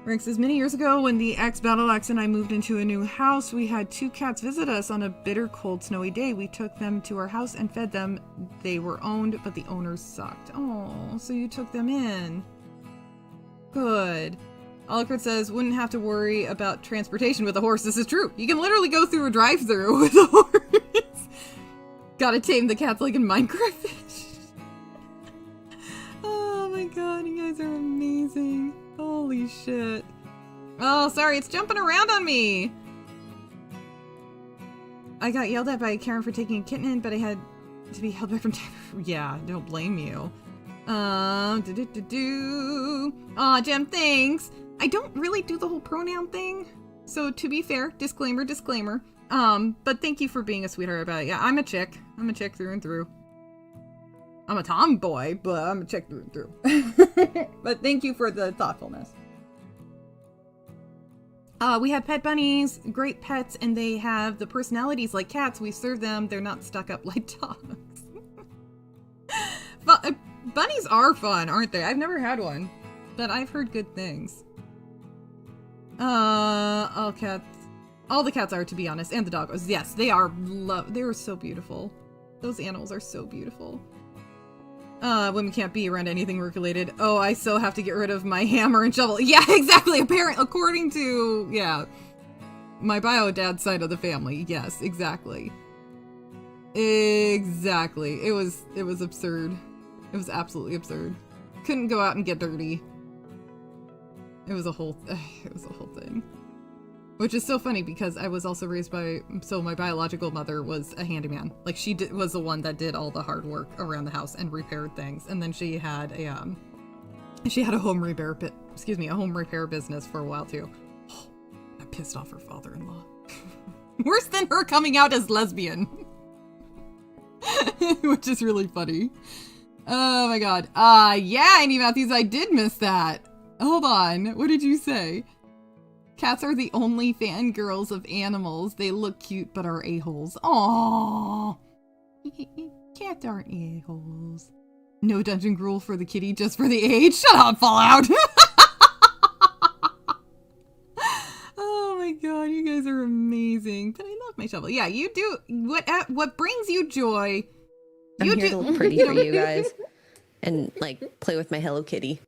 Rank says, many years ago when the ex-Battle-Axe and I moved into a new house, we had 2 cats visit us on a bitter, cold, snowy day. We took them to our house and fed them. They were owned, but the owners sucked. Oh, so you took them in. Good. Alucard says, wouldn't have to worry about transportation with a horse. This is true. You can literally go through a drive-thru with a horse. Gotta tame the cats like in Minecraft. Oh my god, you guys are amazing. Holy shit. Oh, sorry, it's jumping around on me. I got yelled at by Karen for taking a kitten in, but I had to be held back from time. Yeah, don't blame you. Aw, Jem, thanks. I don't really do the whole pronoun thing. So to be fair, disclaimer. But thank you for being a sweetheart about it. Yeah, I'm a chick. I'm a chick through and through. I'm a tomboy, but I'm a chick through and through. But thank you for the thoughtfulness. We have pet bunnies, great pets, and they have the personalities like cats. We serve them. They're not stuck up like dogs. Bunnies are fun, aren't they? I've never had one, but I've heard good things. All the cats are, to be honest, and the doggos. Yes, they are. They're so beautiful. Those animals are so beautiful. Women can't be around anything work related. Oh, I still have to get rid of my hammer and shovel. Yeah, exactly. According to, yeah, my bio dad's side of the family. Yes, exactly. Exactly. It was absurd. It was absolutely absurd. Couldn't go out and get dirty. It was a whole thing. Which is so funny because I was also raised by, so my biological mother was a handyman. Like she was the one that did all the hard work around the house and repaired things. And then she had a home repair business for a while too. Oh, that pissed off her father-in-law. Worse than her coming out as lesbian. Which is really funny. Oh my god. Yeah, Annie Matthews, I did miss that. Hold on. What did you say? Cats are the only fangirls of animals. They look cute but are a-holes. Aww. Cats aren't a-holes. No dungeon gruel for the kitty, just for the age. Shut up, Fallout! Oh my god, you guys are amazing. But I love my shovel. Yeah, you do. What brings you joy? I'm here to look pretty for you guys. And, like, play with my Hello Kitty.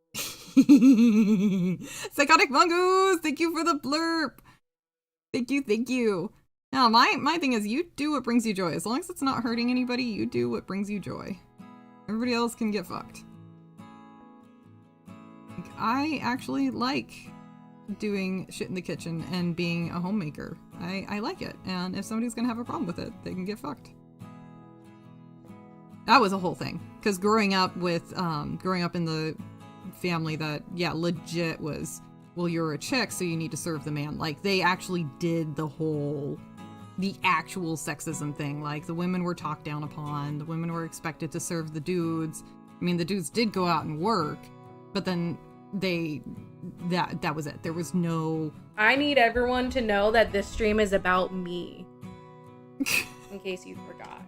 Psychotic Mongoose, thank you for the blurb. Thank you. Now, my thing is, you do what brings you joy. As long as it's not hurting anybody, you do what brings you joy. Everybody else can get fucked. Like, I actually like doing shit in the kitchen and being a homemaker. I like it. And if somebody's gonna have a problem with it, they can get fucked. That was a whole thing. Because growing up in the family that, yeah, legit was, well, you're a chick, so you need to serve the man. Like, they actually did the actual sexism thing. Like, the women were talked down upon. The women were expected to serve the dudes. I mean, the dudes did go out and work, but then that was it. There was no... I need everyone to know that this stream is about me. In case you forgot.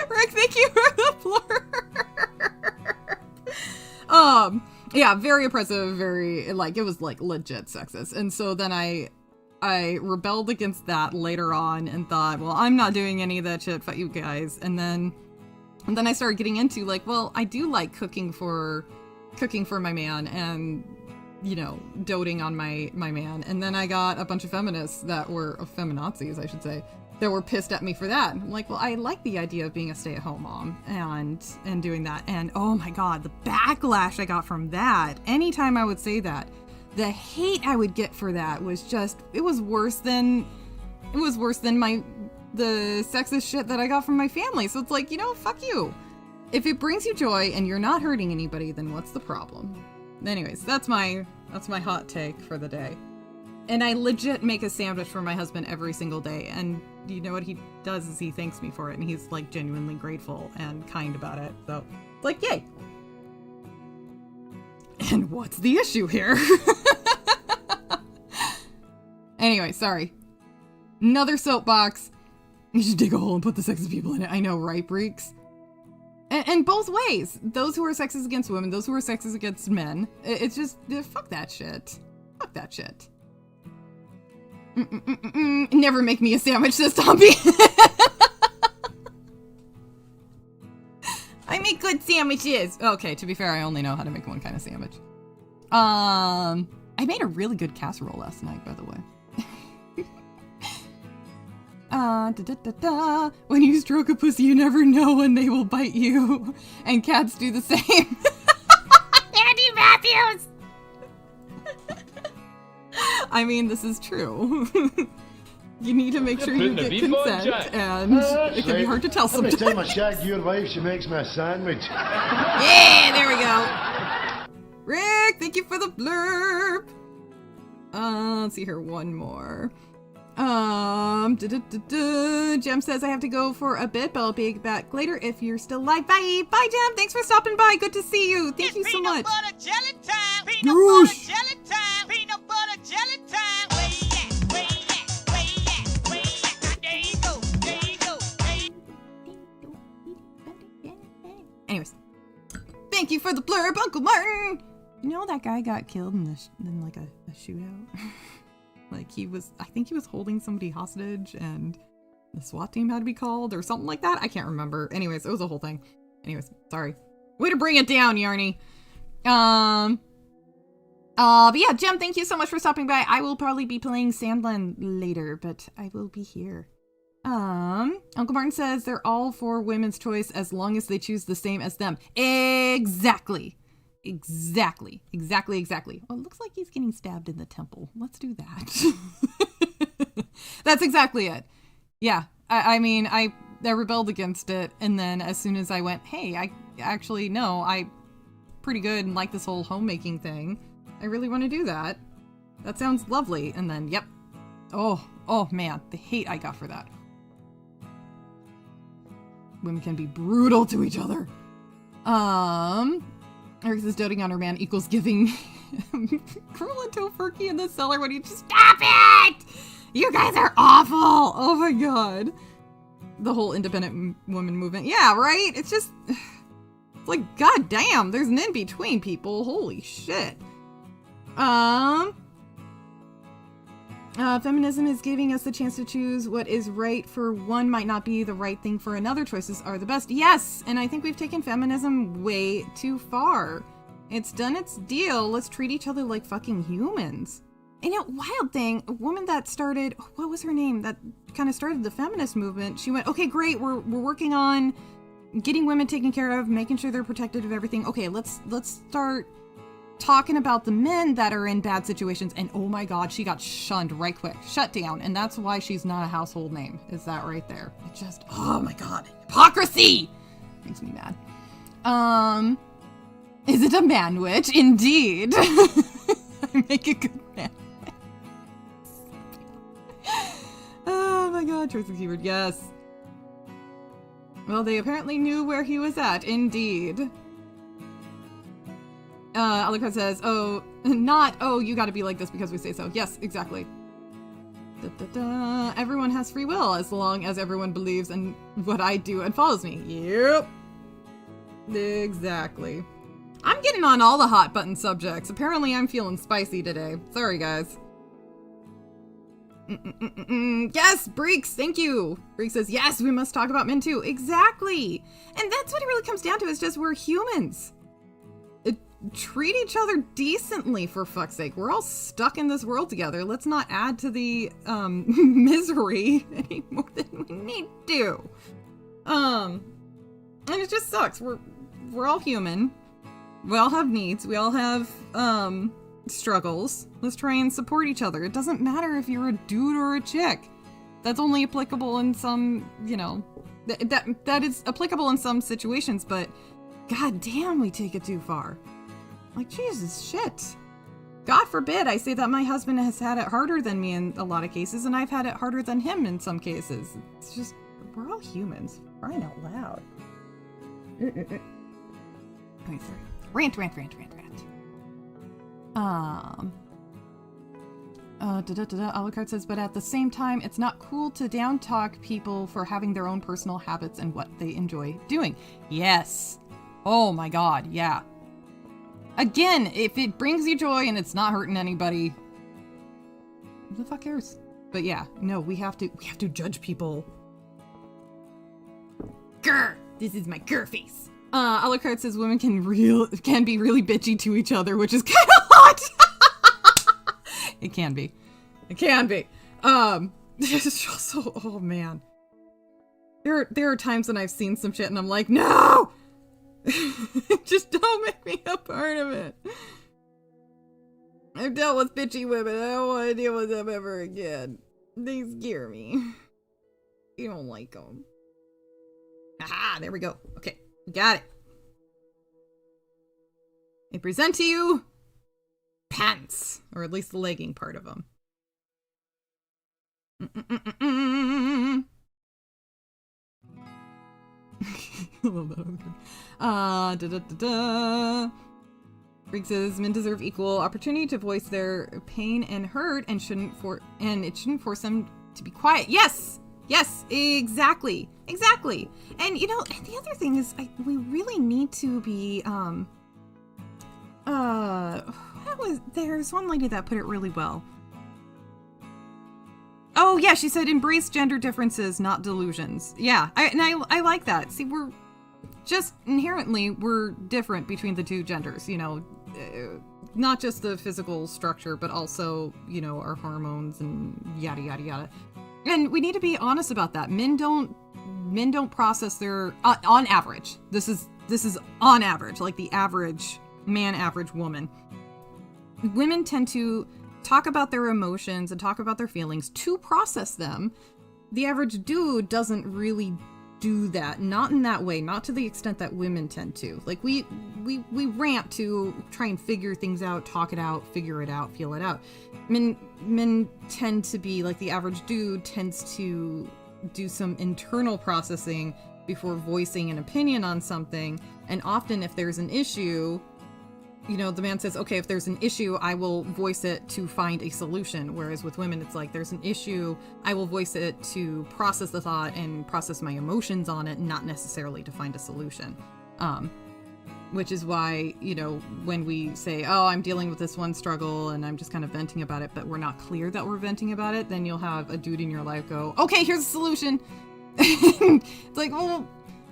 Rick, thank you for the blur. Yeah, very oppressive, very, like, it was, like, legit sexist. And so then I rebelled against that later on and thought, well, I'm not doing any of that shit, fuck you guys. And then I started getting into, like, well, I do like cooking for my man and, you know, doting on my man. And then I got a bunch of feminists that were, feminazis, I should say, that were pissed at me for that. I'm like, well, I like the idea of being a stay-at-home mom and doing that. And oh my god, the backlash I got from that, anytime I would say that, the hate I would get for that was just, it was worse than the sexist shit that I got from my family. So it's like, you know, fuck you. If it brings you joy and you're not hurting anybody, then what's the problem? Anyways, that's my hot take for the day. And I legit make a sandwich for my husband every single day. And you know what he does is he thanks me for it. And he's like genuinely grateful and kind about it. So it's like, yay. And what's the issue here? Anyway, sorry. Another soapbox. You should dig a hole and put the sexist people in it. I know, right, Breeks? And both ways. Those who are sexist against women, those who are sexist against men. It's just, fuck that shit. Fuck that shit. Never make me a sandwich, says Tombi. I make good sandwiches. Okay, to be fair, I only know how to make one kind of sandwich. I made a really good casserole last night, by the way. When you stroke a pussy, you never know when they will bite you. And cats do the same. Andy Matthews! I mean, this is true. You need to make sure you get consent, and it can be hard to tell sometimes. Every time I shag your wife, she makes me a sandwich. Yeah, there we go. Rick, thank you for the blurb. Let's see here, one more. Jem says I have to go for a bit, but I'll be back later if you're still live. Bye. Bye, Jem. Thanks for stopping by. Good to see you. Thank you so much. Peanut butter jelly time. Peanut butter jelly time. Peanut butter jelly time. Where you at? Where you at? Where you at? Where you at? There you go. There you go. There you... Anyways, thank you for the blurb, Uncle Martin. You know that guy got killed in like a shootout? Like I think he was holding somebody hostage and the SWAT team had to be called or something like that. I can't remember. Anyways, it was a whole thing. Anyways, sorry. Way to bring it down, Yarny. But yeah, Jem, thank you so much for stopping by. I will probably be playing Sandland later, but I will be here. Uncle Martin says they're all for women's choice as long as they choose the same as them. Exactly. Exactly. Well, it looks like he's getting stabbed in the temple. Let's do that. That's exactly it. Yeah. I mean, I rebelled against it, and then as soon as I went, hey, I actually, no, I pretty good and like this whole homemaking thing. I really want to do that. That sounds lovely. And then, yep. Oh man, the hate I got for that. Women can be brutal to each other. Eric says doting on her man equals giving cruel and tofurkey in the cellar when you just stop it! You guys are awful! Oh my god. The whole independent woman movement. Yeah, right? It's just... It's like, god damn, there's an in-between, people. Holy shit. Feminism is giving us the chance to choose what is right for one might not be the right thing for another. Choices are the best. Yes, and I think we've taken feminism way too far. It's done its deal. Let's treat each other like fucking humans. And you know, wild thing, a woman that started, what was her name? That kind of started the feminist movement. She went, okay, great, we're working on getting women taken care of, making sure they're protected of everything. Okay, let's start talking about the men that are in bad situations, and oh my god, she got shunned right quick, shut down, and that's why she's not a household name, is that right there. It just, oh my god, hypocrisy makes me mad. Is it a man witch? Indeed. I make a good man. Oh my god, choice of keyword, yes. Well, they apparently knew where he was at, indeed. Alucard says, oh, not, oh, you gotta be like this because we say so. Yes, exactly. Everyone has free will as long as everyone believes in what I do and follows me. Yep. Exactly. I'm getting on all the hot button subjects. Apparently I'm feeling spicy today. Sorry, guys. Yes, Breeks, thank you. Breeks says, yes, we must talk about men too. Exactly. And that's what it really comes down to, is just we're humans. Treat each other decently, for fuck's sake. We're all stuck in this world together. Let's not add to the misery any more than we need to. And it just sucks. We're all human. We all have needs. We all have struggles. Let's try and support each other. It doesn't matter if you're a dude or a chick. That's only applicable in some, you know, that is applicable in some situations, but god damn, we take it too far. Like, Jesus, shit. God forbid I say that my husband has had it harder than me in a lot of cases, and I've had it harder than him in some cases. It's just, we're all humans. Crying out loud. Okay, sorry. Rant. Alucard says, but at the same time, it's not cool to down talk people for having their own personal habits and what they enjoy doing. Yes. Oh my god, yeah. Again, if it brings you joy and it's not hurting anybody, who the fuck cares? But yeah, no, we have to judge people. Grr! This is my grr face. Alucard says women can be really bitchy to each other, which is kind of hot. It can be. It can be. It's also, oh man. There are times when I've seen some shit and I'm like, no! Just don't make me a part of it. I've dealt with bitchy women. I don't want to deal with them ever again. They scare me. You don't like them. Aha, there we go. Okay, got it. I present to you pants, or at least the legging part of them. I love that. Freak says men deserve equal opportunity to voice their pain and hurt, and it shouldn't force them to be quiet. Yes, exactly. And you know, and the other thing is, we really need to be there's one lady that put it really well. Oh yeah, she said embrace gender differences, not delusions. Yeah, I like that. See, we're just inherently, we're different between the two genders, you know, not just the physical structure, but also, you know, our hormones and yada yada yada. And we need to be honest about that. Men don't process their on average. This is on average, like the average man, average woman. Women tend to talk about their emotions and talk about their feelings to process them. The average dude doesn't really do that. Not in that way. Not to the extent that women tend to. Like, we rant to try and figure things out, talk it out, figure it out, feel it out. Men tend to be, like, the average dude tends to do some internal processing before voicing an opinion on something. And often if there's an issue, you know, the man says, okay, if there's an issue, I will voice it to find a solution. Whereas with women, it's like, there's an issue, I will voice it to process the thought and process my emotions on it, not necessarily to find a solution. Which is why, you know, when we say, oh, I'm dealing with this one struggle and I'm just kind of venting about it, but we're not clear that we're venting about it, then you'll have a dude in your life go, okay, here's a solution. It's like, oh,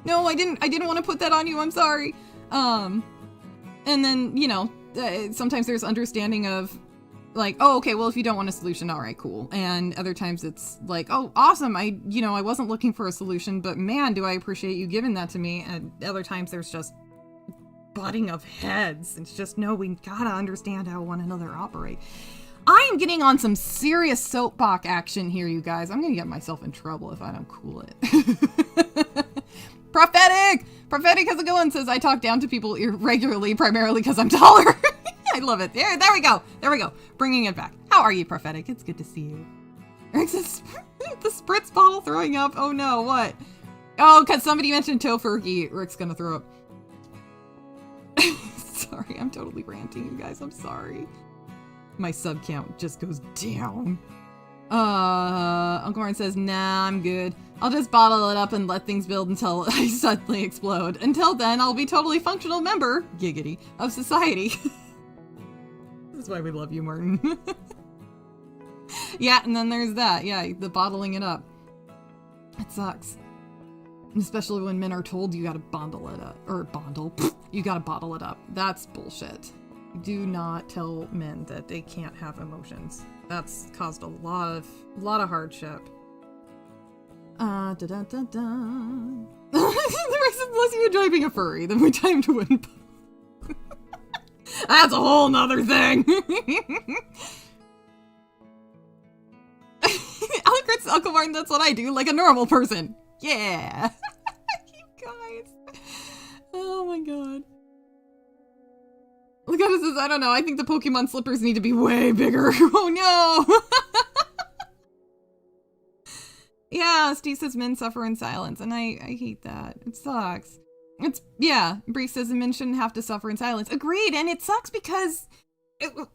no, I didn't want to put that on you, I'm sorry. And then, you know, sometimes there's understanding of like, oh, okay, well, if you don't want a solution, all right, cool. And other times it's like, oh, awesome. I wasn't looking for a solution, but man, do I appreciate you giving that to me. And other times there's just butting of heads. It's just, no, we gotta understand how one another operate. I am getting on some serious soapbox action here, you guys. I'm gonna get myself in trouble if I don't cool it. Prophetic! Prophetic has a good one, says, I talk down to people irregularly, primarily because I'm taller. I love it. There we go. There we go. Bringing it back. How are you, Prophetic? It's good to see you. Rick says, the spritz bottle throwing up. Oh no, what? Oh, because somebody mentioned tofurkey. Rick's gonna throw up. Sorry, I'm totally ranting, you guys. I'm sorry. My sub count just goes down. Uncle Martin says, nah, I'm good. I'll just bottle it up and let things build until I suddenly explode. Until then, I'll be totally functional member, giggity, of society. This is why we love you, Martin. Yeah, and then there's that. Yeah, the bottling it up. It sucks. Especially when men are told you gotta bundle it up. Or you gotta bottle it up. That's bullshit. Do not tell men that they can't have emotions. That's caused a lot of hardship. The reason, unless you enjoy being a furry, then we time to win. That's a whole nother thing. Uncle Martin, that's what I do, like a normal person. Yeah. You guys. Oh my god. Look at this, says, I don't know, I think the Pokemon slippers need to be way bigger. Oh no! Yeah, Steve says men suffer in silence, and I hate that. It sucks. Yeah, Bree says men shouldn't have to suffer in silence. Agreed, and it sucks because God,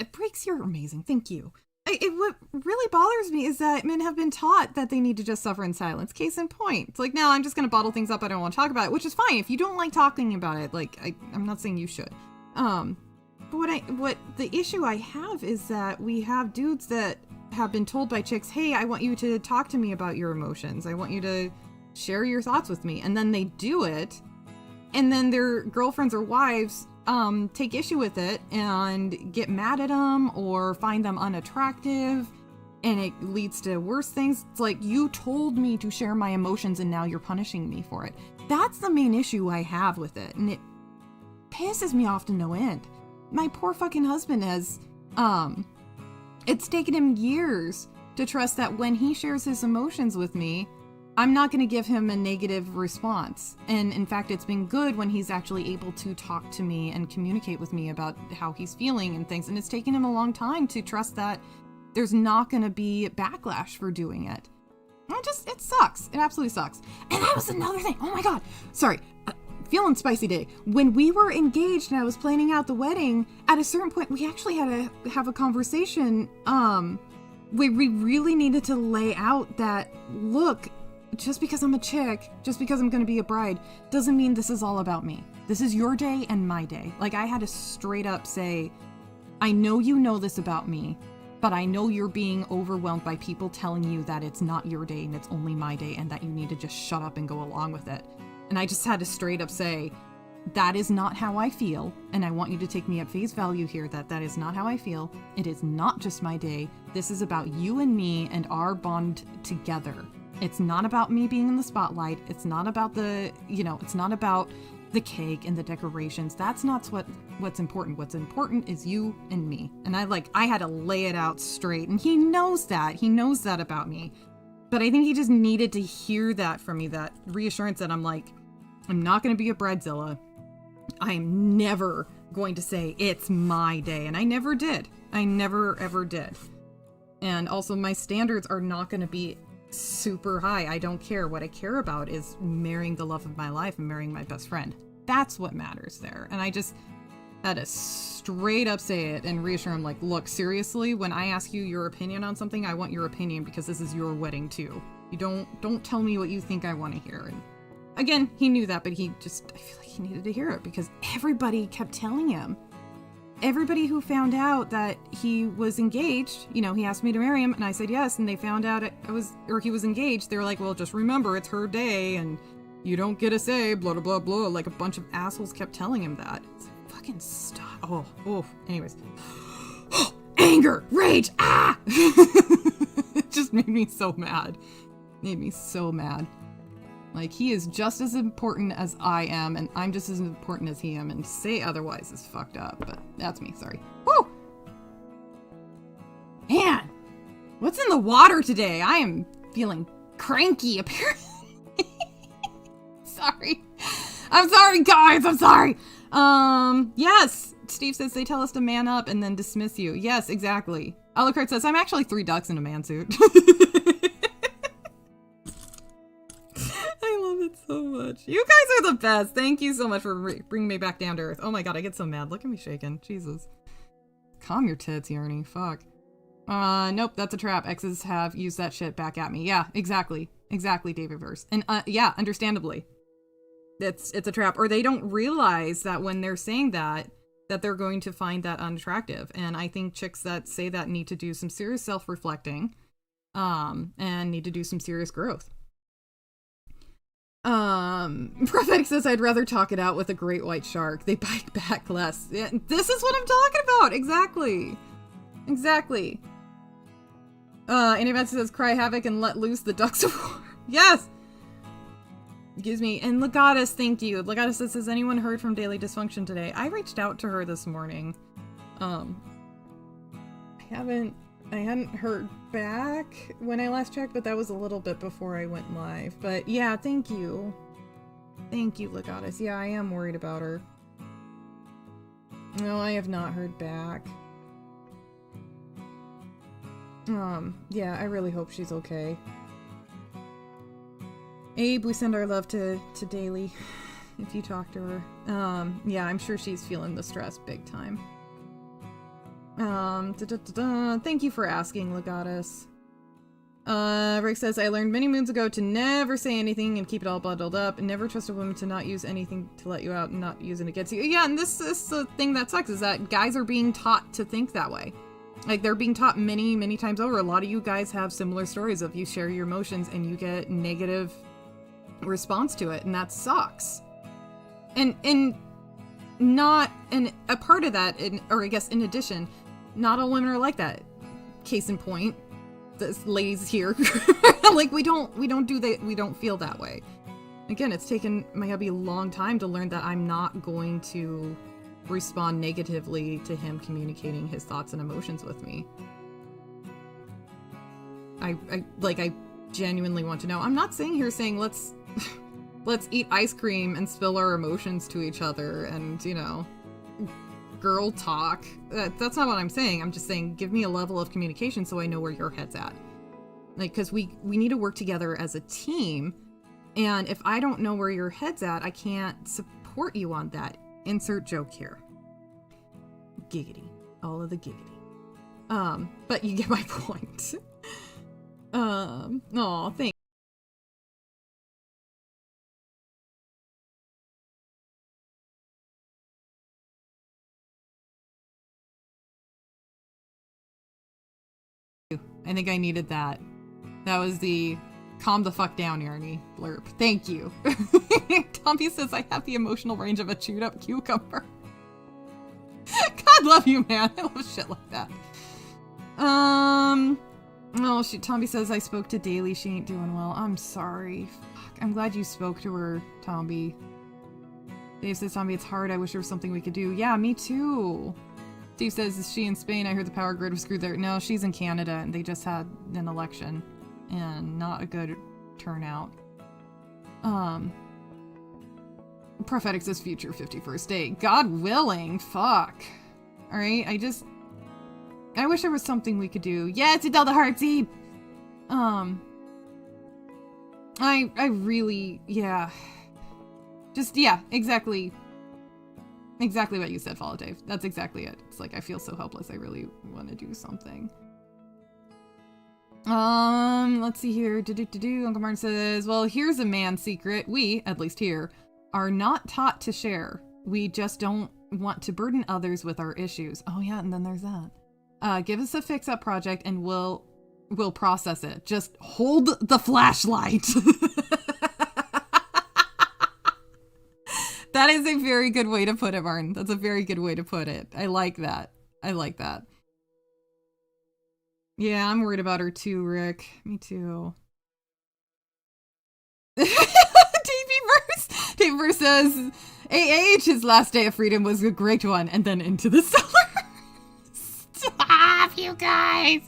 it breaks your amazing. Thank you. What really bothers me is that men have been taught that they need to just suffer in silence. Case in point. It's like, no, I'm just going to bottle things up. I don't want to talk about it, which is fine. If you don't like talking about it, like, I'm not saying you should. But what the issue I have is that we have dudes that have been told by chicks, hey, I want you to talk to me about your emotions. I want you to share your thoughts with me. And then they do it. And then their girlfriends or wives take issue with it and get mad at them or find them unattractive, and it leads to worse things. It's like, you told me to share my emotions and now you're punishing me for it. That's the main issue I have with it, and it pisses me off to no end. My poor fucking husband has, it's taken him years to trust that when he shares his emotions with me, I'm not going to give him a negative response. And in fact, it's been good when he's actually able to talk to me and communicate with me about how he's feeling and things. And it's taken him a long time to trust that there's not going to be backlash for doing it. It sucks. It absolutely sucks. And that was another thing. Oh my God. Sorry. Feeling spicy day. When we were engaged and I was planning out the wedding, at a certain point, we actually had to have a conversation. We really needed to lay out that, look, just because I'm a chick, just because I'm going to be a bride, doesn't mean this is all about me. This is your day and my day. Like, I had to straight up say, I know you know this about me, but I know you're being overwhelmed by people telling you that it's not your day and it's only my day and that you need to just shut up and go along with it. And I just had to straight up say, that is not how I feel, and I want you to take me at face value here that is not how I feel. It is not just my day. This is about you and me and our bond together. It's not about me being in the spotlight. It's not about it's not about the cake and the decorations. That's not what's important. What's important is you and me. And I had to lay it out straight, and he knows that. He knows that about me. But I think he just needed to hear that from me, that reassurance that I'm not going to be a bridezilla. I'm never going to say it's my day. And I never did. I never, ever did. And also, my standards are not going to be super high. I don't care. What I care about is marrying the love of my life and marrying my best friend. That's what matters there. And I just had to straight up say it and reassure him, like, look, seriously, when I ask you your opinion on something, I want your opinion because this is your wedding too. You don't tell me what you think I want to hear. And again, he knew that, but I feel like he needed to hear it because everybody kept telling him. Everybody who found out that he was engaged, he asked me to marry him and I said yes, and they found out he was engaged. They were like, well, just remember it's her day and you don't get a say, blah, blah, blah, blah. Like, a bunch of assholes kept telling him that. It's like, fucking stop. Oh, anyways. Anger, rage, It just made me so mad. Made me so mad. Like, he is just as important as I am, and I'm just as important as he am, and to say otherwise is fucked up, but that's me, sorry. Woo! Man! What's in the water today? I am feeling cranky, apparently. Sorry. I'm sorry, guys, I'm sorry! Yes! Steve says they tell us to man up and then dismiss you. Yes, exactly. Alucard says, I'm actually 3 ducks in a man suit. I love it so much. You guys are the best. Thank you so much for bringing me back down to earth. Oh my god, I get so mad. Look at me shaking. Jesus. Calm your tits, Yarny. Fuck. Nope, that's a trap. Exes have used that shit back at me. Yeah, exactly. Exactly, David Verse. And, yeah, understandably. It's a trap. Or they don't realize that when they're saying that they're going to find that unattractive. And I think chicks that say that need to do some serious self-reflecting, and need to do some serious growth. Prophetic says, I'd rather talk it out with a great white shark. They bite back less. Yeah, this is what I'm talking about! Exactly. Exactly. Anybody says, cry havoc and let loose the ducks of war. Yes! Excuse me. And Legatus, thank you. Legatus says, has anyone heard from Daily Dysfunction today? I reached out to her this morning. I hadn't heard back when I last checked, but that was a little bit before I went live. But yeah, thank you. Thank you, Legatus. Yeah, I am worried about her. No, I have not heard back. Yeah, I really hope she's okay. Abe, we send our love to Daily, if you talk to her. Yeah, I'm sure she's feeling the stress big time. Thank you for asking, Legatus. Rick says, I learned many moons ago to never say anything and keep it all bundled up, and never trust a woman to not use anything to let you out and not use it against you. Yeah, and this is the thing that sucks, is that guys are being taught to think that way. Like, they're being taught many, many times over. A lot of you guys have similar stories of you share your emotions and you get negative response to it, and that sucks. And a part of that, or I guess in addition, not all women are like that. Case in point, this ladies here. Like, we don't feel that way. Again, it's taken my hubby a long time to learn that I'm not going to respond negatively to him communicating his thoughts and emotions with me. I genuinely want to know. I'm not saying here saying let's eat ice cream and spill our emotions to each other and, you know, girl talk. That's not what I'm saying. I'm just saying give me a level of communication so I know where your head's at. Like, because we need to work together as a team, and if I don't know where your head's at, I can't support you on that. Insert joke here. Giggity. All of the giggity. But you get my point. Aw, thanks. I think I needed that. That was the calm the fuck down, Yarny blurb. Thank you. Tombi says I have the emotional range of a chewed up cucumber. God love you, man. I love shit like that. Oh shoot, Tombi says I spoke to Daily. She ain't doing well. I'm sorry. Fuck. I'm glad you spoke to her, Tombi. Dave says, Tombi, it's hard. I wish there was something we could do. Yeah, me too. Steve says, is she in Spain? I heard the power grid was screwed there. No, she's in Canada, and they just had an election. And not a good turnout. Prophetic says future 51st date. God willing. Fuck. Alright, I wish there was something we could do. Yes, it's all the heart, Zeb! I really, yeah. Just, yeah, exactly. Exactly what you said, Follow Dave. That's exactly it. It's like, I feel so helpless. I really want to do something. Let's see here. Uncle Martin says, well, here's a man secret. We, at least here, are not taught to share. We just don't want to burden others with our issues. Oh yeah, and then there's that. Give us a fix-up project and we'll process it. Just hold the flashlight. That is a very good way to put it, Martin. That's a very good way to put it. I like that. I like that. Yeah, I'm worried about her too, Rick. Me too. David says, AH, his last day of freedom was a great one, and then into the cellar. Stop, you guys.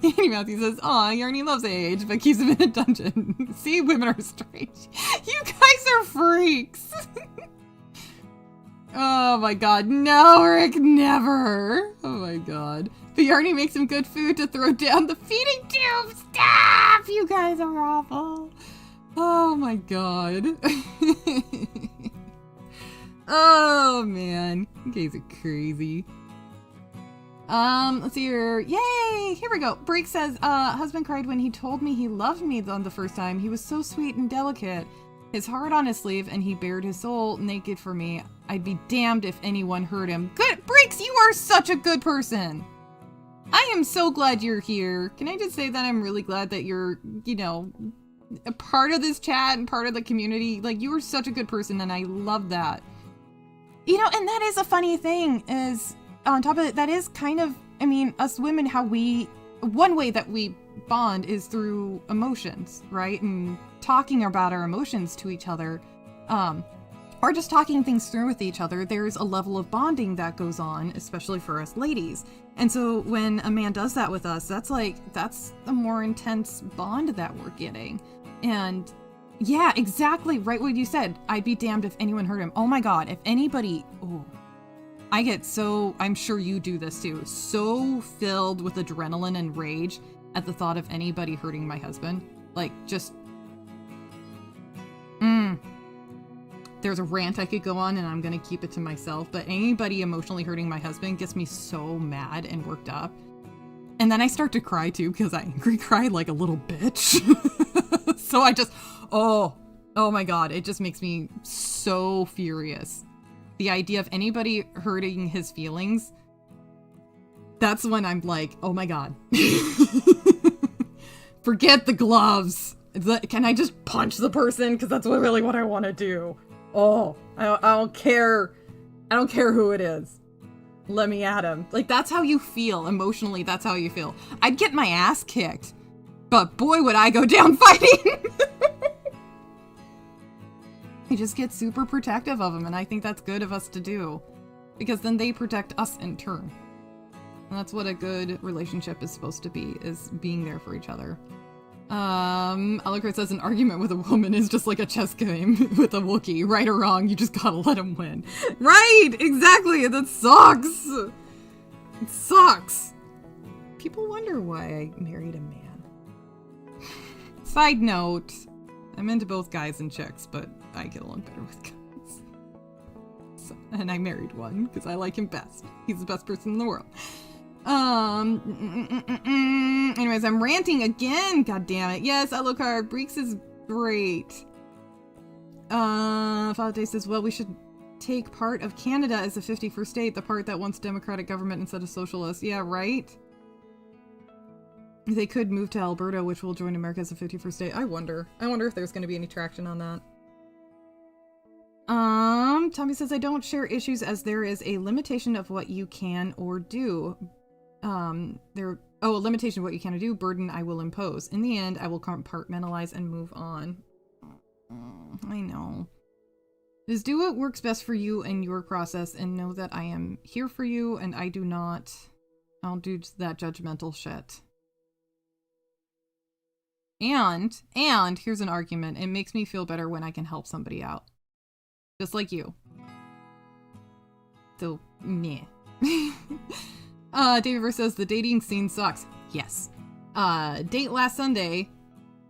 Andy Matthew says, aw, Yarny loves AH, but keeps him in a dungeon. See, women are strange. You guys are freaks. Oh my god, no, Rick, never. Oh my god. But Yarny makes him good food to throw down the feeding tube. Stop! You guys are awful. Oh my god. Oh man, you guys are crazy. Let's see here. Yay! Here we go. Break says, husband cried when he told me he loved me on the first time. He was so sweet and delicate. His heart on his sleeve, and he bared his soul naked for me. I'd be damned if anyone hurt him. Good, Breaks, you are such a good person. I am so glad you're here. Can I just say that I'm really glad that you're, you know, a part of this chat and part of the community. Like, you are such a good person, and I love that. You know, and that is a funny thing, is, on top of it, that is kind of, I mean, us women, how we, one way that we bond is through emotions, right? And talking about our emotions to each other, or just talking things through with each other, there's a level of bonding that goes on, especially for us ladies. And so when a man does that with us, that's a more intense bond that we're getting. And yeah, exactly right what you said. I'd be damned if anyone hurt him. Oh my god, if anybody, oh, I get so, I'm sure you do this too, so filled with adrenaline and rage at the thought of anybody hurting my husband. Like, just, there's a rant I could go on, and I'm gonna keep it to myself, but anybody emotionally hurting my husband gets me so mad and worked up. And then I start to cry too, because I angry cry like a little bitch. So I just, oh my god, it just makes me so furious. The idea of anybody hurting his feelings, that's when I'm like, oh my god. Forget the gloves. Can I just punch the person? Because that's really what I want to do. Oh, I don't care. I don't care who it is. Let me at him. Like, that's how you feel. Emotionally, that's how you feel. I'd get my ass kicked. But boy, would I go down fighting. I just get super protective of them, and I think that's good of us to do. Because then they protect us in turn. And that's what a good relationship is supposed to be, is being there for each other. Alucard says an argument with a woman is just like a chess game with a Wookiee. Right or wrong, you just gotta let him win. Right! Exactly! That sucks! It sucks! People wonder why I married a man. Side note, I'm into both guys and chicks, but I get along better with guys. So, and I married one, because I like him best. He's the best person in the world. Anyways, I'm ranting again. God damn it. Yes, Alucard, Breeks is great. Father Day says, well, we should take part of Canada as a 51st state, the part that wants democratic government instead of socialist. Yeah, right? They could move to Alberta, which will join America as a 51st state. I wonder if there's going to be any traction on that. Tombi says, I don't share issues as there is a limitation of what you can or do. A limitation of what you can or do, burden I will impose. In the end, I will compartmentalize and move on. I know. Just do what works best for you and your process, and know that I am here for you, and I'll do that judgmental shit. And here's an argument. It makes me feel better when I can help somebody out. Just like you. So, meh. David says, the dating scene sucks. Yes. Date last Sunday.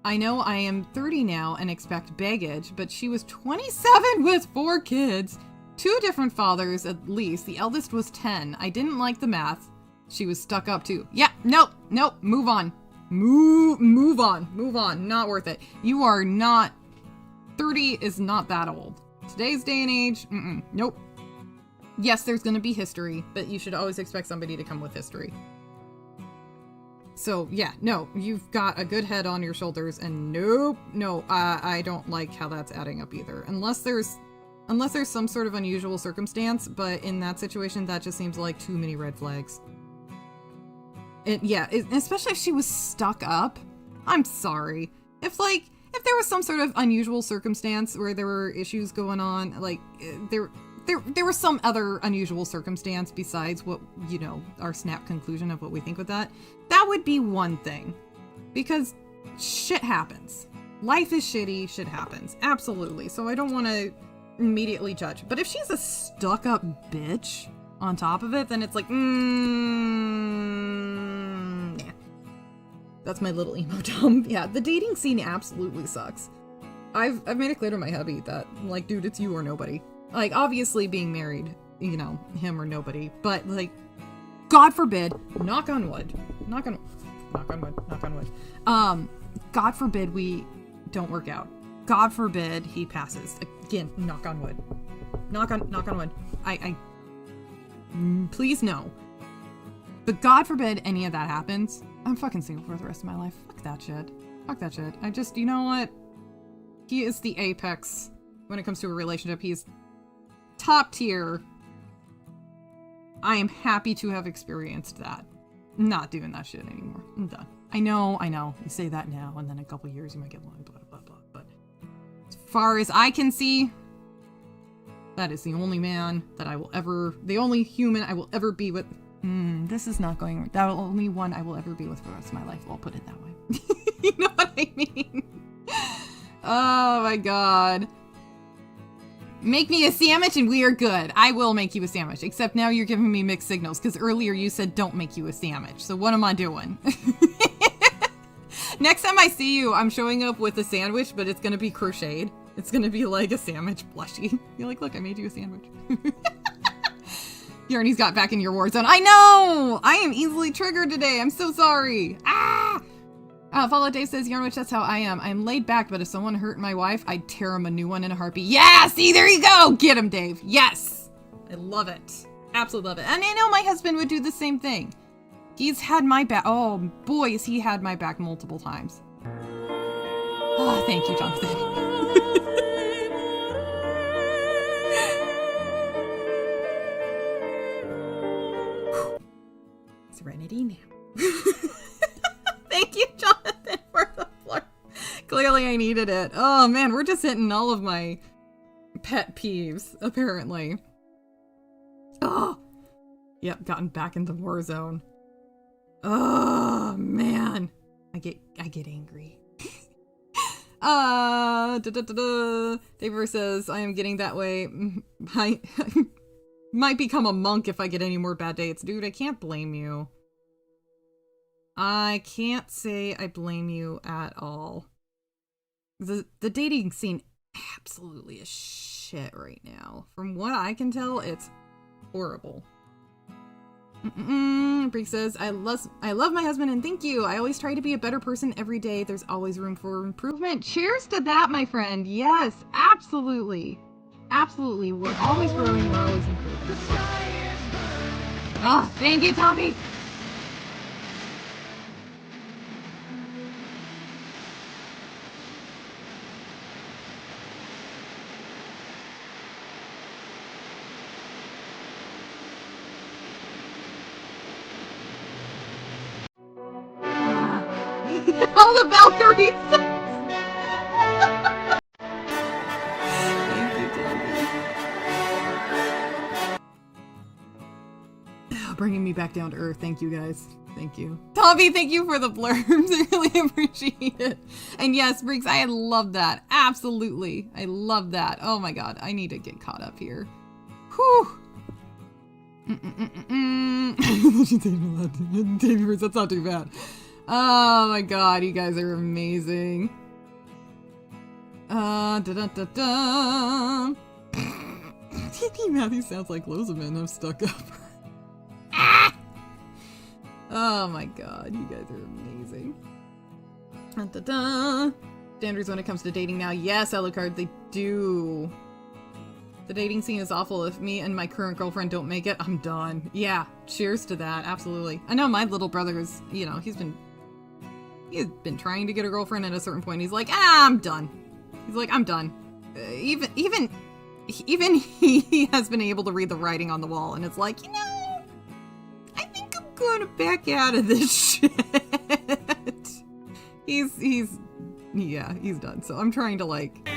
I know I am 30 now and expect baggage, but she was 27 with 4 kids. 2 different fathers, at least. The eldest was 10. I didn't like the math. She was stuck up too. Yeah, nope. Move on. Move on. Not worth it. You are not... 30 is not that old. Today's day and age, nope. Yes, there's gonna be history, but you should always expect somebody to come with history. So, yeah, no, you've got a good head on your shoulders, and I don't like how that's adding up either. Unless there's some sort of unusual circumstance, but in that situation, that just seems like too many red flags. Especially if she was stuck up. I'm sorry. If if there was some sort of unusual circumstance where there were issues going on, like there was some other unusual circumstance besides what, you know, our snap conclusion of what we think with that, that would be one thing. Because shit happens. Life is shitty, shit happens. Absolutely. So I don't want to immediately judge. But if she's a stuck-up bitch on top of it, then it's like, nah. That's my little emo dumb. Yeah, the dating scene absolutely sucks. I've made it clear to my hubby that, like, dude, it's you or nobody. Like, obviously being married, you know, him or nobody, but, like, God forbid, knock on wood, God forbid we don't work out. God forbid he passes. Again, knock on wood. Knock on wood. Please no. But God forbid any of that happens. I'm fucking single for the rest of my life. Fuck that shit. Fuck that shit. I just, you know what? He is the apex when it comes to a relationship. He's top tier. I am happy to have experienced that. I'm not doing that shit anymore. I'm done. I know. You say that now, and then in a couple years you might get one, blah, blah, blah. But as far as I can see, that is the only man that I will ever, the only human I will ever be with. This is not going, the only one I will ever be with for the rest of my life. I'll put it that way. You know what I mean? Oh my god. Make me a sandwich and we are good. I will make you a sandwich. Except now you're giving me mixed signals because earlier you said don't make you a sandwich. So what am I doing? Next time I see you, I'm showing up with a sandwich, but it's going to be crocheted. It's going to be like a sandwich plushie. You're like, look, I made you a sandwich. Yarny's got back in your war zone. I know! I am easily triggered today. I'm so sorry. Ah! Follow Dave says, Yarnwich, that's how I am. I'm laid back, but if someone hurt my wife, I'd tear him a new one in a heartbeat. Yeah! See, there you go! Get him, Dave. Yes! I love it. Absolutely love it. And I know my husband would do the same thing. He's had my back. Oh, boy, has he had my back multiple times. Oh, thank you, Jonathan. Serenity now. Thank you, Jonathan, for the floor. Clearly I needed it. Oh man, we're just hitting all of my pet peeves, apparently. Oh! Yep, gotten back into war zone. Oh man. I get angry. David says, I am getting that way. I might become a monk if I get any more bad dates. Dude, I can't blame you. I can't say I blame you at all. The dating scene absolutely is shit right now. From what I can tell, it's horrible. Breek says, I love my husband and thank you. I always try to be a better person every day. There's always room for improvement. Cheers to that, my friend. Yes, absolutely. Absolutely. We're always growing. We're always improving. Oh, thank you, Tombi. All the Valkyries! Thank you, Tombi. Bringing me back down to earth. Thank you, guys. Thank you. Tombi, thank you for the blurbs. I really appreciate it. And yes, Briggs, I love that. Absolutely. I love that. Oh my god. I need to get caught up here. Whew. That's not too bad. Oh my god, you guys are amazing. TP Matthew sounds like Lozaman. I'm stuck up. Ah! Oh my god, you guys are amazing. Standards when it comes to dating now. Yes, Alucard, they do. The dating scene is awful. If me and my current girlfriend don't make it, I'm done. Yeah, cheers to that. Absolutely. I know my little brother is, you know, he's been trying to get a girlfriend at a certain point. He's like, I'm done. He's like, I'm done. Even he has been able to read the writing on the wall, and it's like, you know, I think I'm going to back out of this shit. He's Yeah, he's done. So I'm trying to like...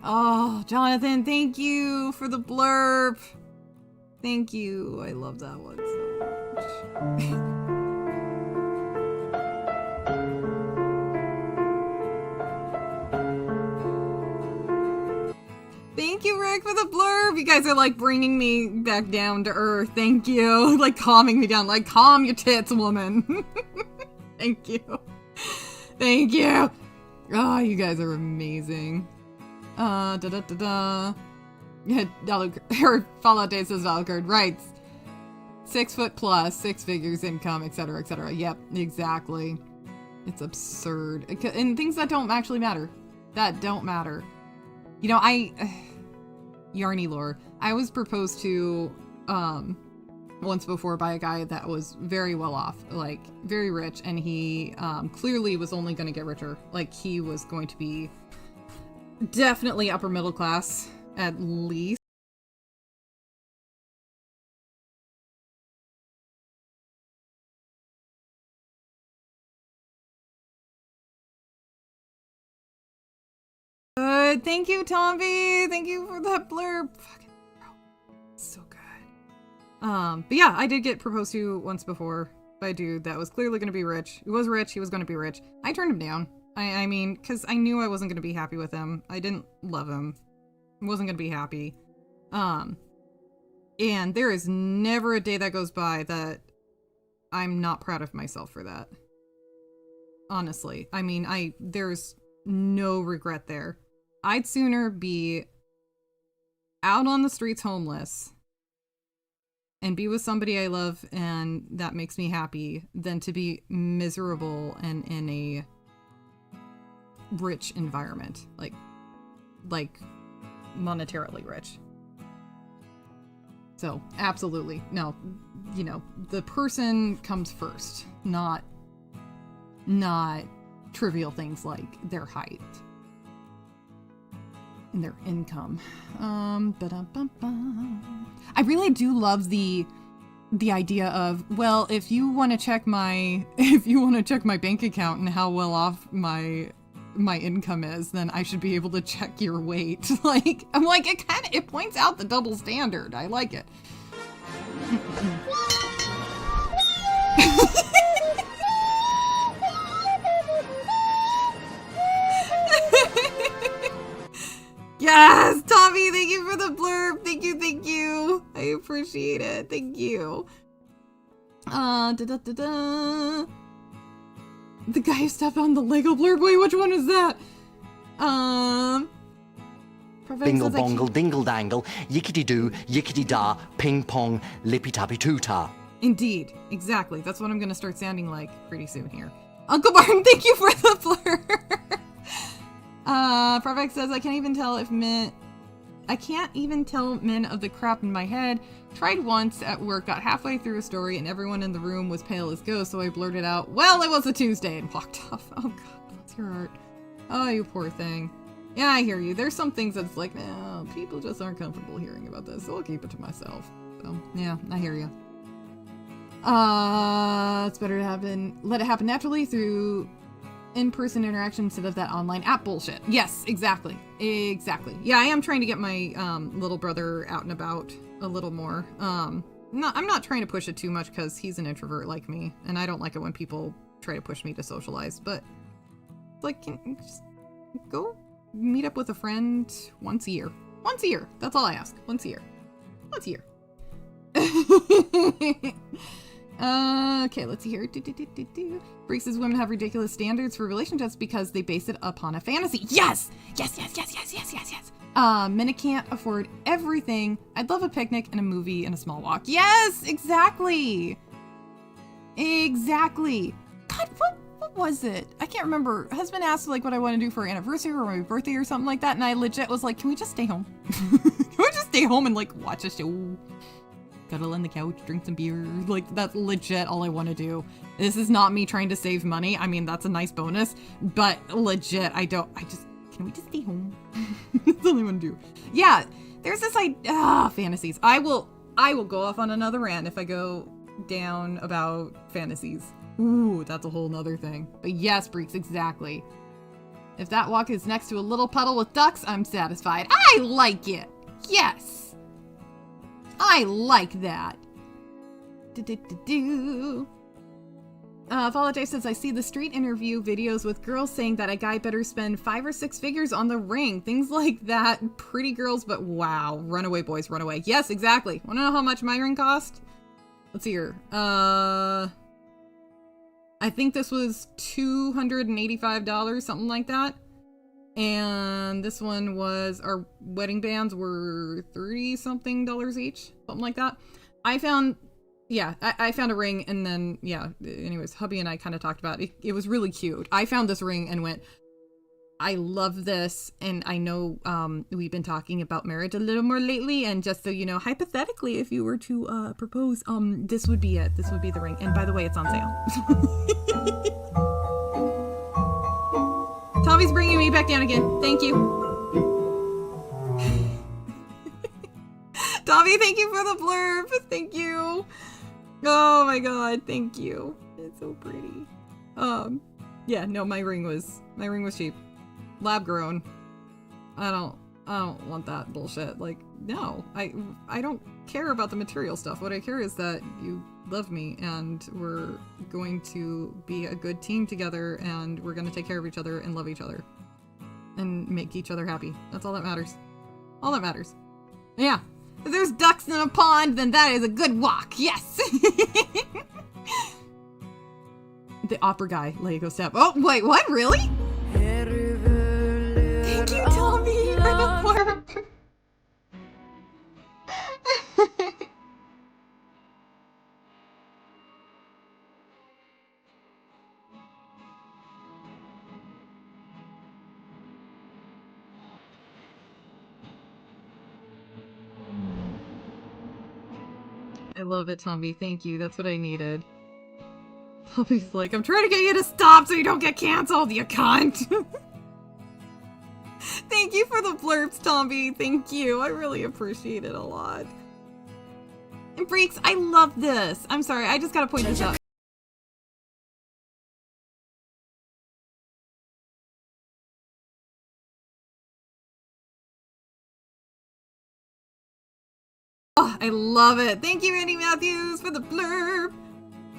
Oh, Jonathan, thank you for the blurb. Thank you. I love that one so much. Thank you, Rick, for the blurb. You guys are like bringing me back down to earth. Thank you. Like calming me down. Like calm your tits, woman. Thank you. Thank you. Oh, you guys are amazing. Yeah, Fallout Day says Valkyrie writes 6 foot plus, 6 figures income, etc., etc. Yep, exactly. It's absurd. And things that don't actually matter. That don't matter. You know, Yarny lore. I was proposed to, once before by a guy that was very well off, like, very rich, and he, clearly was only gonna get richer. Like, he was going to be definitely upper middle class, at least. Thank you, Tombi. Thank you for that blurb. Fucking bro, so good. But yeah, I did get proposed to once before by a dude that was clearly going to be rich. He was rich. He was going to be rich. I turned him down. I mean, because I knew I wasn't going to be happy with him. I didn't love him. I wasn't going to be happy. And there is never a day that goes by that I'm not proud of myself for that. Honestly. I mean, there's no regret there. I'd sooner be out on the streets homeless and be with somebody I love and that makes me happy than to be miserable and in a rich environment. Like monetarily rich. So, absolutely. No, you know, the person comes first, not trivial things like their height. And their income. I really do love the idea of, well, if you want to check my bank account and how well off my income is, then I should be able to check your weight. Like, I'm like, it points out the double standard. I like it. Yes, Tommy, thank you for the blurb. Thank you. I appreciate it. Thank you. The guy who stepped on the Lego blurb. Wait, which one is that? Bingle bongle, dingle dangle, yickety doo, yickety da, ping pong, lippy tappy too-ta. Indeed, exactly. That's what I'm gonna start sounding like pretty soon here. Uncle Barton, thank you for the blurb. Farvex says, I can't even tell men of the crap in my head. Tried once at work, got halfway through a story, and everyone in the room was pale as ghost, so I blurted out, well, it was a Tuesday, and walked off. Oh god, bless your heart. Oh, you poor thing. Yeah, I hear you. There's some things that's like, no, people just aren't comfortable hearing about this, so I'll keep it to myself. So, yeah, I hear you. It's better to let it happen naturally through in-person interaction instead of that online app bullshit. Yes, exactly. Yeah, I am trying to get my little brother out and about a little more. I'm not trying to push it too much because he's an introvert like me, and I don't like it when people try to push me to socialize, but like, just go meet up with a friend once a year. Once a year. That's all I ask. Once a year. Okay, let's see here. Break says women have ridiculous standards for relationships because they base it upon a fantasy. Yes! Yes. Men can't afford everything. I'd love a picnic and a movie and a small walk. Yes! Exactly! God, what was it? I can't remember. Husband asked like what I want to do for our anniversary or my birthday or something like that, and I legit was like, can we just stay home? Can we just stay home and like watch a show? Cuddle on the couch, drink some beer. Like, that's legit all I want to do. This is not me trying to save money. I mean, that's a nice bonus, but legit, can we just stay home? That's all I want to do. Yeah, There's this fantasies. I will go off on another rant if I go down about fantasies. Ooh, that's a whole nother thing. But yes, Breeks, exactly. If that walk is next to a little puddle with ducks, I'm satisfied. I like it. Yes. I like that. Follow J says, I see the street interview videos with girls saying that a guy better spend 5 or 6 figures on the ring. Things like that. Pretty girls, but wow. Runaway boys, runaway. Yes, exactly. Want to know how much my ring cost? Let's see here. I think this was $285, something like that. And this one was, our wedding bands were $30-something each, something like that. I found a ring, and then, yeah, anyways, hubby and I kind of talked about it. It was really cute. I found this ring and went, I love this, and I know we've been talking about marriage a little more lately, and just so you know, hypothetically, if you were to propose, this would be it. This would be the ring. And by the way, it's on sale. Tommy's bringing me back down again. Thank you. Tommy, thank you for the blurb. Thank you. Oh my god, thank you. It's so pretty. Yeah, no, my ring was cheap. Lab grown. I don't want that bullshit. Like, no. I don't care about the material stuff. What I care is that you love me and we're going to be a good team together and we're going to take care of each other and love each other and make each other happy. That's all that matters. All that matters. Yeah. If there's ducks in a pond, then that is a good walk. Yes. The opera guy, Lego step. Oh, wait, what? Really? Thank you, Tommy, for the blurb. I love it, Tommy. Thank you. That's what I needed. Tommy's like, I'm trying to get you to stop so you don't get canceled, you cunt. Thank you for the blurbs, Tommy. Thank you. I really appreciate it a lot. And Breeks, I love this. I'm sorry, I just gotta point this out. Oh, I love it. Thank you, Andy Matthews, for the blurb.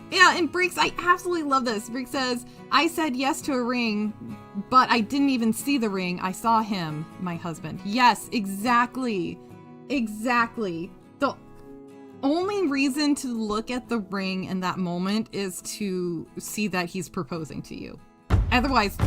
Yeah, and Breeks, I absolutely love this. Breeks says, I said yes to a ring, but I didn't even see the ring. I saw him, my husband. Yes, exactly. Exactly. The only reason to look at the ring in that moment is to see that he's proposing to you. Otherwise...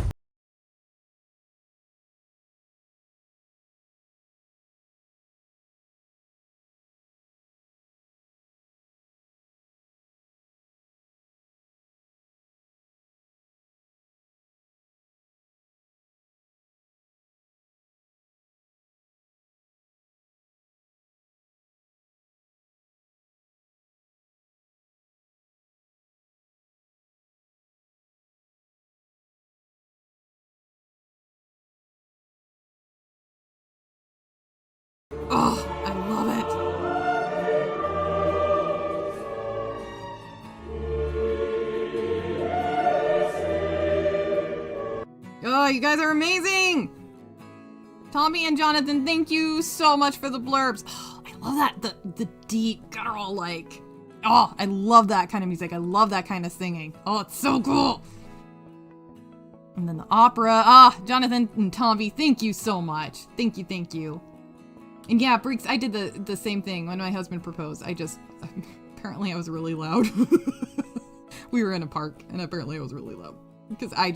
Oh, I love it. Oh, you guys are amazing. Tommy and Jonathan, thank you so much for the blurbs. Oh, I love that. The deep guttural, like, oh, I love that kind of music. I love that kind of singing. Oh, it's so cool. And then the opera. Ah, Jonathan and Tommy, thank you so much. Thank you, thank you. And yeah, Breeks, I did the same thing when my husband proposed. Apparently I was really loud. We were in a park, and apparently I was really loud. Because I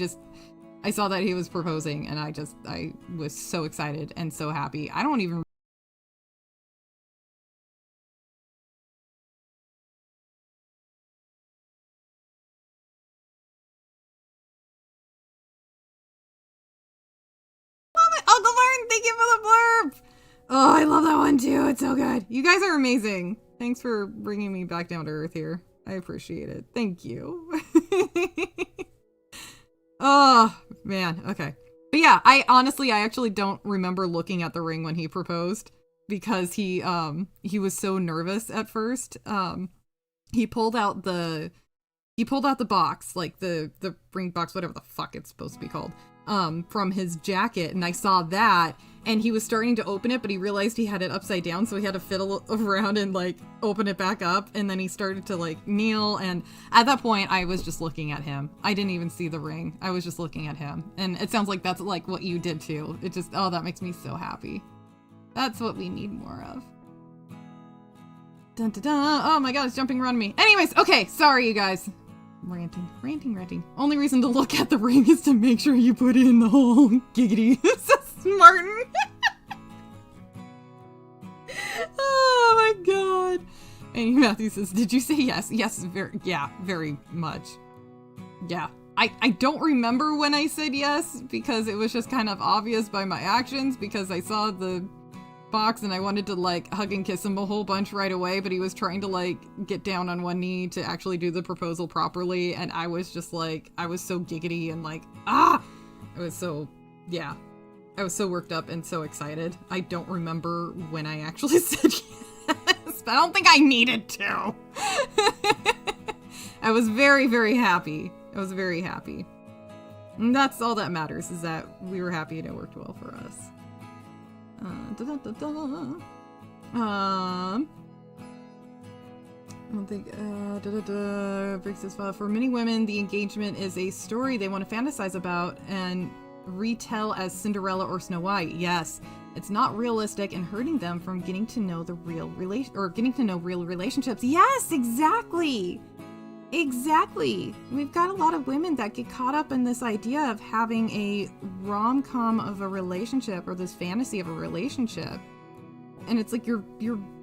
saw that he was proposing, and I was so excited and so happy. I don't even... Love it! Uncle Martin, thank you for the blurb! Oh, I love that one too. It's so good. You guys are amazing. Thanks for bringing me back down to earth here. I appreciate it. Thank you. Oh, man. Okay. But yeah, I actually don't remember looking at the ring when he proposed. because he was so nervous at first. He pulled out the box, like the ring box, whatever the fuck it's supposed to be called, from his jacket, and I saw that, and he was starting to open it, but he realized he had it upside down, so he had to fiddle around and like open it back up, and then he started to like kneel, and at that point I was just looking at him. I didn't even see the ring. I was just looking at him, and it sounds like that's like what you did too. It just, oh, that makes me so happy. That's what we need more of. Dun, dun, dun. Oh my god, it's jumping around me. Anyways, okay, sorry you guys. Ranting. Only reason to look at the ring is to make sure you put in the whole giggity. Martin. Oh my god. And Matthew says, did you say yes? Yes, very much. Yeah. I don't remember when I said yes, because it was just kind of obvious by my actions, because I saw the box and I wanted to like hug and kiss him a whole bunch right away, but he was trying to like get down on one knee to actually do the proposal properly, and I was just like, I was so giggity and like, I was so worked up and so excited. I don't remember when I actually said yes, but I don't think I needed to. I was very, very happy. I was very happy. And that's all that matters, is that we were happy and it worked well for us. I don't think, Briggs says, for many women, the engagement is a story they want to fantasize about and retell as Cinderella or Snow White. Yes, it's not realistic and hurting them from getting to know the real real relationships. Yes, exactly. Exactly. We've got a lot of women that get caught up in this idea of having a rom-com of a relationship, or this fantasy of a relationship. And it's like you're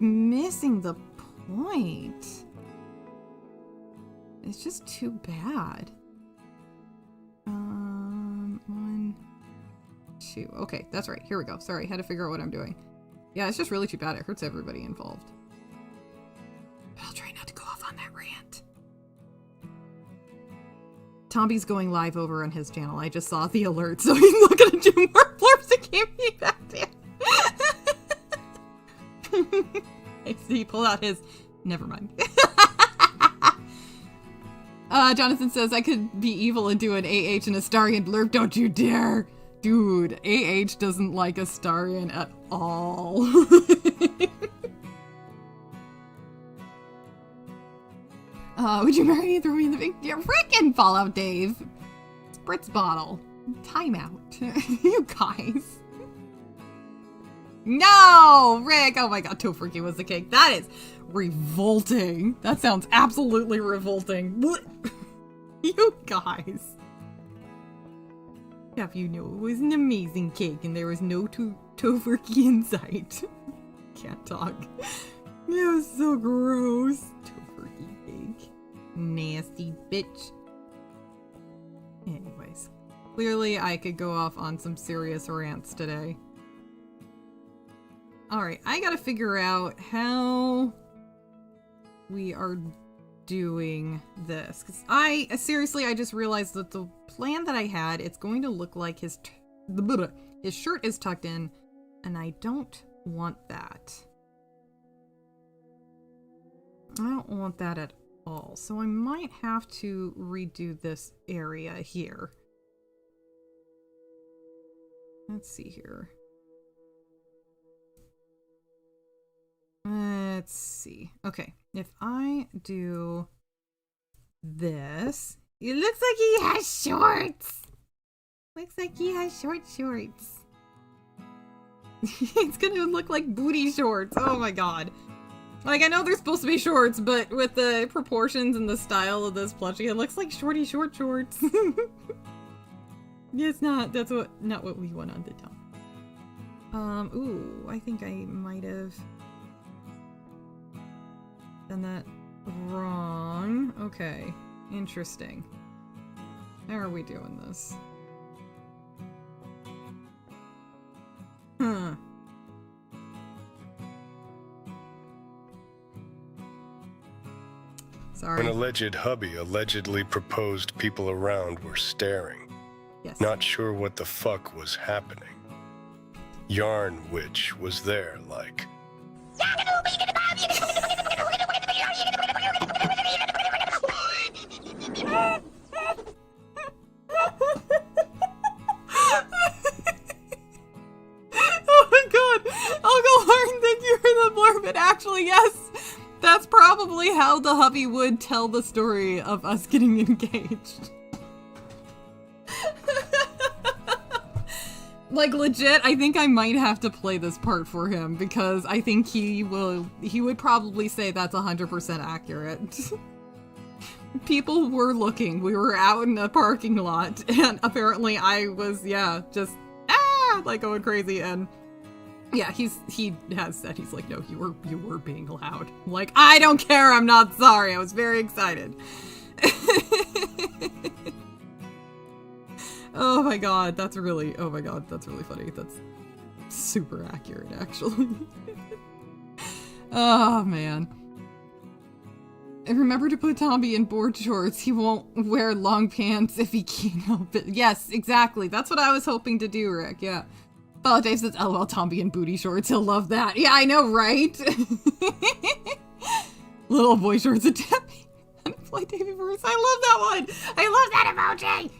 missing the point. It's just too bad. 1, 2. Okay, that's right. Here we go. Sorry, I had to figure out what I'm doing. Yeah, it's just really too bad. It hurts everybody involved. I'll try not to go off on that rant. Tombi's going live over on his channel. I just saw the alert, so he's not gonna do more blurbs to keep me back there. I see he pulled out his... Never mind. Jonathan says, I could be evil and do an AH and Astarion blurb. Don't you dare! Dude, AH doesn't like Astarion at all. Would you marry me and throw me in the big... Yeah, frickin' Fallout Dave! Spritz bottle. Timeout. You guys. No! Rick! Oh my god, Tofurky was the cake. That is revolting. That sounds absolutely revolting. You guys. If you know it was an amazing cake and there was no Tofurky in sight. Can't talk. It was so gross. Tofurky cake. Nasty bitch. Anyways. Clearly I could go off on some serious rants today. Alright, I gotta figure out how we are doing this. Because seriously, I just realized that the plan that I had, it's going to look like his shirt is tucked in, and I don't want that. I don't want that at all. So I might have to redo this area here. Let's see here. Let's see. Okay, if I do this, it looks like he has shorts. Looks like he has short shorts. It's gonna look like booty shorts. Oh my god. Like, I know they're supposed to be shorts, but with the proportions and the style of this plushie, it looks like shorty short shorts. It's not. That's not what we want on the top. Ooh, I think I might have done that wrong. Okay, interesting. How are we doing this? Huh. Sorry. An alleged hubby allegedly proposed, people around were staring. Yes. Not sure what the fuck was happening. Yarn Witch was there like, That's probably how the hubby would tell the story of us getting engaged. Like, legit, I think I might have to play this part for him because I think he would probably say that's 100% accurate. People were looking. We were out in a parking lot and apparently I was, just, like going crazy. And yeah, he has said, he's like, no, you were being loud. I'm like, I don't care. I'm not sorry. I was very excited. Oh my god, that's really funny. That's super accurate, actually. Oh, man. And remember to put Tombi in board shorts. He won't wear long pants if he can't help it. Yes, exactly. That's what I was hoping to do, Rick, yeah. Bella Dave says, LOL, Tombi in booty shorts. He'll love that. Yeah, I know, right? Little boy shorts and Debbie. Unemployed Davy verse. I love that one. I love that emoji.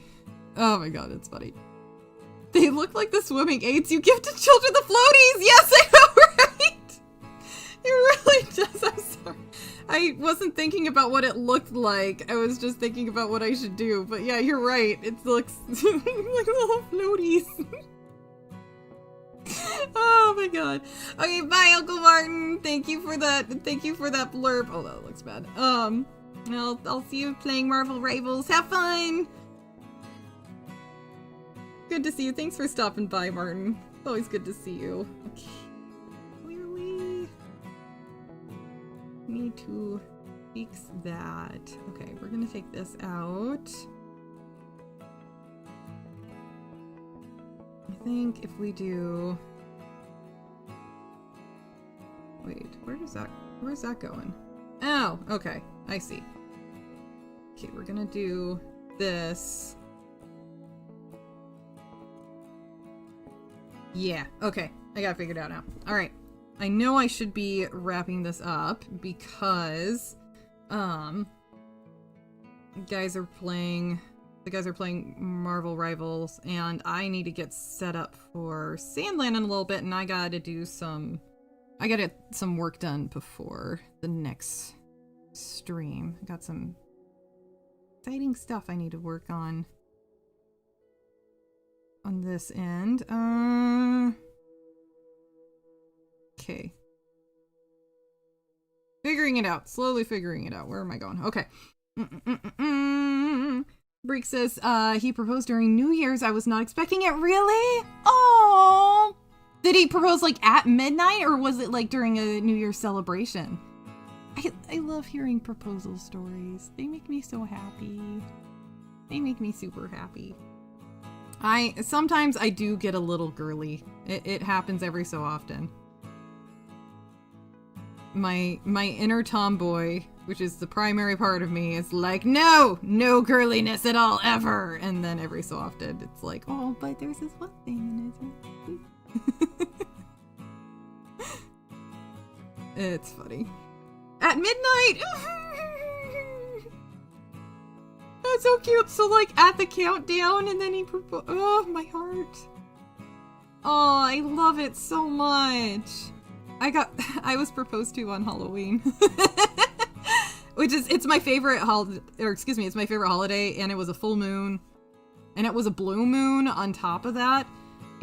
Oh my god, it's funny. They look like the swimming aids you give to children, the floaties! Yes, I know, right? It really does, I'm sorry. I wasn't thinking about what it looked like. I was just thinking about what I should do. But yeah, you're right. It looks like little floaties. Oh my god. Okay, bye, Uncle Martin. Thank you for that blurb. Oh, that looks bad. I'll see you playing Marvel Rivals. Have fun! Good to see you. Thanks for stopping by, Martin. It's always good to see you. Okay. Clearly need to fix that. Okay, we're gonna take this out. I think if we do... Wait, where's that going? Oh, okay. I see. Okay, we're gonna do this. Yeah, okay. I got it figured out now. Alright. I know I should be wrapping this up because the guys are playing Marvel Rivals and I need to get set up for Sandland in a little bit and I gotta get some work done before the next stream. I got some exciting stuff I need to work on this end. Okay. Figuring it out. Slowly figuring it out. Where am I going? Okay. Breek says, he proposed during New Year's. I was not expecting it. Really? Oh. Did he propose like at midnight or was it like during a New Year's celebration? I love hearing proposal stories. They make me so happy. They make me super happy. Sometimes I do get a little girly. It happens every so often. My inner tomboy, which is the primary part of me, is like, no girliness at all, ever. And then every so often it's like, oh, but there's this one thing and it's funny. At midnight! That's so cute. So like at the countdown and then he proposed. Oh, my heart. Oh, I love it so much. I was proposed to on Halloween. It's my favorite it's my favorite holiday and it was a full moon and it was a blue moon on top of that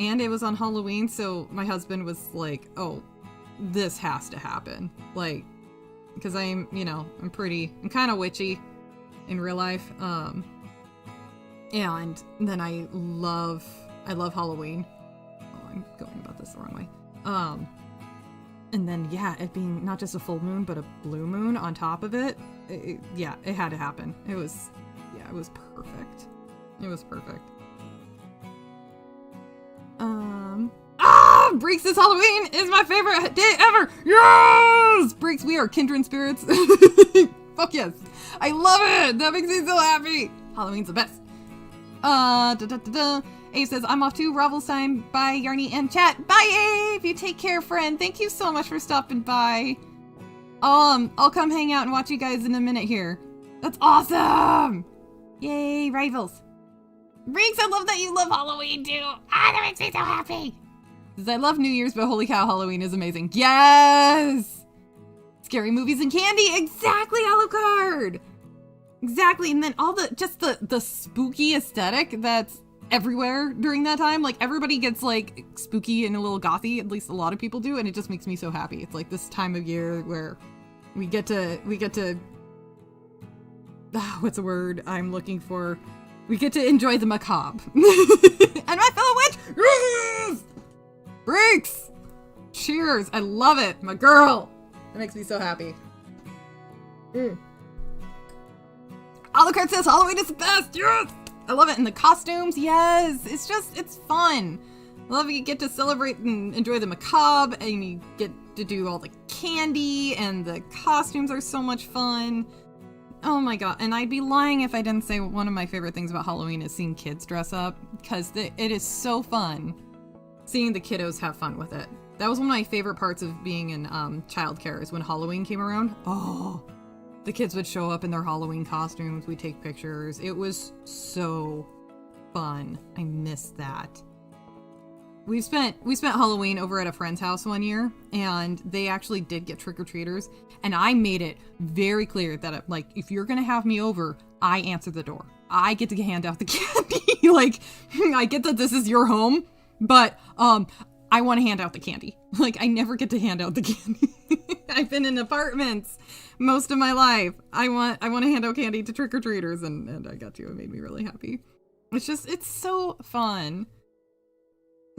and it was on Halloween, so my husband was like, oh, this has to happen. Like, because I'm kind of witchy in real life. And then I love Halloween. Oh, I'm going about this the wrong way. And then, yeah, it being not just a full moon, but a blue moon on top of it. It had to happen. It was perfect. It was perfect. Breeks, this Halloween is my favorite day ever! Yes! Breeks, we are kindred spirits. Fuck yes. I love it! That makes me so happy! Halloween's the best. Abe says, I'm off to Ravels time. Bye, Yarny and chat. Bye, Abe! You take care, friend. Thank you so much for stopping by. I'll come hang out and watch you guys in a minute here. That's awesome! Yay, Rivals. Breeks, I love that you love Halloween too. That makes me so happy. Says, I love New Year's, but holy cow, Halloween is amazing. Yes! Scary movies and candy. Exactly, Alucard. Exactly. And then all the spooky aesthetic that's everywhere during that time. Like, everybody gets like spooky and a little gothy. At least a lot of people do. And it just makes me so happy. It's like this time of year where we get to what's the word I'm looking for? We get to enjoy the macabre. And my fellow witch! Breaks! Cheers! I love it! My girl! That makes me so happy. Alucard says Halloween is the best! Yes! I love it. And the costumes, yes! It's fun. I love you get to celebrate and enjoy the macabre, and you get to do all the candy, and the costumes are so much fun. Oh my god, and I'd be lying if I didn't say one of my favorite things about Halloween is seeing kids dress up, because it is so fun seeing the kiddos have fun with it. That was one of my favorite parts of being in childcare, is when Halloween came around. Oh, the kids would show up in their Halloween costumes, we'd take pictures. It was so fun. I miss that. We spent Halloween over at a friend's house one year, and they actually did get trick-or-treaters, and I made it very clear that, like, if you're gonna have me over, I answer the door. I get to hand out the candy. Like, I get that this is your home, but I want to hand out the candy. Like, I never get to hand out the candy. I've been in apartments most of my life. I want to hand out candy to trick-or-treaters, and I got to. It made me really happy. It's so fun.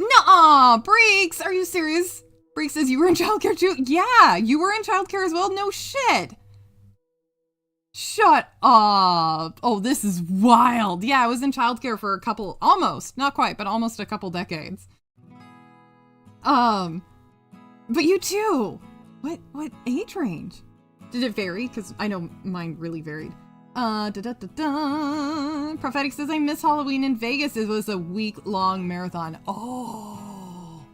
Nuh-uh! Breaks! Are you serious? Breaks says you were in childcare too? Yeah, you were in childcare as well? No shit! Shut up! Oh, this is wild. Yeah, I was in childcare for a couple, almost, not quite, but almost a couple decades. But you too! What age range? Did it vary? Because I know mine really varied. Prophetic says, I miss Halloween in Vegas. It was a week-long marathon. Oh,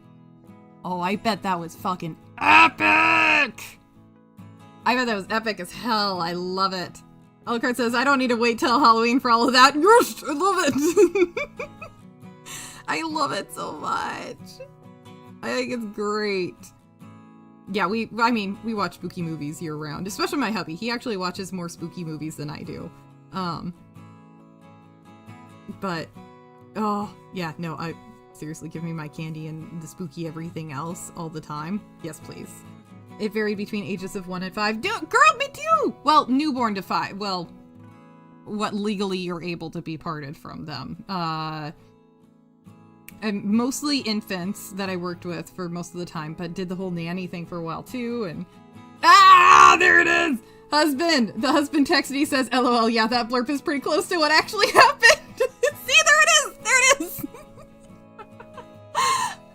I bet that was fucking epic. I bet that was epic as hell. I love it. Alucard says, I don't need to wait till Halloween for all of that. Yes, I love it. I love it so much. I think it's great. Yeah, we watch spooky movies year round, especially my hubby. He actually watches more spooky movies than I do. But, oh, yeah, no, seriously, give me my candy and the spooky everything else all the time. Yes, please. It varied between ages of 1 and 5. Girl, me too! Well, newborn to 5. Well, what legally you're able to be parted from them. And mostly infants that I worked with for most of the time, but did the whole nanny thing for a while too, and... Ah! There it is! Husband! The husband texted, he says, LOL, yeah, that blurb is pretty close to what actually happened! See, there it is! There it is!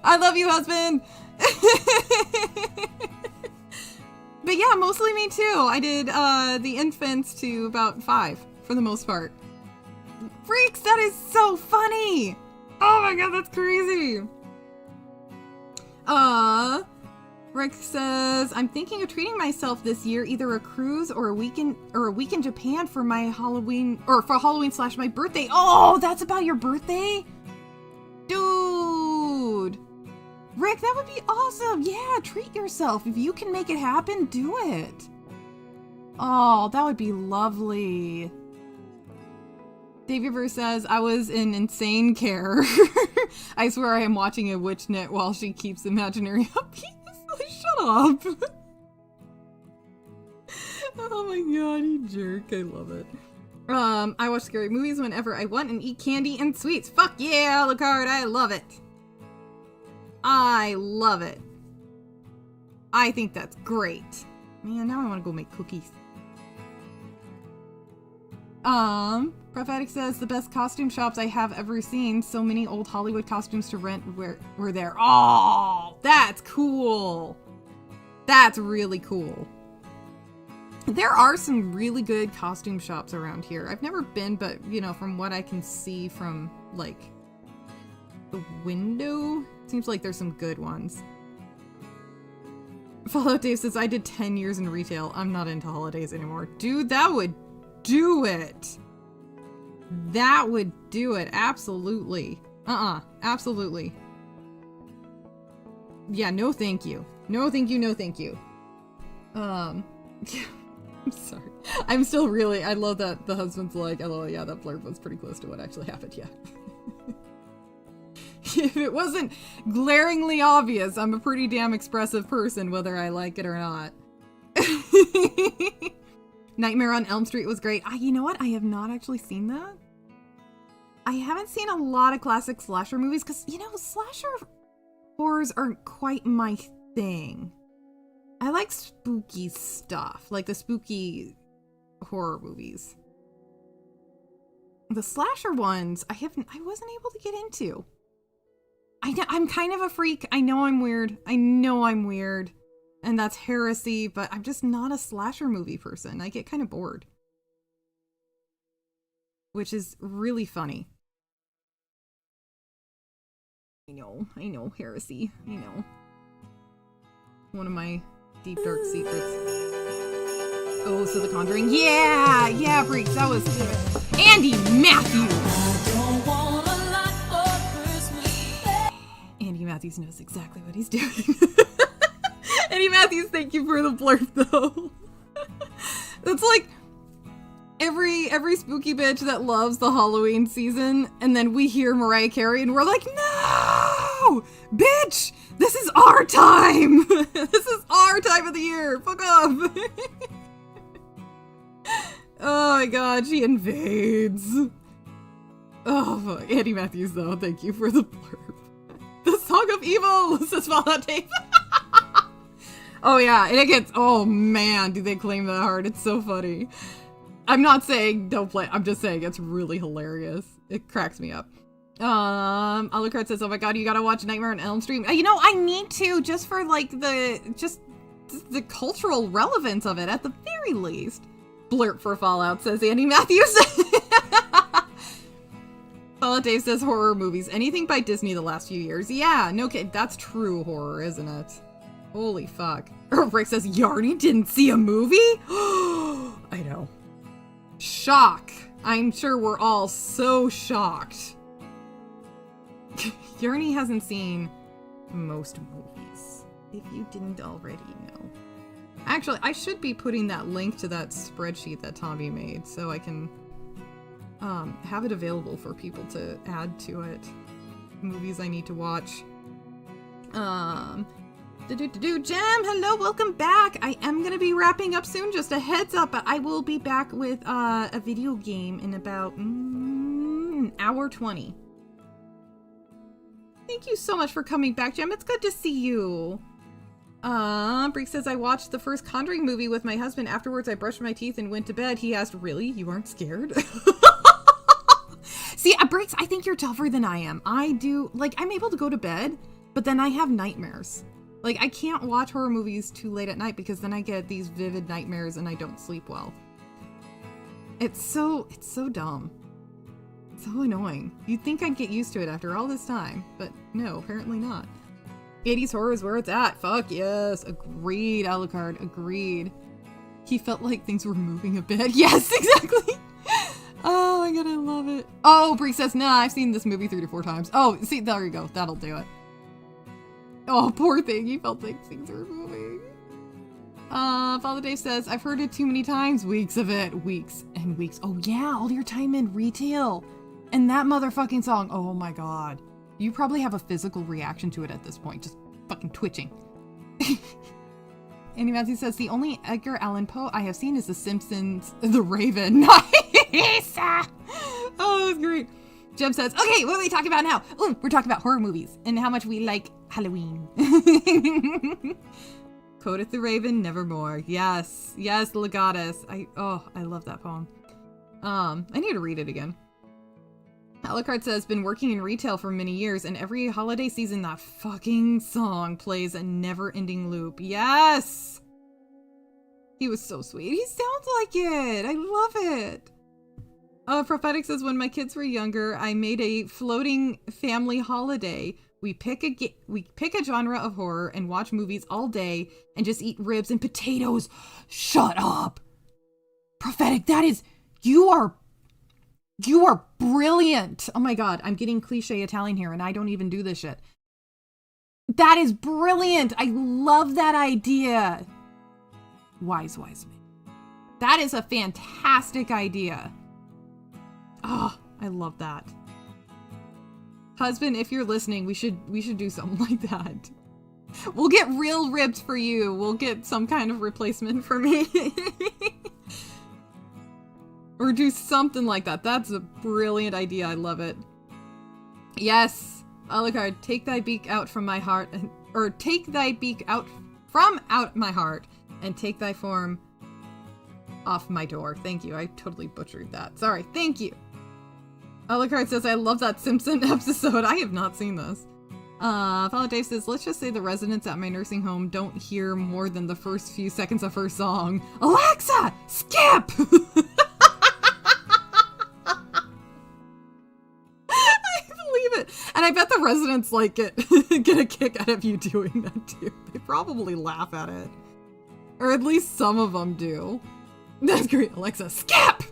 I love you, husband! But yeah, mostly me too. I did the infants to about 5, for the most part. Freaks, that is so funny! Oh my god, that's crazy! Rick says, I'm thinking of treating myself this year, either a cruise or a week in Japan for my Halloween, or for Halloween / my birthday. Oh, that's about your birthday? Dude! Rick, that would be awesome! Yeah, treat yourself. If you can make it happen, do it. Oh, that would be lovely. Daviverse says, I was in insane care. I swear I am watching a witch knit while she keeps imaginary puppies. Shut up. Oh my god, you jerk. I love it. I watch scary movies whenever I want and eat candy and sweets. Fuck yeah, Alucard, I love it. I love it. I think that's great. Man, now I want to go make cookies. Prophetic says, the best costume shops I have ever seen. So many old Hollywood costumes to rent were there. Oh, that's cool. That's really cool. There are some really good costume shops around here. I've never been, but, you know, from what I can see from, like, the window, seems like there's some good ones. Fallout Dave says, I did 10 years in retail. I'm not into holidays anymore. Dude, that would do it. That would do it. Absolutely. Absolutely. Yeah, no thank you. No thank you, no thank you. Yeah, I'm sorry. I'm still really, I love that the husband's like, oh yeah, that blurb was pretty close to what actually happened, yeah. If it wasn't glaringly obvious, I'm a pretty damn expressive person, whether I like it or not. Nightmare on Elm Street was great. You know what? I have not actually seen that. I haven't seen a lot of classic slasher movies because, you know, slasher horrors aren't quite my thing. I like spooky stuff, like the spooky horror movies. The slasher ones, I wasn't able to get into. I'm kind of a freak. I know I'm weird. I know I'm weird. And that's heresy, but I'm just not a slasher movie person. I get kind of bored. Which is really funny. I know, heresy. I know. One of my deep dark secrets. Oh, so The Conjuring. Yeah, Freaks, that was Andy Matthews. Andy Matthews knows exactly what he's doing. Andy Matthews, thank you for the blurb, though. That's like every spooky bitch that loves the Halloween season, and then we hear Mariah Carey, and we're like, no! Bitch! This is our time! This is our time of the year! Fuck off! Oh my god, she invades. Oh, fuck. Andy Matthews, though, thank you for the blurb. The Song of Evil! Says Fallout Tape. Oh yeah, and it gets, oh man, do they claim that hard? It's so funny. I'm not saying don't play, I'm just saying it's really hilarious. It cracks me up. Alucard says, oh my god, you gotta watch Nightmare on Elm Street. You know, I need to, just for like the cultural relevance of it, at the very least. Blurp for Fallout, says Andy Matthews. Fallout Dave says horror movies. Anything by Disney the last few years. Yeah, no kid, that's true horror, isn't it? Holy fuck. Rick says, Yarny didn't see a movie? I know. Shock. I'm sure we're all so shocked. Yarny hasn't seen most movies, if you didn't already know. Actually, I should be putting that link to that spreadsheet that Tombi made so I can have it available for people to add to it. Movies I need to watch. Jam, hello, welcome back. I am gonna be wrapping up soon, just a heads up, but I will be back with a video game in about an hour 20. Thank you so much for coming back, Jam. It's good to see you. Breek says, I watched the first Conjuring movie with my husband. Afterwards, I brushed my teeth and went to bed. He asked, really? You aren't scared? See, Breeks, I think you're tougher than I am. I do, like, I'm able to go to bed, but then I have nightmares. Like, I can't watch horror movies too late at night because then I get these vivid nightmares and I don't sleep well. It's so dumb. So annoying. You'd think I'd get used to it after all this time, but no, apparently not. 80s horror is where it's at. Fuck yes. Agreed, Alucard. Agreed. He felt like things were moving a bit. Yes, exactly. Oh my god, I love it. Oh, Bree says, nah, I've seen this movie 3 to 4 times. Oh, see, there you go. That'll do it. Oh, poor thing. He felt like things were moving. Father Dave says, I've heard it too many times. Weeks of it. Weeks and weeks. Oh yeah, all your time in retail. And that motherfucking song. Oh my god. You probably have a physical reaction to it at this point. Just fucking twitching. Andy Matthews says, the only Edgar Allan Poe I have seen is The Simpsons, The Raven. Nice! Oh, that's great. Jem says, okay, what are we talking about now? Oh, we're talking about horror movies and how much we like Halloween. Kadath the Raven, Nevermore. Yes, yes, Legatus. I love that poem. I need to read it again. Alucard says, been working in retail for many years, and every holiday season that fucking song plays a never-ending loop. Yes! He was so sweet. He sounds like it. I love it. Prophetic says, when my kids were younger, I made a floating family holiday. We pick a genre of horror and watch movies all day and just eat ribs and potatoes. Shut up. Prophetic, that is, you are brilliant. Oh my god, I'm getting cliche Italian here and I don't even do this shit. That is brilliant. I love that idea. Wise man. That is a fantastic idea. Oh, I love that. Husband, if you're listening, we should do something like that. We'll get real ribs for you. We'll get some kind of replacement for me. Or do something like that. That's a brilliant idea. I love it. Yes. Alucard, take thy beak out from my heart, or take thy beak out from out my heart, and take thy form off my door. Thank you. I totally butchered that. Sorry. Thank you. Alucard says, I love that Simpson episode. I have not seen this. Follow Dave says, let's just say the residents at my nursing home don't hear more than the first few seconds of her song. Alexa, skip! And I bet the residents like get a kick out of you doing that too. They probably laugh at it. Or at least some of them do. That's great. Alexa, skip!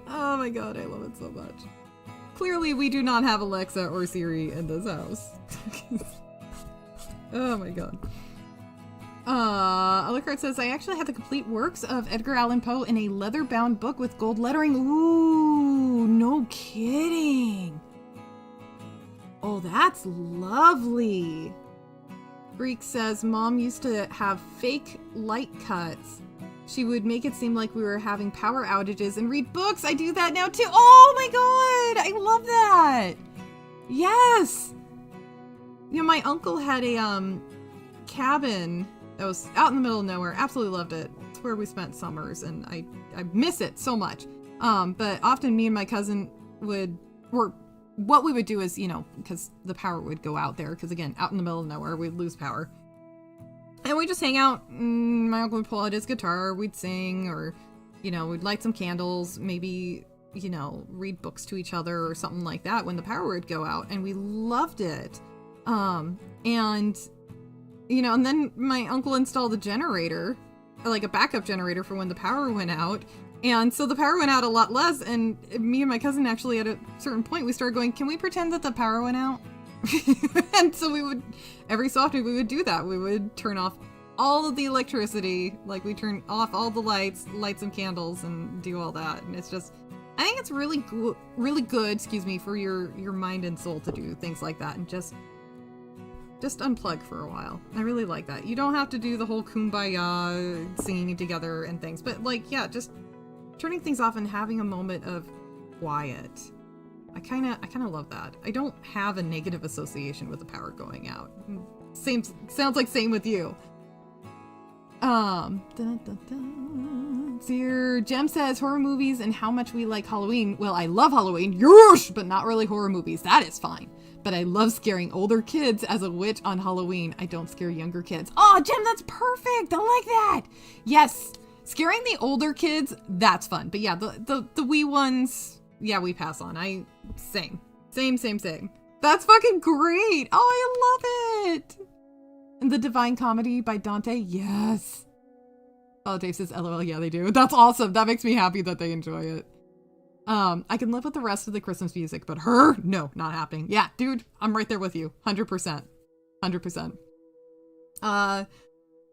Oh my god, I love it so much. Clearly we do not have Alexa or Siri in this house. Oh my god. Alucard says, I actually have the complete works of Edgar Allan Poe in a leather-bound book with gold lettering. Ooh, no kidding. Oh, that's lovely. Greek says, Mom used to have fake light cuts. She would make it seem like we were having power outages and read books. I do that now too. Oh my god, I love that. Yes. You know, my uncle had a cabin that was out in the middle of nowhere. Absolutely loved it. It's where we spent summers, and I miss it so much. But often me and my cousin what we would do is, you know, because the power would go out there, because again, out in the middle of nowhere, we'd lose power. And we'd just hang out. My uncle would pull out his guitar, we'd sing, or, you know, we'd light some candles, maybe, you know, read books to each other or something like that when the power would go out, and we loved it. And, you know, and then my uncle installed a generator, like a backup generator for when the power went out. And so the power went out a lot less, and me and my cousin actually at a certain point, we started going, can we pretend that the power went out? And so we would, every so often we would do that. We would turn off all of the electricity, like we turn off all the lights, light some candles, and do all that. And it's just, I think it's really good, excuse me, for your mind and soul to do things like that and just unplug for a while. I really like that. You don't have to do the whole kumbaya singing together and things, but like, yeah, just turning things off and having a moment of quiet. I kind of love that. I don't have a negative association with the power going out. Sounds like same with you. Dear Jem says horror movies and how much we like Halloween. Well, I love Halloween, yes, but not really horror movies. That is fine. But I love scaring older kids as a witch on Halloween. I don't scare younger kids. Oh, Jem, that's perfect. I like that. Yes, scaring the older kids, that's fun. But yeah, the wee ones, yeah, we pass on. Same. That's fucking great. Oh, I love it. And the Divine Comedy by Dante, yes. Oh, Dave says, LOL, yeah, they do. That's awesome. That makes me happy that they enjoy it. I can live with the rest of the Christmas music, but her? No, not happening. Yeah, dude, I'm right there with you. 100%. 100%.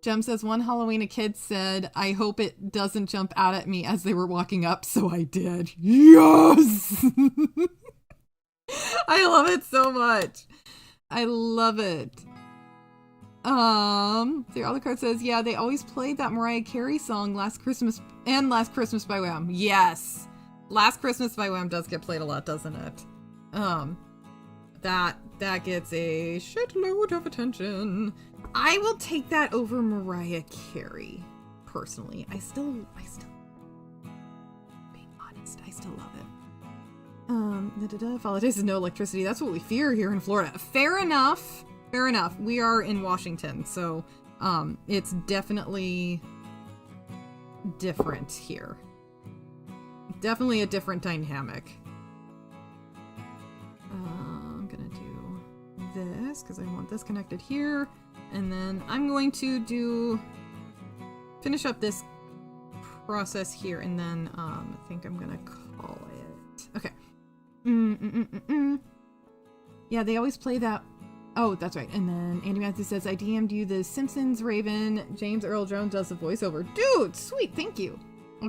Jem says, one Halloween a kid said, I hope it doesn't jump out at me as they were walking up, so I did. Yes! I love it so much. I love it. The other card says, yeah, they always played that Mariah Carey song Last Christmas by Wham. Yes. Last Christmas by Wham does get played a lot, doesn't it? That gets a shitload of attention. I will take that over Mariah Carey, personally. I still, being honest, I still love it. Holidays is no electricity. That's what we fear here in Florida. Fair enough. We are in Washington, so it's definitely different here. Definitely a different dynamic. I'm gonna do this because I want this connected here, and then I'm going to finish up this process here, and then I think I'm gonna call it. Okay. Yeah, they always play that Oh, that's right. And then Andy Matthews says, I DM'd you the Simpsons Raven. James Earl Jones does the voiceover. Dude, sweet, thank you.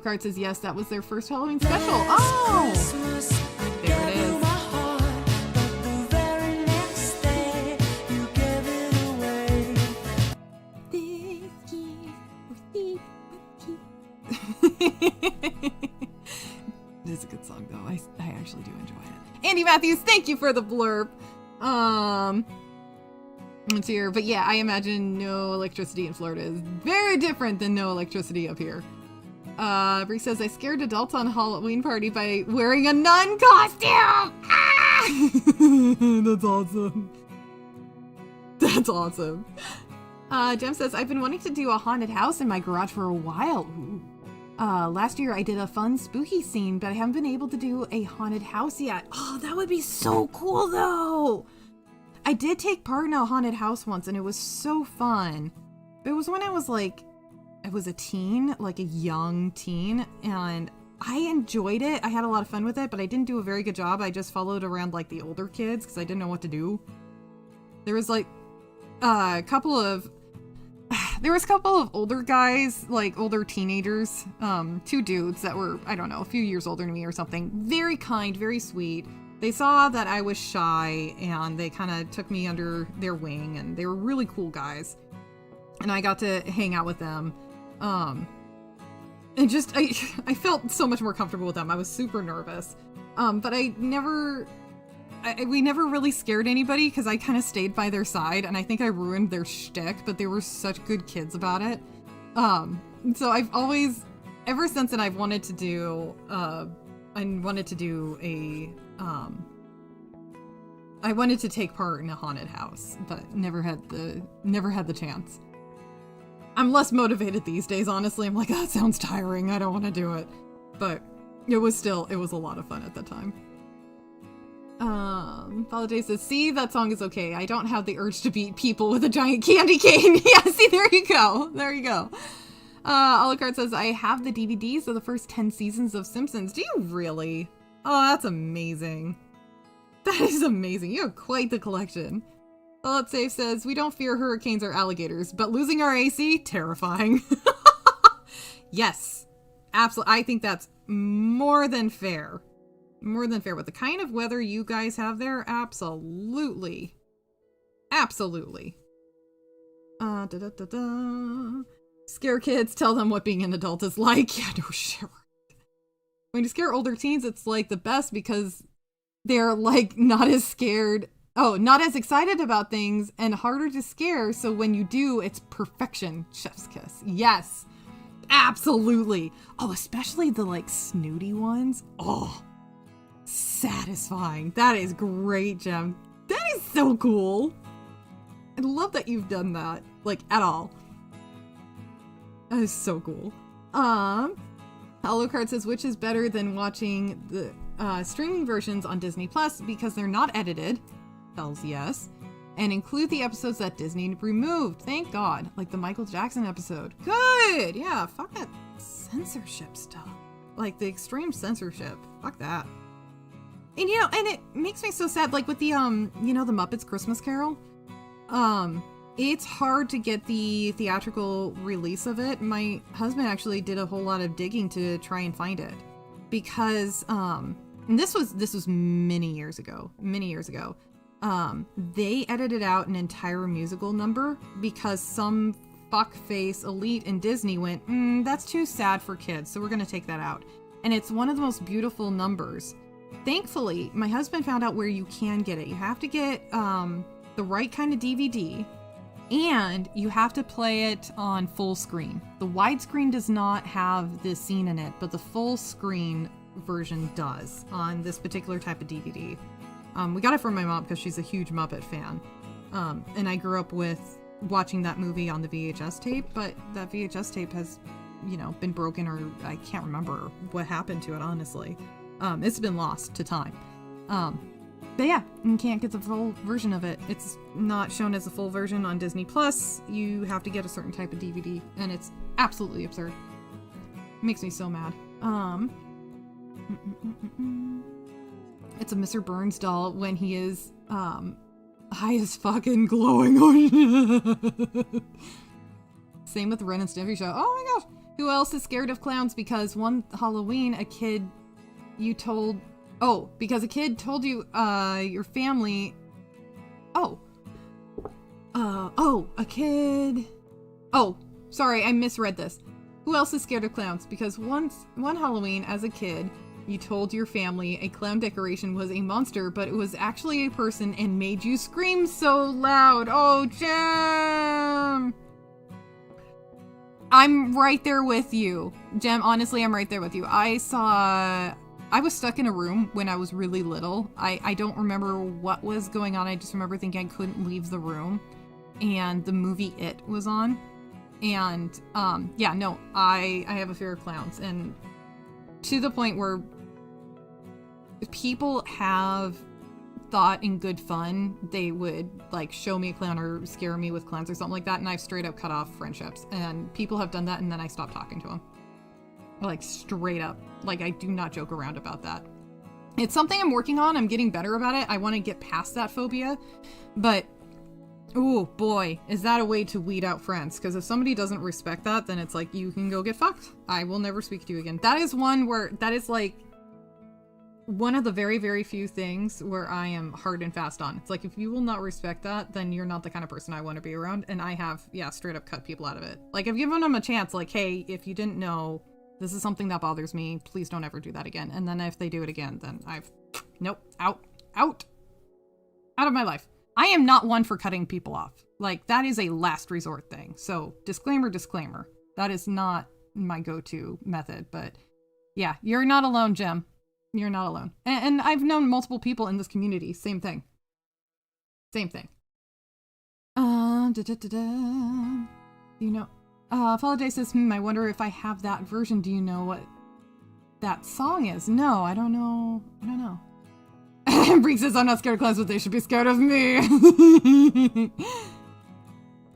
Card says, yes, that was their first Halloween special. Oh! There it is. It is a good song, though. I actually do enjoy it. Andy Matthews, thank you for the blurb. Let's hear. But yeah, I imagine no electricity in Florida is very different than no electricity up here. Bree says, I scared adults on Halloween party by wearing a nun costume! Ah! That's awesome. That's awesome. Jem says, I've been wanting to do a haunted house in my garage for a while. Ooh. Last year I did a fun spooky scene, but I haven't been able to do a haunted house yet. Oh, that would be so cool though! I did take part in a haunted house once and it was so fun. It was when I was a teen, like a young teen, and I enjoyed it. I had a lot of fun with it, but I didn't do a very good job. I just followed around like the older kids because I didn't know what to do. There was like a couple of older guys, like older teenagers, 2 dudes that were, I don't know, a few years older than me or something. Very kind, very sweet. They saw that I was shy and they kind of took me under their wing, and they were really cool guys. And I got to hang out with them. And just, I felt so much more comfortable with them. I was super nervous. But we never really scared anybody because I kind of stayed by their side, and I think I ruined their shtick, but they were such good kids about it. So I've always, ever since then, I've wanted to do, I wanted to take part in a haunted house, but never had the chance. I'm less motivated these days, honestly. I'm like, that sounds tiring. I don't want to do it. But it was a lot of fun at the time. Follow J says, see, that song is okay. I don't have the urge to beat people with a giant candy cane. Yeah, see, there you go. There you go. Alucard says, I have the DVDs of the first 10 seasons of Simpsons. Do you really? Oh, that's amazing. That is amazing. You have quite the collection. Let's Safe says, we don't fear hurricanes or alligators, but losing our AC, terrifying. Yes, absolutely. I think that's more than fair. More than fair. With the kind of weather you guys have there, absolutely. Absolutely. Scare kids, tell them what being an adult is like. Yeah, no shit. When you scare older teens, it's like the best because they're like not as scared. Oh, not as excited about things and harder to scare. So when you do, it's perfection. Chef's kiss. Yes, absolutely. Oh, especially the like snooty ones. Oh, satisfying. That is great, Jem. That is so cool. I love that you've done that, like, at all. That is so cool. Alucard says, which is better than watching the streaming versions on Disney Plus because they're not edited. Hells yes. And include the episodes that Disney removed. Thank God. Like the Michael Jackson episode. Good! Yeah, fuck that censorship stuff. Like the extreme censorship. Fuck that. And you know, and it makes me so sad, like with the, you know, the Muppets Christmas Carol. It's hard to get the theatrical release of it. My husband actually did a whole lot of digging to try and find it. Because, and this was many years ago. They edited out an entire musical number because some fuckface elite in Disney went, that's too sad for kids, so we're gonna take that out. And it's one of the most beautiful numbers. Thankfully, my husband found out where you can get it. You have to get the right kind of DVD, and you have to play it on full screen. The widescreen does not have this scene in it, but the full screen version does on this particular type of DVD. We got it from my mom because she's a huge Muppet fan. And I grew up with watching that movie on the VHS tape, but that VHS tape has, you know, been broken, or I can't remember what happened to it, honestly. It's been lost to time. But yeah, you can't get the full version of it. It's not shown as a full version on Disney Plus. You have to get a certain type of DVD, and it's absolutely absurd. It makes me so mad. It's a Mr. Burns doll when he is eye is fucking glowing. Same with the Ren and Stimpy show. Oh my gosh. Who else is scared of clowns? Because one Halloween, a kid told you, your family. Sorry, I misread this. Who else is scared of clowns? Because one Halloween, as a kid, you told your family a clown decoration was a monster, but it was actually a person and made you scream so loud. Oh, Jem! I'm right there with you. Jem, honestly, I'm right there with you. I was stuck in a room when I was really little. I don't remember what was going on. I just remember thinking I couldn't leave the room. And the movie It was on. And, I have a fear of clowns. And to the point where people have thought in good fun they would, like, show me a clown or scare me with clowns or something like that. And I've straight up cut off friendships. And people have done that, and then I stopped talking to them. Like, straight up. Like, I do not joke around about that. It's something I'm working on. I'm getting better about it. I want to get past that phobia. But, oh boy, is that a way to weed out friends. Because if somebody doesn't respect that, then it's like, you can go get fucked. I will never speak to you again. That is one where, that is like, one of the very, very few things where I am hard and fast on. It's like, if you will not respect that, then you're not the kind of person I want to be around. And I have, straight up cut people out of it. Like, I've given them a chance, like, hey, if you didn't know, this is something that bothers me. Please don't ever do that again. And then if they do it again, then nope, out of my life. I am not one for cutting people off. Like, that is a last resort thing. So, disclaimer. That is not my go-to method. But yeah, you're not alone, Jem. You're not alone. And I've known multiple people in this community. Same thing. You know, Follow Day says, I wonder if I have that version. Do you know what that song is? No, I don't know. Breek says, I'm not scared of clowns, but they should be scared of me.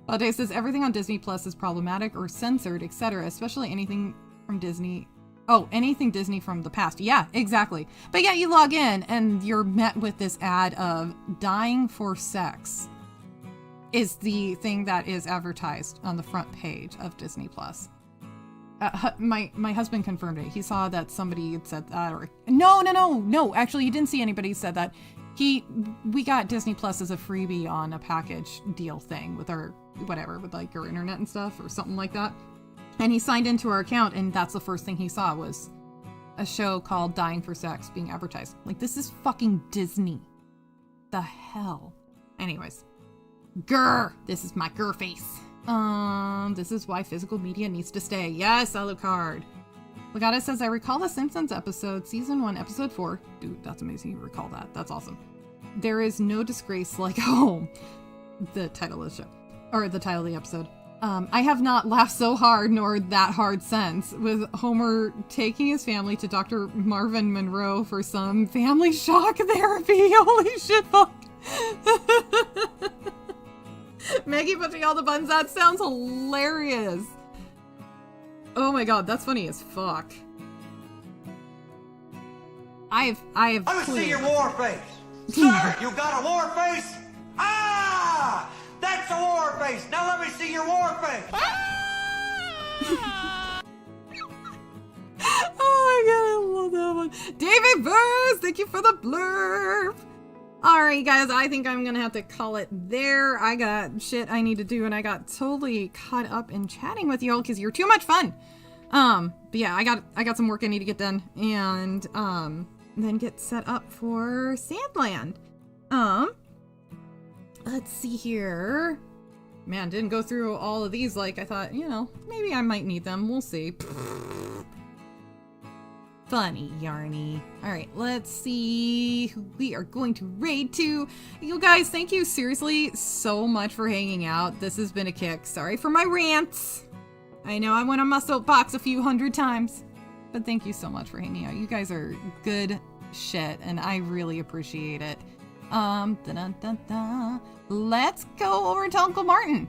Follow Day says, everything on Disney Plus is problematic or censored, etc., especially anything from Disney. Oh, anything Disney from the past. Yeah, exactly. But yeah, you log in and you're met with this ad of dying for sex is the thing that is advertised on the front page of Disney Plus. My husband confirmed it. He saw that somebody had said that, or no. Actually, he didn't see anybody said that. We got Disney Plus as a freebie on a package deal thing with our with like our internet and stuff or something like that. And he signed into our account, and that's the first thing he saw was a show called Dying for Sex being advertised. Like, this is fucking Disney. The hell. Anyways. Grr! This is my grr face. This is why physical media needs to stay. Yes, Alucard. Legata says, I recall the Simpsons episode, season 1, episode 4. Dude, that's amazing you recall that. That's awesome. There is no disgrace like home. The title of the show. Or the title of the episode. I have not laughed so hard nor that hard since, with Homer taking his family to Dr. Marvin Monroe for some family shock therapy. Holy shit, fuck. Maggie pushing all the buttons. That sounds hilarious. Oh my god, that's funny as fuck. I have Let me see your war face. Sir, you got a war face? Ah! That's a war face! Now let me see your war face! Oh my god, I love that one. David Verse, thank you for the blurb. Alright guys, I think I'm gonna have to call it there. I got shit I need to do, and I got totally caught up in chatting with y'all because you're too much fun. But yeah, I got some work I need to get done, and then get set up for Sandland. Let's see here. Man, didn't go through all of these like I thought, maybe I might need them. We'll see. Funny, Yarny. Alright, let's see who we are going to raid to. You guys, thank you seriously so much for hanging out. This has been a kick. Sorry for my rants. I know I went on my soapbox a few hundred times. But thank you so much for hanging out. You guys are good shit, and I really appreciate it. Let's go over to Uncle Martin.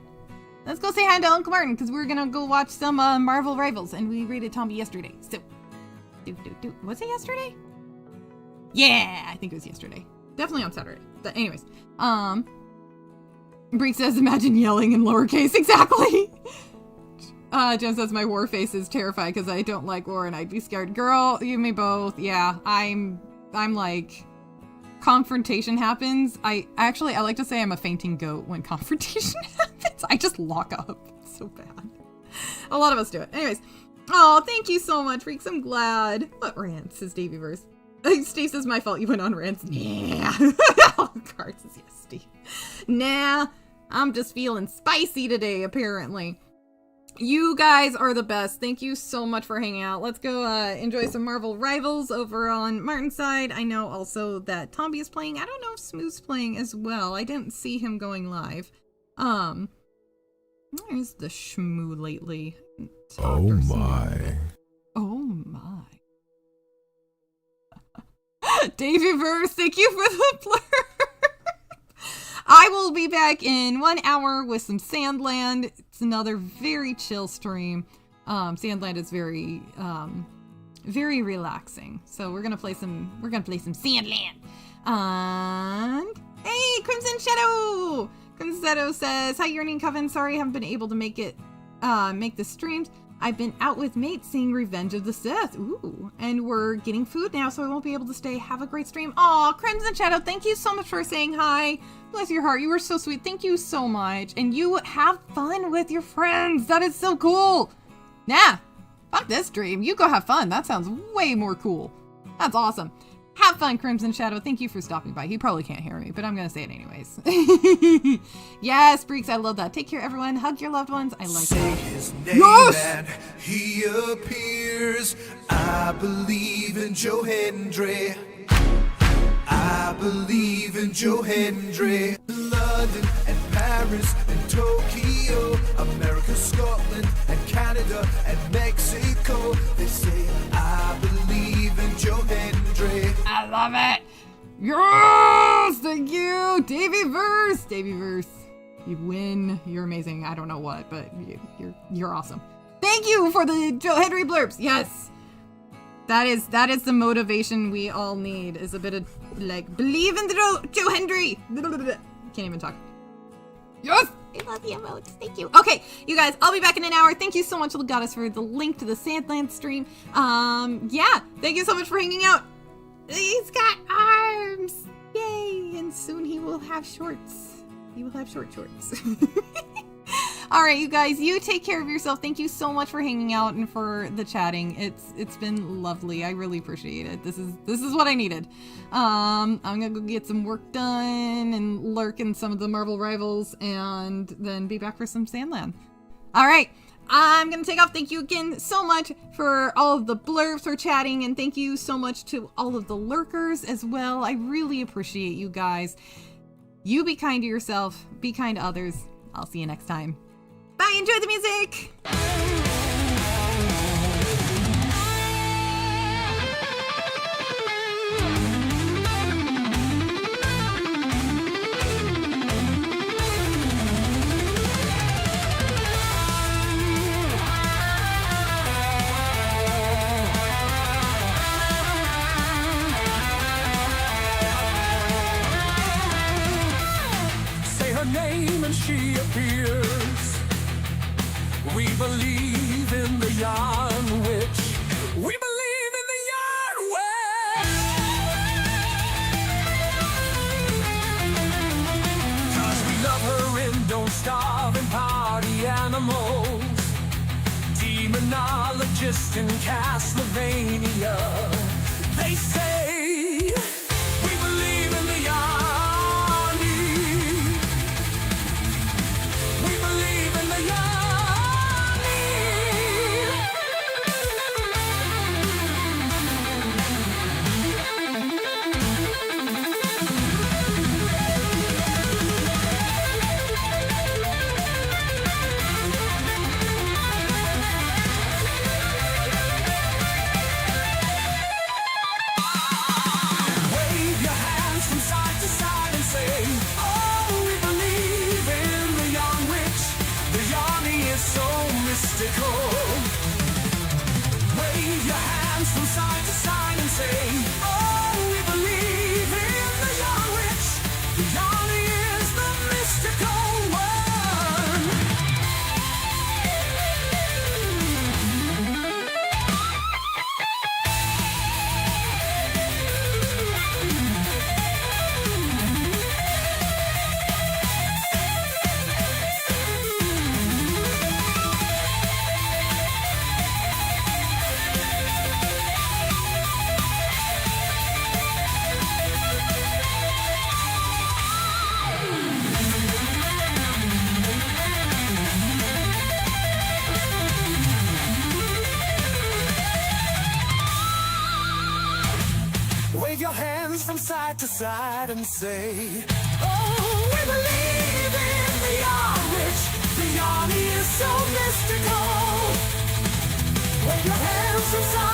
Let's go say hi to Uncle Martin, because we're gonna go watch some Marvel Rivals, and we rated Tombi yesterday. So, was it yesterday? Yeah, I think it was yesterday. Definitely on Saturday. But anyways, Breek says, imagine yelling in lowercase. Exactly. Jen says, my war face is terrified because I don't like war and I'd be scared. Girl, you and me both. Yeah, I'm like, confrontation happens. I like to say I'm a fainting goat when confrontation happens. I just lock up. It's so bad. A lot of us do it. Anyways. Oh, thank you so much, Freaks. I'm glad. What rants, says Daveyverse. Steve says, my fault you went on rants. Nah. Card says, yes, Steve. Nah, I'm just feeling spicy today, apparently. You guys are the best. Thank you so much for hanging out. Let's go enjoy some Marvel Rivals over on Martin's side. I know also that Tombi is playing. I don't know if Smooth's playing as well. I didn't see him going live. Where's the Shmoo lately? Oh my. Oh my. Daveyverse, thank you for the blur. I will be back in 1 hour with some Sandland. It's another very chill stream. Sandland is very relaxing. So we're gonna play some Sandland. And hey, Crimson Shadow! Crimson Shadow says, hi Yearning Coven, sorry I haven't been able to make the streams. I've been out with mates seeing Revenge of the Sith. Ooh. And we're getting food now, so I won't be able to stay. Have a great stream. Aw, Crimson Shadow, thank you so much for saying hi. Bless your heart. You were so sweet. Thank you so much. And you have fun with your friends. That is so cool. Nah, fuck this stream. You go have fun. That sounds way more cool. That's awesome. Have fun, Crimson Shadow. Thank you for stopping by. He probably can't hear me, but I'm going to say it anyways. Yes, Freaks, I love that. Take care, everyone. Hug your loved ones. I like that. His name and he appears. I believe in Joe Hendry. I believe in Joe Hendry. London and Paris and Tokyo, America, Scotland and Canada and Mexico. They say I believe in Joe Hendry. I love it. Yes, thank you, Daveyverse. Daveyverse, you win. You're amazing. I don't know what, but you're awesome. Thank you for the Joe Hendry blurbs. Yes. That is the motivation we all need, is a bit of, like, believe in the Joe Hendry. Can't even talk. Yes! I love the emotes. Thank you. Okay, you guys, I'll be back in an hour. Thank you so much, Legatus, for the link to the Sandland stream. Yeah, thank you so much for hanging out. He's got arms. Yay! And soon he will have shorts. He will have short shorts. All right, you guys, you take care of yourself. Thank you so much for hanging out and for the chatting. It's been lovely. I really appreciate it. This is what I needed. I'm gonna go get some work done and lurk in some of the Marvel Rivals and then be back for some Sandland. All right, I'm gonna take off. Thank you again so much for all of the blurbs for chatting, and thank you so much to all of the lurkers as well. I really appreciate you guys. You be kind to yourself. Be kind to others. I'll see you next time. Bye, enjoy the music! Say her name and she appears. We believe in the yarn witch. We believe in the yarn witch. 'Cause we love her and don't starve and party animals. Demonologist in Castlevania. They say we believe in the yarn. We believe in the yarn. Wave your hands from side to side and say, oh, we believe in the yarn witch. The yarn is the mystical side to side and say, oh, we believe in the yarn, which the yarn is so mystical. Wave your hands from side